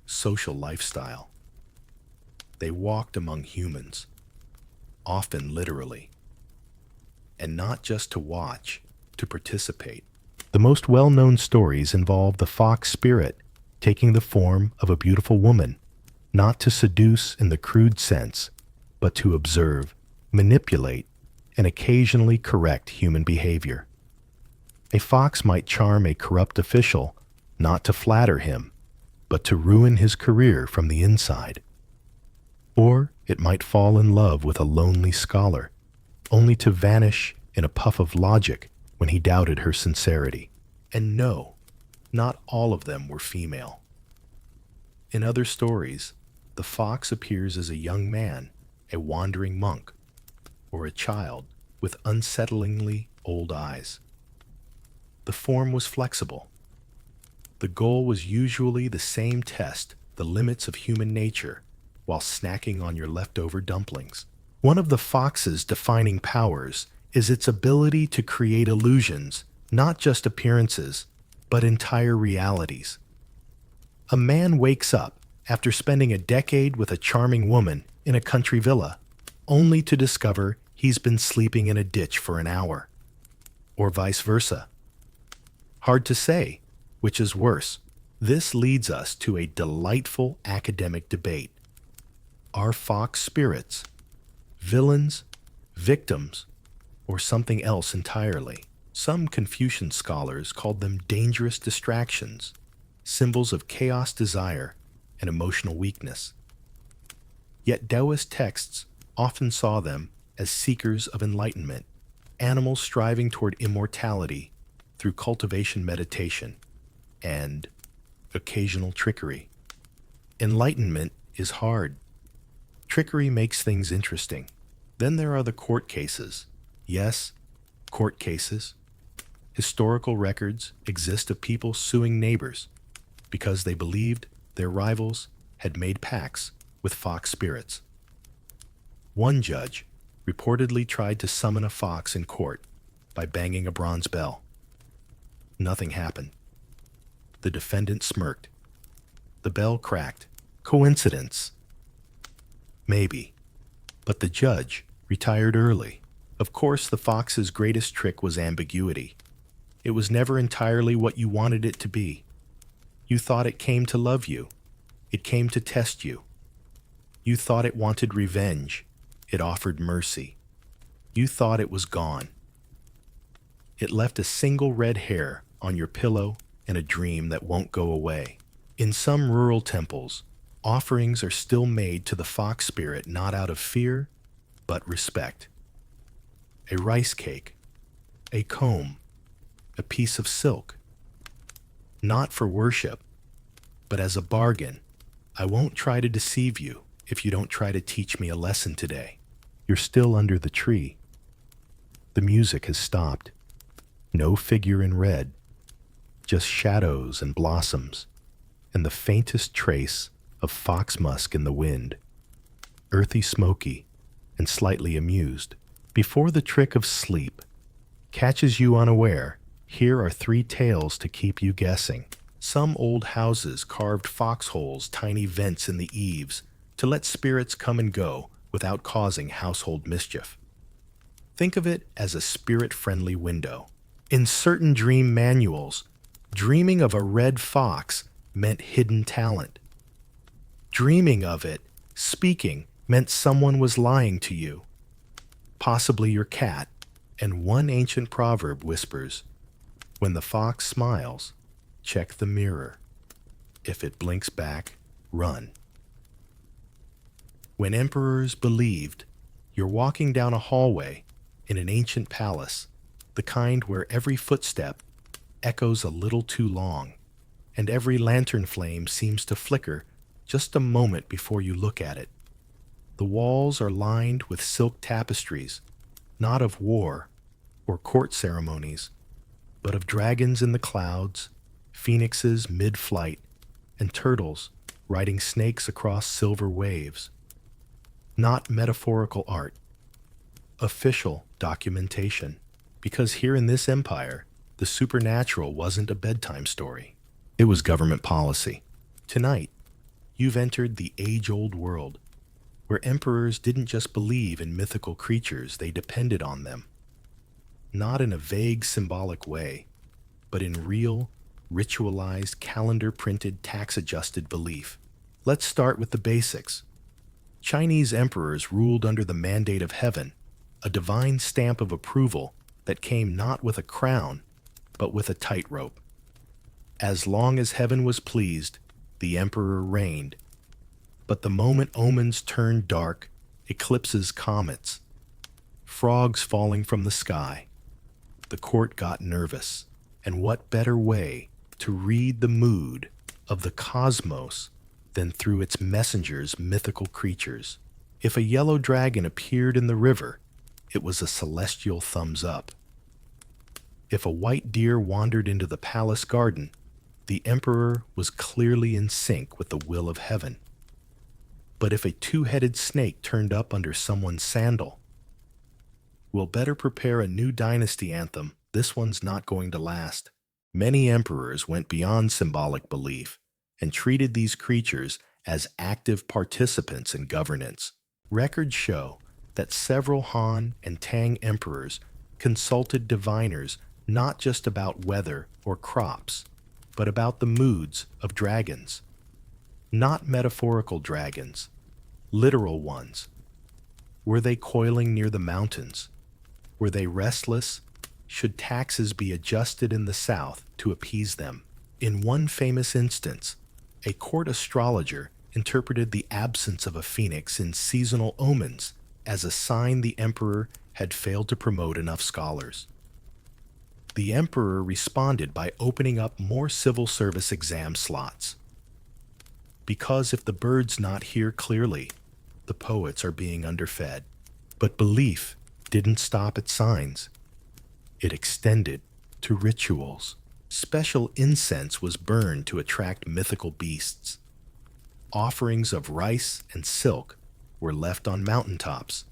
A: social lifestyle. They walked among humans, often literally, and not just to watch, to participate. The most well-known stories involve the fox spirit taking the form of a beautiful woman, not to seduce in the crude sense, but to observe, manipulate, and occasionally correct human behavior. A fox might charm a corrupt official, not to flatter him, but to ruin his career from the inside. Or it might fall in love with a lonely scholar, only to vanish in a puff of logic when he doubted her sincerity. And no, not all of them were female. In other stories, the fox appears as a young man, a wandering monk, or a child with unsettlingly old eyes. The form was flexible. The goal was usually the same test, the limits of human nature, while snacking on your leftover dumplings. One of the fox's defining powers is its ability to create illusions, not just appearances, but entire realities. A man wakes up after spending a decade with a charming woman in a country villa, only to discover he's been sleeping in a ditch for an hour. Or vice versa. Hard to say which is worse. This leads us to a delightful academic debate. Are fox spirits villains, victims, or something else entirely? Some Confucian scholars called them dangerous distractions, symbols of chaos, desire, and emotional weakness. Yet Taoist texts often saw them as seekers of enlightenment, animals striving toward immortality through cultivation, meditation, and occasional trickery. Enlightenment is hard. Trickery makes things interesting. Then there are the court cases. Yes, court cases. Historical records exist of people suing neighbors because they believed their rivals had made pacts with fox spirits. One judge reportedly tried to summon a fox in court by banging a bronze bell. Nothing happened. The defendant smirked. The bell cracked. Coincidence? Maybe. But the judge retired early. Of course, the fox's greatest trick was ambiguity. It was never entirely what you wanted it to be. You thought it came to love you. It came to test you. You thought it wanted revenge. It offered mercy. You thought it was gone. It left a single red hair on your pillow and a dream that won't go away. In some rural temples, offerings are still made to the fox spirit not out of fear, but respect. A rice cake, a comb, a piece of silk. Not for worship, but as a bargain. I won't try to deceive you if you don't try to teach me a lesson today. You're still under the tree. The music has stopped. No figure in red, just shadows and blossoms, and the faintest trace of fox musk in the wind. Earthy, smoky, and slightly amused. Before the trick of sleep catches you unaware, here are 3 tales to keep you guessing. Some old houses carved foxholes, tiny vents in the eaves, to let spirits come and go without causing household mischief. Think of it as a spirit-friendly window. In certain dream manuals, dreaming of a red fox meant hidden talent. Dreaming of it, speaking, meant someone was lying to you, possibly your cat, and one ancient proverb whispers, "When the fox smiles, check the mirror. If it blinks back, run." When emperors believed, you're walking down a hallway in an ancient palace, the kind where every footstep echoes a little too long, and every lantern flame seems to flicker just a moment before you look at it. The walls are lined with silk tapestries, not of war or court ceremonies, but of dragons in the clouds, phoenixes mid-flight, and turtles riding snakes across silver waves. Not metaphorical art, official documentation. Because here in this empire, the supernatural wasn't a bedtime story. It was government policy. Tonight, you've entered the age-old world, where emperors didn't just believe in mythical creatures, they depended on them. Not in a vague symbolic way, but in real, ritualized, calendar-printed, tax-adjusted belief. Let's start with the basics. Chinese emperors ruled under the mandate of heaven, a divine stamp of approval that came not with a crown, but with a tightrope. As long as heaven was pleased, the emperor reigned. But the moment omens turned dark, eclipses, comets, frogs falling from the sky, the court got nervous. And what better way to read the mood of the cosmos than through its messengers, mythical creatures? If a yellow dragon appeared in the river, it was a celestial thumbs up. If a white deer wandered into the palace garden, the emperor was clearly in sync with the will of heaven. But if a two-headed snake turned up under someone's sandal, we'll better prepare a new dynasty anthem. This one's not going to last. Many emperors went beyond symbolic belief and treated these creatures as active participants in governance. Records show that several Han and Tang emperors consulted diviners not just about weather or crops, but about the moods of dragons. Not metaphorical dragons, literal ones. Were they coiling near the mountains? Were they restless? Should taxes be adjusted in the south to appease them? In one famous instance, a court astrologer interpreted the absence of a phoenix in seasonal omens as a sign the emperor had failed to promote enough scholars. The emperor responded by opening up more civil service exam slots. Because if the bird's not here clearly, the poets are being underfed. But belief didn't stop at signs. It extended to rituals. Special incense was burned to attract mythical beasts. Offerings of rice and silk were left on mountaintops.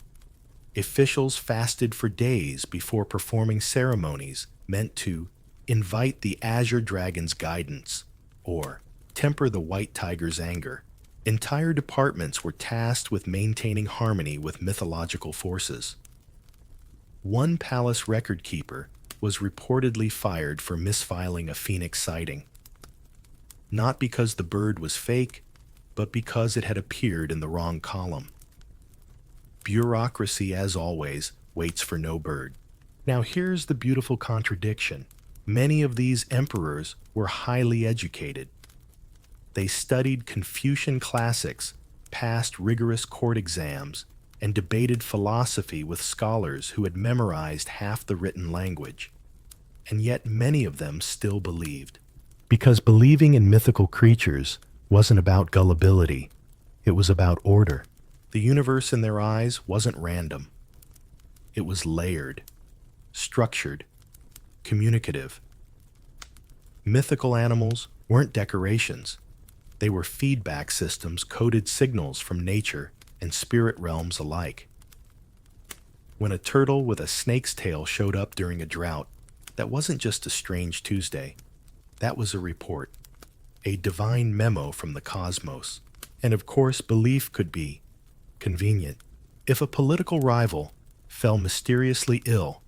A: Officials fasted for days before performing ceremonies meant to invite the azure dragon's guidance or temper the white tiger's anger. Entire departments were tasked with maintaining harmony with mythological forces. One palace record keeper was reportedly fired for misfiling a phoenix sighting. Not because the bird was fake, but because it had appeared in the wrong column. Bureaucracy, as always, waits for no bird. Now here's the beautiful contradiction. Many of these emperors were highly educated. They studied Confucian classics, passed rigorous court exams, and debated philosophy with scholars who had memorized half the written language. And yet many of them still believed. Because believing in mythical creatures wasn't about gullibility, it was about order. The universe in their eyes wasn't random. It was layered, structured, communicative. Mythical animals weren't decorations. They were feedback systems, coded signals from nature and spirit realms alike. When a turtle with a snake's tail showed up during a drought, that wasn't just a strange Tuesday. That was a report, a divine memo from the cosmos. And of course, belief could be convenient. If a political rival fell mysteriously ill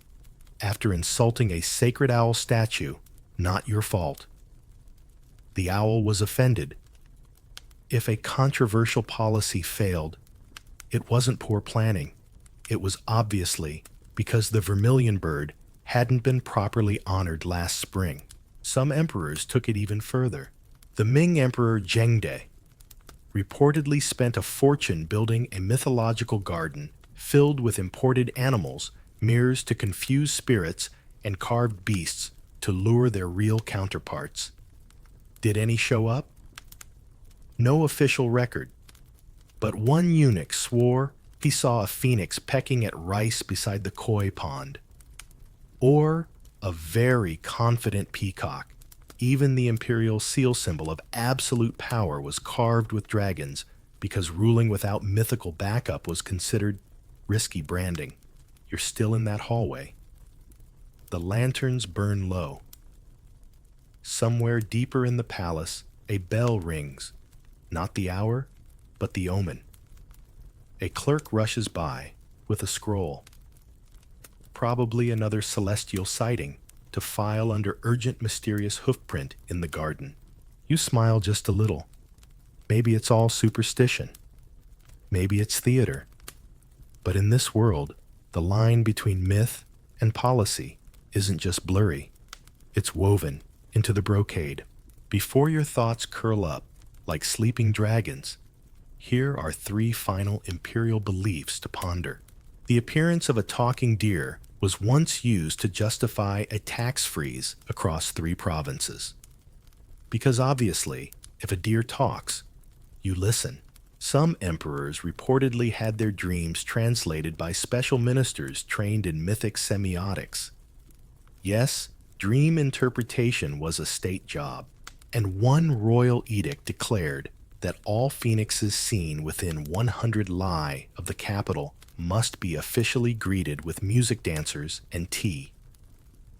A: after insulting a sacred owl statue. Not your fault. The owl was offended. If a controversial policy failed, it wasn't poor planning. It was obviously because the vermilion bird hadn't been properly honored last spring. Some emperors took it even further. The Ming Emperor Zhengde reportedly spent a fortune building a mythological garden filled with imported animals, mirrors to confuse spirits, and carved beasts to lure their real counterparts. Did any show up? No official record, but one eunuch swore he saw a phoenix pecking at rice beside the koi pond. Or a very confident peacock. Even the imperial seal symbol of absolute power was carved with dragons because ruling without mythical backup was considered risky branding. You're still in that hallway. The lanterns burn low. Somewhere deeper in the palace, a bell rings. Not the hour, but the omen. A clerk rushes by with a scroll. Probably another celestial sighting to file under urgent mysterious hoofprint in the garden. You smile just a little. Maybe it's all superstition. Maybe it's theater. But in this world, the line between myth and policy isn't just blurry. It's woven into the brocade. Before your thoughts curl up like sleeping dragons, here are 3 final imperial beliefs to ponder. The appearance of a talking deer was once used to justify a tax freeze across 3 provinces. Because obviously, if a deer talks, you listen. Some emperors reportedly had their dreams translated by special ministers trained in mythic semiotics. Yes, dream interpretation was a state job, and one royal edict declared that all phoenixes seen within 100 li of the capital must be officially greeted with music dancers and tea,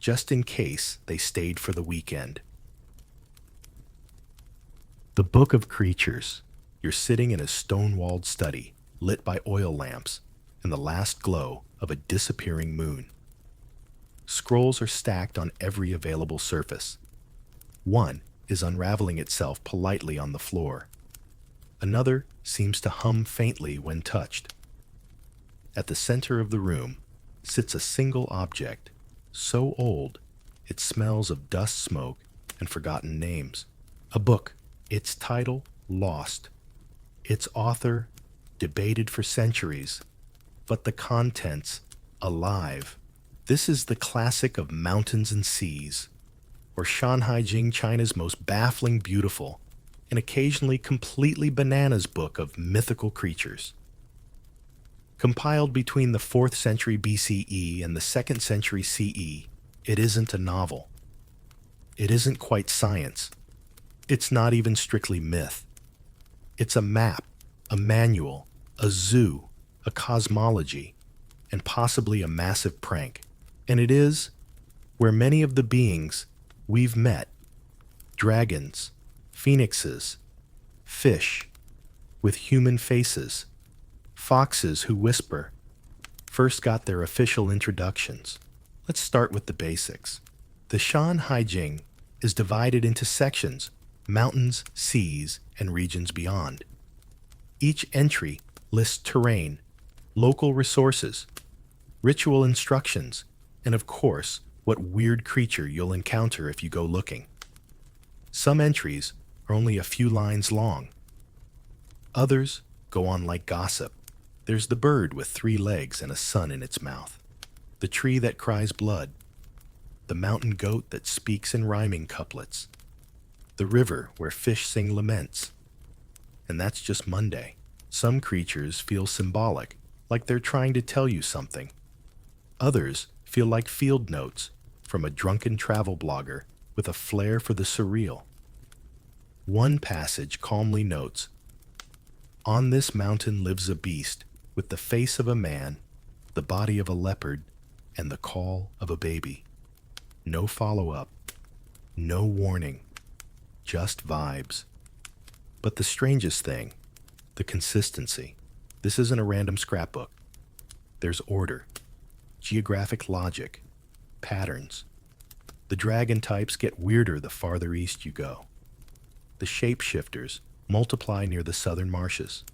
A: just in case they stayed for the weekend. The Book of Creatures. You're sitting in a stone-walled study, lit by oil lamps and the last glow of a disappearing moon. Scrolls are stacked on every available surface. One is unraveling itself politely on the floor. Another seems to hum faintly when touched. At the center of the room sits a single object, so old it smells of dust, smoke, and forgotten names. A book, its title lost, its author debated for centuries, but the contents alive. This is the classic of mountains and seas, or Shanhaijing, China's most baffling beautiful and occasionally completely bananas book of mythical creatures. Compiled between the 4th century BCE and the 2nd century CE, it isn't a novel. It isn't quite science. It's not even strictly myth. It's a map, a manual, a zoo, a cosmology, and possibly a massive prank. And it is where many of the beings we've met, dragons, phoenixes, fish with human faces, foxes who whisper, first got their official introductions. Let's start with the basics. The Shanhaijing is divided into sections, mountains, seas, and regions beyond. Each entry lists terrain, local resources, ritual instructions, and of course, what weird creature you'll encounter if you go looking. Some entries are only a few lines long. Others go on like gossip. There's the bird with 3 legs and a sun in its mouth, the tree that cries blood, the mountain goat that speaks in rhyming couplets, the river where fish sing laments. And that's just Monday. Some creatures feel symbolic, like they're trying to tell you something. Others feel like field notes from a drunken travel blogger with a flair for the surreal. One passage calmly notes, "On this mountain lives a beast with the face of a man, the body of a leopard, and the call of a baby." No follow-up, no warning, just vibes. But the strangest thing, the consistency. This isn't a random scrapbook. There's order. geographic logic, patterns. The dragon types get weirder the farther east you go. The shapeshifters multiply near the southern marshes.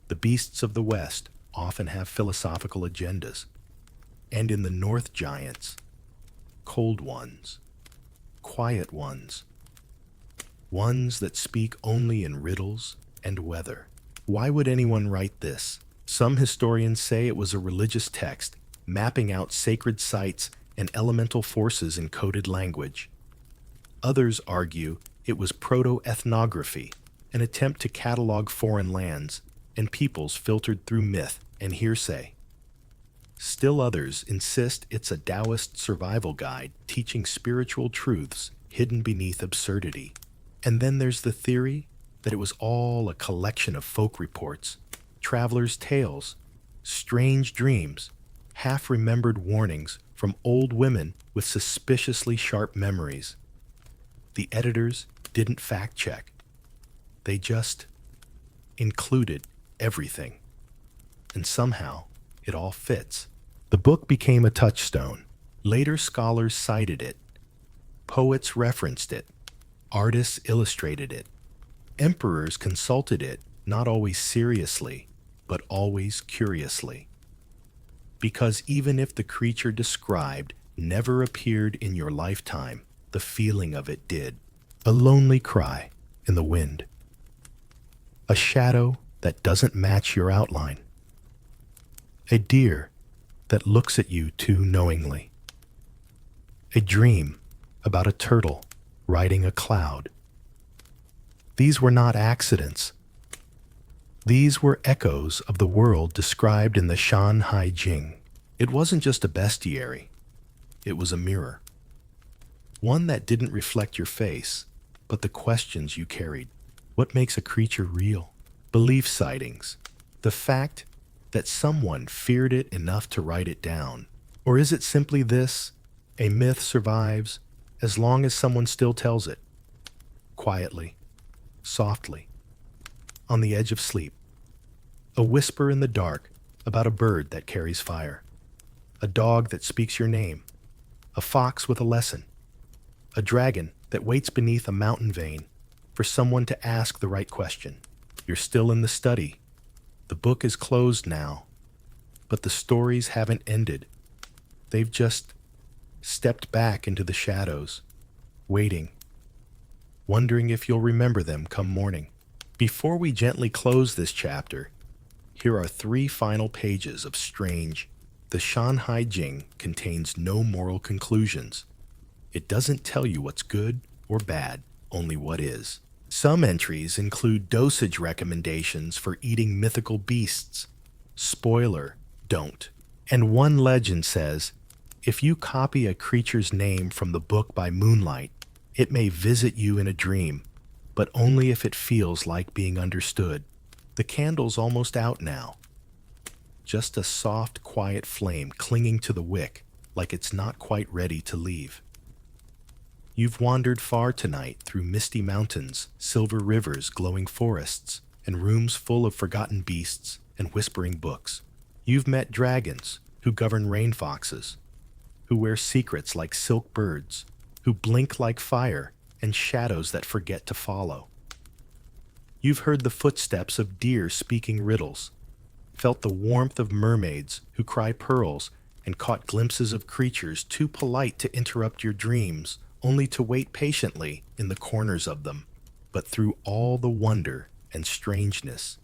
A: The beasts of the west often have philosophical agendas. And in the north, giants, cold ones, quiet ones, ones that speak only in riddles and weather. Why would anyone write this? Some historians say it was a religious text, mapping out sacred sites and elemental forces in coded language. Others argue it was proto-ethnography, an attempt to catalog foreign lands and peoples filtered through myth and hearsay. Still others insist it's a Taoist survival guide teaching spiritual truths hidden beneath absurdity. And then there's the theory that it was all a collection of folk reports, travelers' tales, strange dreams, half-remembered warnings from old women with suspiciously sharp memories. The editors didn't fact-check. They just included everything. And somehow, it all fits. The book became a touchstone. Later scholars cited it. Poets referenced it. Artists illustrated it. Emperors consulted it, not always seriously, but always curiously. Because even if the creature described never appeared in your lifetime, the feeling of it did. A lonely cry in the wind. A shadow that doesn't match your outline. A deer that looks at you too knowingly. A dream about a turtle riding a cloud. These were not accidents. These were echoes of the world described in the Shanhai Jing. It wasn't just a bestiary. It was a mirror. One that didn't reflect your face, but the questions you carried. What makes a creature real? Belief sightings. The fact that someone feared it enough to write it down. Or is it simply this? A myth survives as long as someone still tells it. Quietly, softly, on the edge of sleep. A whisper in the dark about a bird that carries fire. A dog that speaks your name. A fox with a lesson. A dragon that waits beneath a mountain vein for someone to ask the right question. You're still in the study. The book is closed now, but the stories haven't ended. They've just stepped back into the shadows, waiting, wondering if you'll remember them come morning. Before we gently close this chapter, here are 3 final pages of Strange. The Shanhai Jing contains no moral conclusions. It doesn't tell you what's good or bad, only what is. Some entries include dosage recommendations for eating mythical beasts. Spoiler, don't. And one legend says, if you copy a creature's name from the book by moonlight, it may visit you in a dream, but only if it feels like being understood. The candle's almost out now. Just a soft, quiet flame clinging to the wick, like it's not quite ready to leave. You've wandered far tonight through misty mountains, silver rivers, glowing forests, and rooms full of forgotten beasts and whispering books. You've met dragons who govern rain foxes, who wear secrets like silk birds, who blink like fire, and shadows that forget to follow. You've heard the footsteps of deer speaking riddles, felt the warmth of mermaids who cry pearls, and caught glimpses of creatures too polite to interrupt your dreams, only to wait patiently in the corners of them. But through all the wonder and strangeness,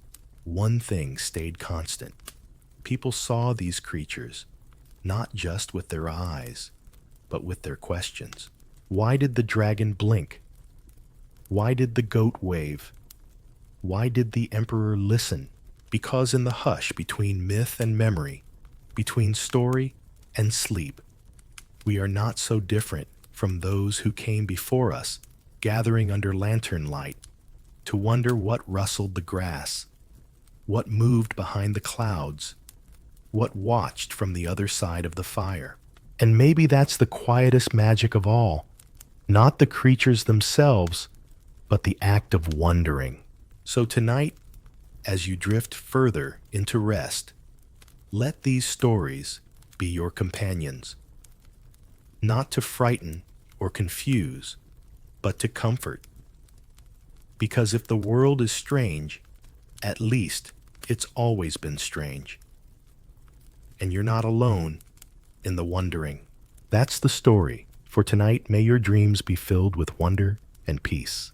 A: one thing stayed constant. People saw these creatures, not just with their eyes, but with their questions. Why did the dragon blink? Why did the goat wave? Why did the emperor listen? Because in the hush between myth and memory, between story and sleep, we are not so different from those who came before us, gathering under lantern light, to wonder what rustled the grass, what moved behind the clouds, what watched from the other side of the fire. And maybe that's the quietest magic of all, not the creatures themselves, but the act of wondering. So tonight, as you drift further into rest, let these stories be your companions, not to frighten or confuse, but to comfort. Because if the world is strange, at least it's always been strange. And you're not alone in the wondering. That's the story. For tonight, may your dreams be filled with wonder and peace.